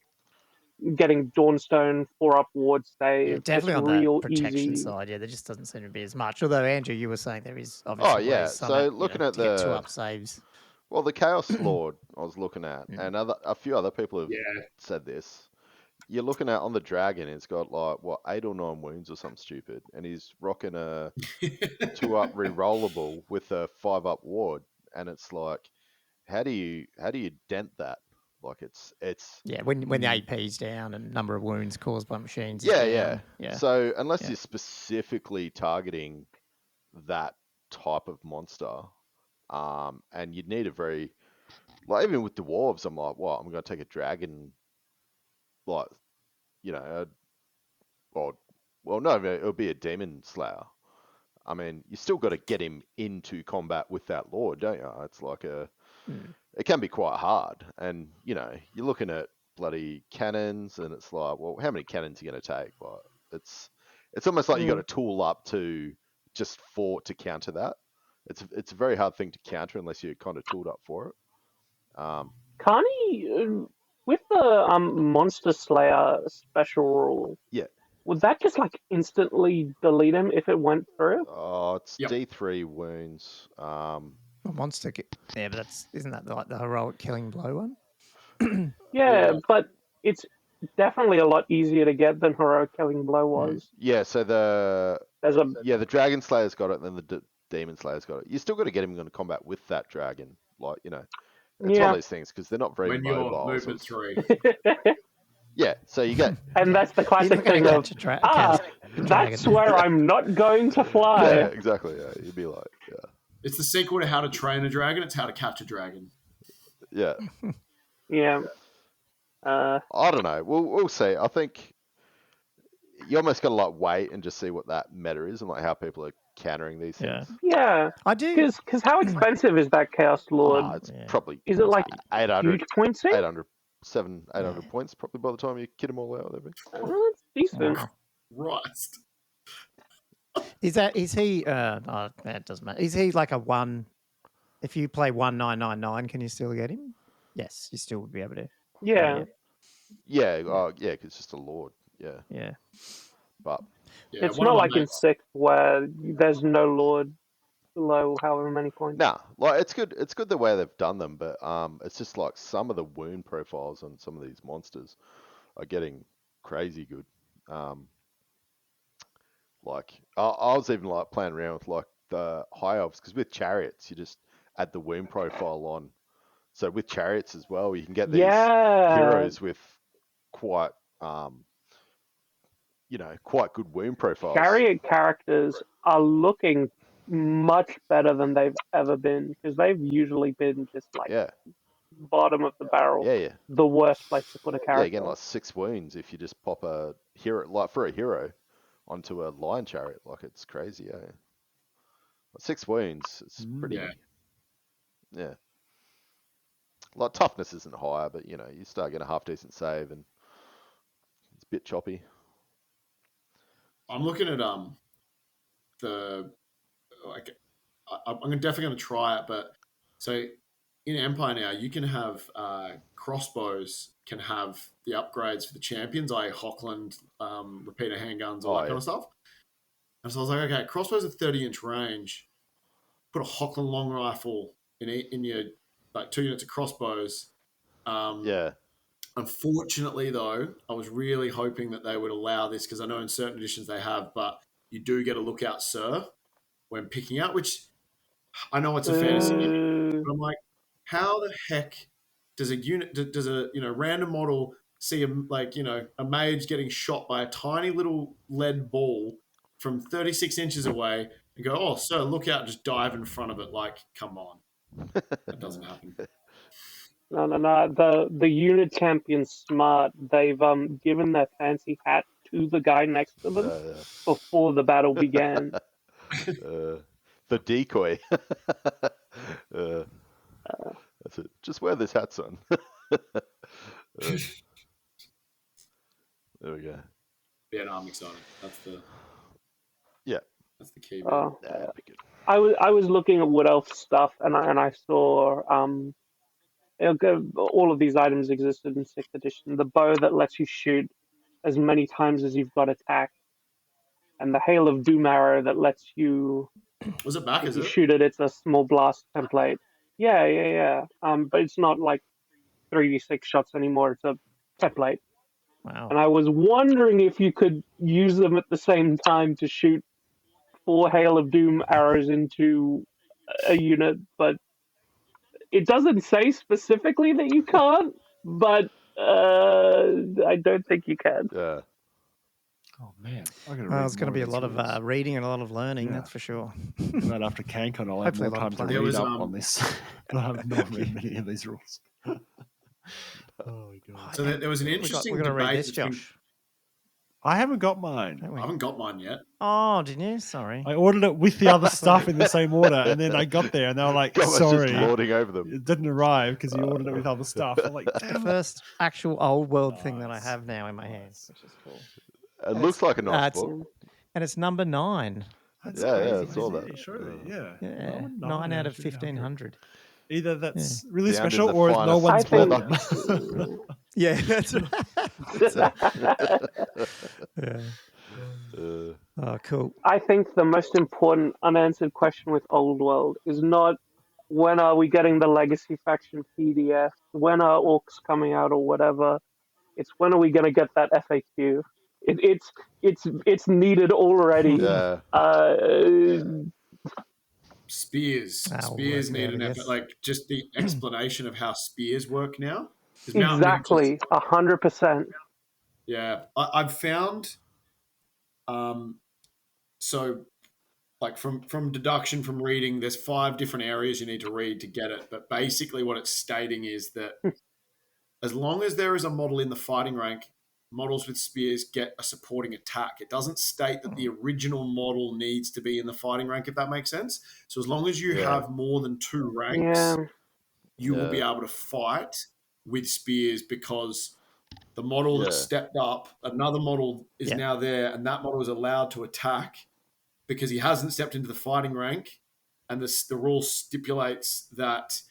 getting Dawnstone 4-up ward save. Definitely on real the protection easy side, there just doesn't seem to be as much. Although Andrew, you were saying there is obviously so looking at the 2-up saves. Well, the Chaos Lord I was looking at, and a few other people have said this. You're looking at on the dragon, it's got like 8 or 9 wounds or something stupid, and he's rocking a 2-up rerollable with a 5-up ward, and it's like, how do you dent that? Like it's Yeah, when the AP's down and number of wounds caused by machines. yeah, is yeah, down. Yeah. So unless you're specifically targeting that type of monster, and you'd need a very like even with dwarves, I'm like, well, I'm going to take a dragon, like you know, or well, no, it'll be a demon slayer. I mean, you still got to get him into combat with that lord, don't you? It's like it can be quite hard, and you know, you're looking at bloody cannons, and it's like, well, how many cannons are you going to take? Like, it's almost like you got to tool up to just to counter that. It's a very hard thing to counter unless you're kind of tooled up for it. Can't he, with the Monster Slayer special rule? Yeah. Would that just like instantly delete him if it went through? Oh, it's D3 wounds. Monster. Yeah, but isn't that like the heroic killing blow one? Yeah, but it's definitely a lot easier to get than heroic killing blow was. Yeah, so the Dragon Slayer's got it, and then the Demon Slayer's got it. You still got to get him into combat with that dragon, like you know. It's one of those things because they're not very mobile. When you're movement 3. Yeah, so you get... And that's the classic thing of, that's where I'm not going to fly. Yeah, exactly, yeah. You'd be like, yeah. It's the sequel to How to Train a Dragon, it's How to Catch a Dragon. Yeah. Yeah. I don't know. We'll see. I think you almost got to like wait and just see what that meta is and like how people are countering these things. Yeah. I do. Because how expensive is that Chaos Lord? It's probably... Is it like 800, huge points? 800 points probably by the time you kit them all out. That's decent. Christ. Is he? It doesn't matter. Is he like a 1? If you play 1999, can you still get him? Yes, you still would be able to. Yeah. Yeah. Because it's just a lord. Yeah. Yeah. But it's not like in 6 where there's no lord below however many points. Nah, like it's good. It's good the way they've done them, but it's just like some of the wound profiles on some of these monsters are getting crazy good. Like I was even like playing around with like the high elves because with chariots you just add the wound profile on. So with chariots as well, you can get these heroes with quite quite good wound profiles. Chariot characters are looking much better than they've ever been because they've usually been just like bottom of the barrel. Yeah. The worst place to put a character. Yeah, again, like 6 wounds if you just pop a hero, like for a hero, onto a lion chariot. Like it's crazy, yeah. 6 wounds, it's pretty. Yeah. Like toughness isn't higher, but you know, you start getting a half decent save and it's a bit choppy. I'm looking at I'm definitely going to try it, but so in Empire now you can have crossbows can have the upgrades for the champions, i.e. Hochland, repeater handguns, all that kind of stuff. And so I was like, okay, crossbows at 30-inch range. Put a Hochland long rifle in your like 2 units of crossbows. Unfortunately, though, I was really hoping that they would allow this because I know in certain editions they have, but you do get a lookout, sir, when picking out, which I know it's a fantasy, but I'm like, how the heck does a random model see a mage getting shot by a tiny little lead ball from 36 inches away and go, oh, sir, look out, just dive in front of it? Like, come on. That doesn't happen. No. The unit champion's smart. They've given their fancy hat to the guy next to them before the battle began. The decoy. That's it. Just wear this hat, son. There we go. Yeah, no, I'm excited. That's the key. That'd be good. I was looking at Wood Elf stuff, and I saw all of these items existed in 6th edition. The bow that lets you shoot as many times as you've got attack, and the Hail of Doom arrow that lets you was it back? Is it shoot it? It's a small blast template. Yeah. But it's not like 3d6 shots anymore. It's a template. Wow. And I was wondering if you could use them at the same time to shoot 4 Hail of Doom arrows into a unit, but it doesn't say specifically that you can't. but I don't think you can. Yeah. Oh man, I gotta Well, read it's going to more be a these lot of rules. reading and a lot of learning, Yeah. that's for sure. Right after Cancon, I'll have Hopefully more a lot of time to playing. read There was, up on this. I've not read many of these rules. Oh my god! So there was an interesting We're going to read debate this, between. Josh. I haven't got mine. Don't we? I haven't got mine yet. Oh, didn't you? Sorry. I ordered it with the other stuff in the same order, and then I got there, and they were like, God, I was "Sorry, just lording over them. it didn't arrive because you ordered it with other stuff." I'm like, The "Damn it." first actual old world thing that I Nice. have now in my Nice. hands, which is cool. It looks like a nice it's- book. And it's number 9. That's Yeah, crazy. I saw that. Surely, yeah. Yeah, Well, 9 out of 1500. 1,500. Either that's really Down in special, the or no finest one's I bought think- them. Yeah, that's right. Yeah. Oh, cool. I think the most important unanswered question with Old World is not when are we getting the Legacy Faction PDF, when are orcs coming out or whatever. It's when are we going to get that FAQ? It's needed already. Yeah. Spears. I'll Spears work it need out, an I effort. guess. Like just the explanation of how spears work now. 'Cause mountain Exactly, 100%. Yeah, I've found. So, like from deduction from reading, there's 5 different areas you need to read to get it. But basically, what it's stating is that as long as there is a model in the fighting rank, models with spears get a supporting attack. It doesn't state that the original model needs to be in the fighting rank, if that makes sense. So as long as you Yeah. have more than 2 ranks, Yeah. you will be Yeah. able to fight with spears because the model that Yeah. stepped up, another model is Yeah. now there, and that model is allowed to attack because he hasn't stepped into the fighting rank. And the rule stipulates that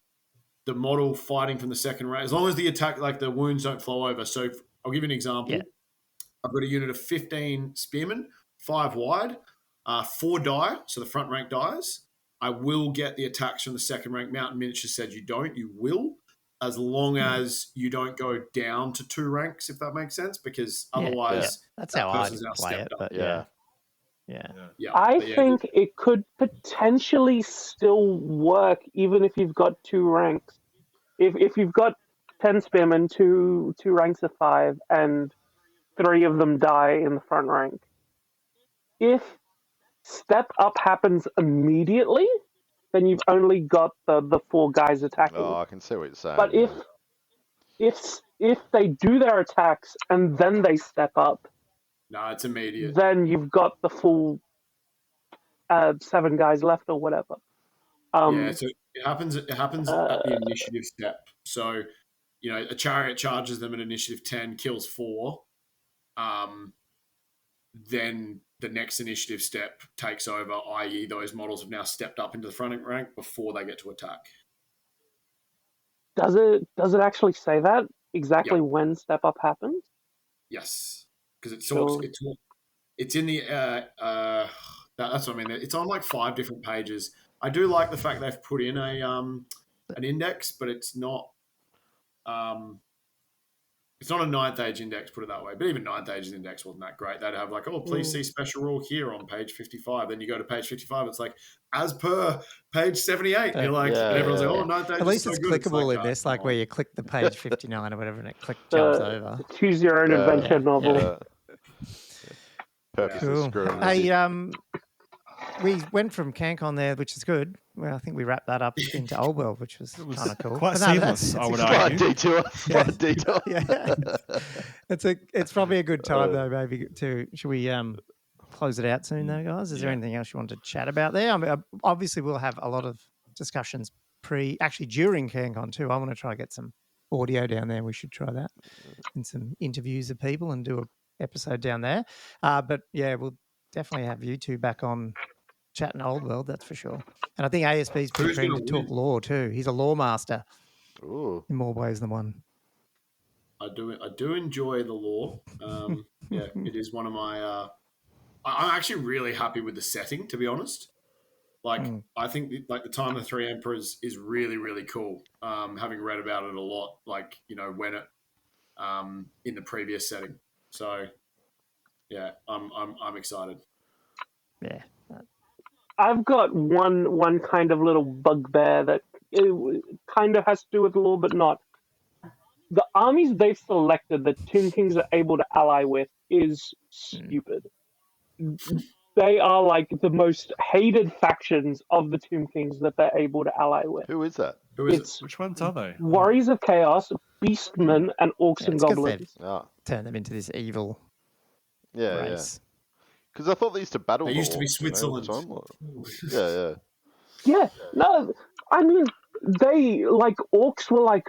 the model fighting from the second rank, as long as the attack, like the wounds don't flow over. So I'll give you an example. Yeah. I've got a unit of 15 spearmen, 5 wide, 4 die, so the front rank dies. I will get the attacks from the second rank. Mountain Miniature said you don't. You will, as long as you don't go down to 2 ranks, if that makes sense, because Yeah, otherwise that's that how I person's now play it. stepped up. But Yeah. yeah. Yeah, I but yeah, think it could potentially still work even if you've got 2 ranks. If you've got 10 spearmen, two ranks of 5, and 3 of them die in the front rank. If step up happens immediately, then you've only got the 4 guys attacking. Oh, I can see what you're saying. But if they do their attacks and then they step up, no, it's immediate. then you've got the full 7 guys left or whatever. Yeah, so it happens at the initiative step. So, a chariot charges them at initiative 10, kills 4. Then the next initiative step takes over, i.e. those models have now stepped up into the front rank before they get to attack. Does it actually say that exactly when step up happens? Yes, because it talks. It's in the. That's what I mean. It's on like 5 different pages. I do like the fact they've put in an index, but it's not. It's not a 9th age index, put it that way. But even 9th age index wasn't that great. They'd have like, please see special rule here on page 55. Then you go to page 55, it's like, as per page 78. You're like, Yeah, and everyone's yeah. like, 9th age At least is it's so good. clickable It's in this, like where you click the page 59 or whatever, and it jumps over. Choose your own adventure novel. Yeah. Purpose of Cool. screwing with Hey, you. we went from Cancon there, which is good. Well, I think we wrapped that up into Old World, which was kind of cool. Quite But no, seamless, I would Slight argue. detour. Slight detour. Yeah, it's probably a good time though. Maybe should we close it out soon though, guys? Is there anything else you want to chat about there? I mean, obviously we'll have a lot of discussions during CanCon too. I want to try to get some audio down there. We should try that and some interviews of people and do an episode down there. But yeah, we'll definitely have you two back on chatting Old World, that's for sure. And I think ASP's pretty keen to talk lore too. He's a lore master. Ooh. In more ways than one. I do enjoy the lore. Yeah, it is one of my. I'm actually really happy with the setting, to be honest. Like, I think like the Time of the Three Emperors is really, really cool. Having read about it a lot, like when it in the previous setting. So yeah, I'm excited. Yeah. I've got one kind of little bugbear that kind of has to do with lore, but not. the armies they've selected that Tomb Kings are able to ally with is stupid. They are like the most hated factions of the Tomb Kings that they're able to ally with. Who is that? Who is It's Which ones are they? Warriors of Chaos, Beastmen, and Orcs and it's 'cause they've Goblins. turned them into this evil Yeah, race. Because I thought they used to battle. They used to be orcs, you know, all the Switzerland. time. Yeah, no, I mean, they, like, Orcs were like,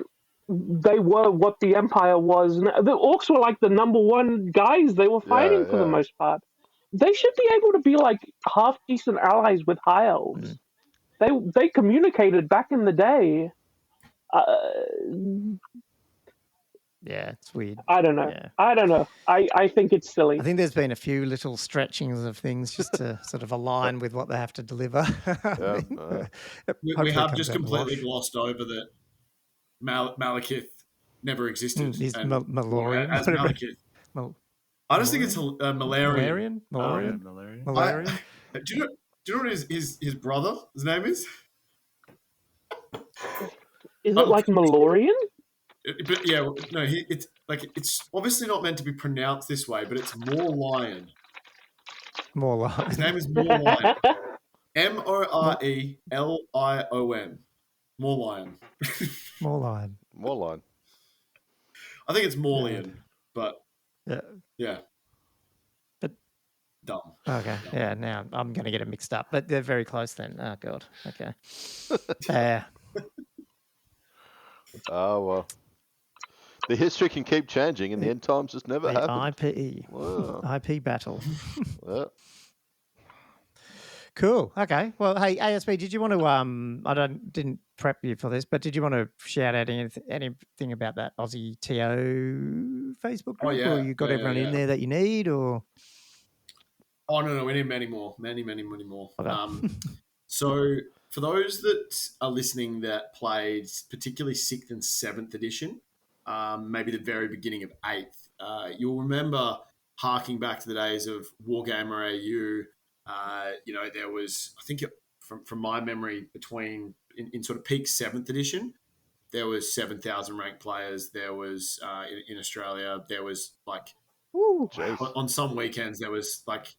they were what the Empire was. The Orcs were like the number one guys they were fighting for the most part. They should be able to be like half decent allies with High Elves. They communicated back in the day. Yeah, it's weird. I don't know. Yeah. I don't know. I think it's silly. I think there's been a few little stretchings of things just to sort of align with what they have to deliver. We have just completely glossed over that Malekith never existed. He's and Malorian. As Malekith. I just think it's Malarian. Malarian? Do you know what his brother, his name is? Is it like Malorian? But yeah, no, it's like it's obviously not meant to be pronounced this way, but it's More Lion. More Lion. His name is More Lion. Morelion. More Lion. More Lion. More Lion. I think it's Morlian, but yeah. But dumb. Okay, yeah. Now I'm going to get it mixed up, but they're very close then. Oh god. Okay. Oh well. The history can keep changing, and the end times just never happen. IPE. Wow. IP battle. Yeah. Cool. Okay. Well, hey, ASB, did you want to? Didn't prep you for this, but did you want to shout out anything about that Aussie TO Facebook group? Oh, yeah. Or you got everyone in there that you need, or? Oh no, we need many more. Many more. Okay. So for those that are listening that played particularly 6th and 7th edition, maybe the very beginning of 8th, you'll remember harking back to the days of Wargamer AU. There was, I think from my memory, in sort of peak 7th edition, there was 7,000 ranked players. There was, in Australia, there was like, on some weekends, there was like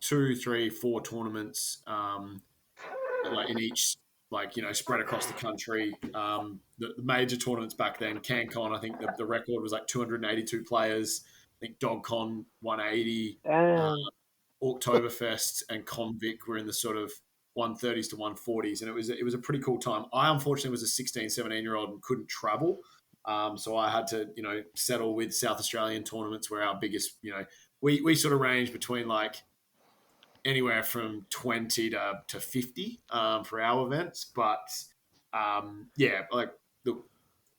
2, 3, 4 tournaments, like in each, spread across the country. The major tournaments back then, CanCon, I think the record was like 282 players. I think DogCon 180. Oktoberfest and Convic were in the sort of 130s to 140s, and it was a pretty cool time. I unfortunately was a 16, 17-year-old and couldn't travel, so I had to settle with South Australian tournaments where our biggest we sort of range between like anywhere from 20 to 50 for our events, but it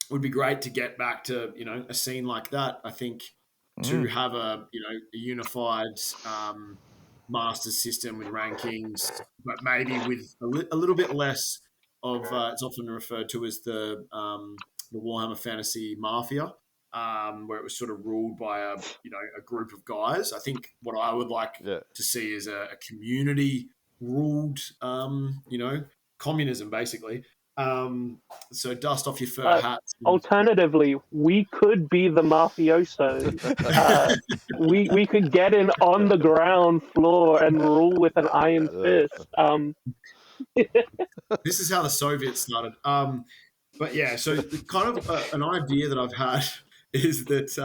would be great to get back to a scene like that. I think to have a unified Masters system with rankings, but maybe with a little bit less of it's often referred to as the Warhammer Fantasy Mafia, where it was sort of ruled by a group of guys. I think what I would like to see is a community ruled communism basically. So dust off your fur hats. Alternatively, we could be the mafiosos. We could get in on the ground floor and rule with an iron fist. This is how the Soviets started. But yeah, so kind of an idea that I've had is that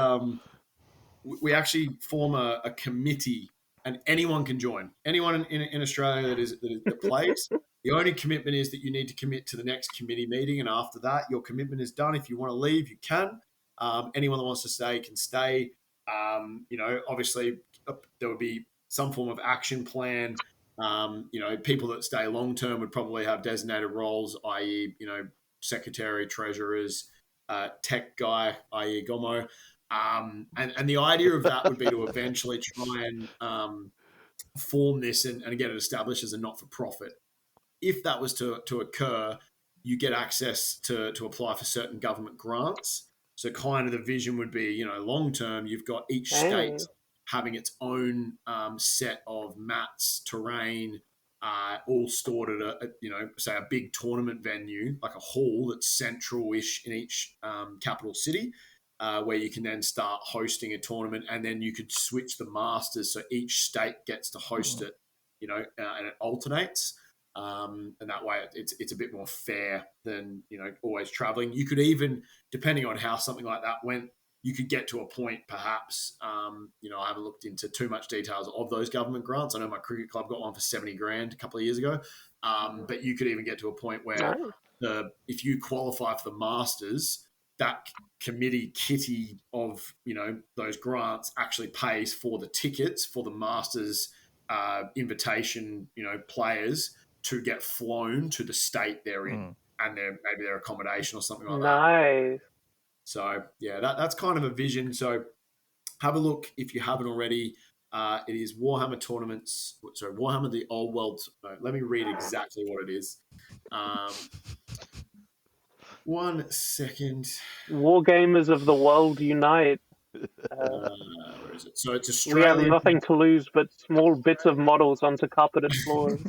we actually form a committee, and anyone can join. Anyone in Australia that plays. The only commitment is that you need to commit to the next committee meeting, and after that, your commitment is done. If you want to leave, you can. Anyone that wants to stay can stay. Obviously, there would be some form of action plan. People that stay long term would probably have designated roles, i.e., secretary, treasurers, tech guy, i.e., Gomo. And the idea of that would be to eventually try and form this and get it established as a not-for-profit. If that was to occur, you get access to apply for certain government grants. So kind of the vision would be, long term, you've got each state having its own set of mats, terrain, all stored at say a big tournament venue, like a hall that's central-ish in each capital city, where you can then start hosting a tournament, and then you could switch the masters, so each state gets to host it, and it alternates. And that way it's a bit more fair than always traveling. You could even, depending on how something like that went, you could get to a point perhaps, I haven't looked into too much details of those government grants. I know my cricket club got one for 70 grand a couple of years ago, but you could even get to a point where if you qualify for the Masters, that committee kitty of those grants actually pays for the tickets for the Masters invitation players to get flown to the state they're in, and maybe their accommodation or something like that. Nice. So yeah, that's kind of a vision. So have a look if you haven't already. It is Warhammer tournaments. Sorry, Warhammer the Old World. Let me read exactly what it is. 1 second. Wargamers of the world unite. Where is it? So it's We have Australia. nothing to lose but small bits of models onto carpeted floors.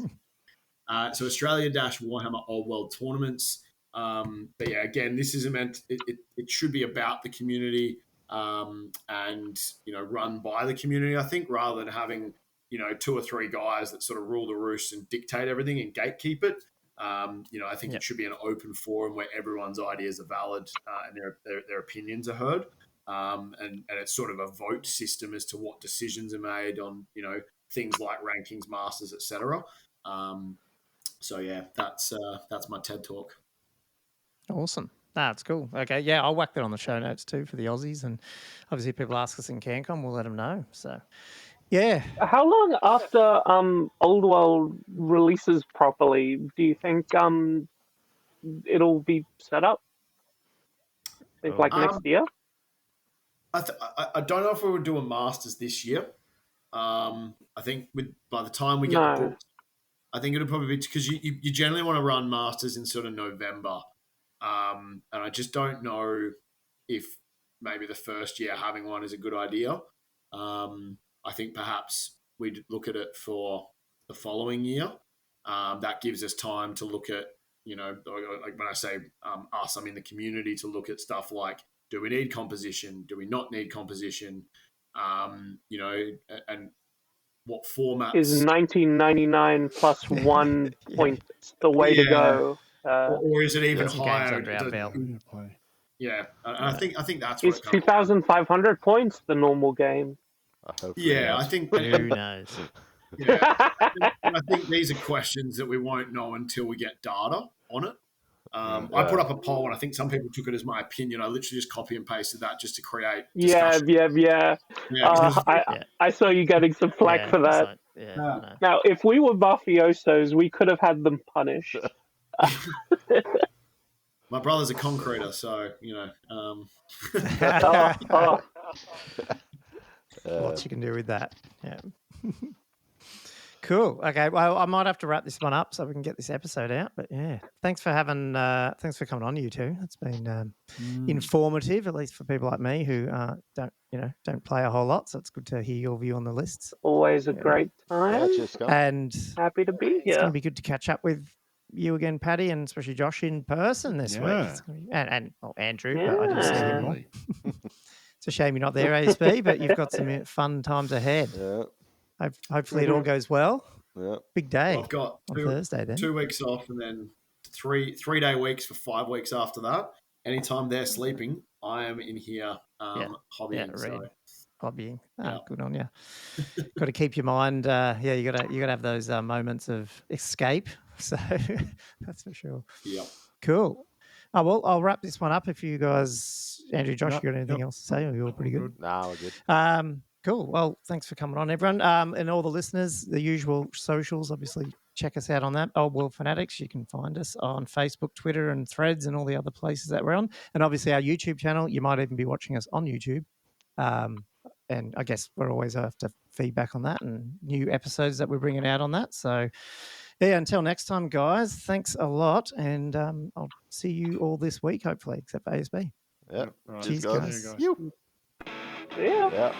So Australia-Warhammer Old World tournaments. But yeah, again, this is it should be about the community, and run by the community, I think, rather than having 2 or 3 guys that sort of rule the roost and dictate everything and gatekeep it. I think it should be an open forum where everyone's ideas are valid, and their opinions are heard, and it's sort of a vote system as to what decisions are made on things like rankings, masters, etc. So yeah, that's my TED talk. Awesome. That's cool. Okay, yeah, I'll whack that on the show notes too for the Aussies, and obviously if people ask us in Cancon, we'll let them know. So, yeah. How long after Old World releases properly do you think it'll be set up? Like next year? I don't know if we would do a Masters this year. I think by the time we get the books, I think it'll probably be because you generally want to run Masters in sort of November. And I just don't know if maybe the first year having one is a good idea. I think perhaps we'd look at it for the following year. That gives us time to look at, like when I say us, I mean the community, to look at stuff like, do we need composition? Do we not need composition? And what formats? Is 1999 plus 1 point the way to go? Or is it even higher? Yeah, I think that's what. Is 2,500 points the normal game? I think. Who knows? Yeah, I think these are questions that we won't know until we get data on it. I put up a poll, and I think some people took it as my opinion. I literally just copy and pasted that just to create discussion. I saw you getting some flack for that. Now, if we were mafiosos, we could have had them punished. My brother's a concreter, so lots you can do with that. Yeah. Cool. Okay. Well, I might have to wrap this one up so we can get this episode out. But yeah, thanks for coming on, you two. It's been informative, at least for people like me who don't play a whole lot. So it's good to hear your view on the lists. Always a great time. And happy to be here. It's going to be good to catch up with you again, Paddy, and especially Josh in person this week. It's gonna be, and Andrew. Yeah. But I didn't see him more. It's a shame you're not there, ASB, but you've got some fun times ahead. Yeah. Hopefully it all goes well. Yeah. Big day. I've got on Thursday then. 2 weeks off, and then three-day weeks for 5 weeks after that. Anytime they're sleeping, I am in here hobbying. Hobbying. Good on you. Got to keep your mind. You got to have those moments of escape. So that's for sure. Yeah. Cool. Oh, well, I'll wrap this one up. If you guys, Andrew, Josh, you got anything else to say? Or you're pretty good. Nah, we're good. Cool. Well, thanks for coming on, everyone. And all the listeners, the usual socials, obviously check us out on that. Old World Fanatics. You can find us on Facebook, Twitter, and Threads, and all the other places that we're on. And obviously our YouTube channel. You might even be watching us on YouTube. And I guess we're always after feedback on that and new episodes that we're bringing out on that. So, yeah, until next time, guys, thanks a lot. And I'll see you all this week, hopefully, except for ASB. Yeah. Cheers, guys. Yeah.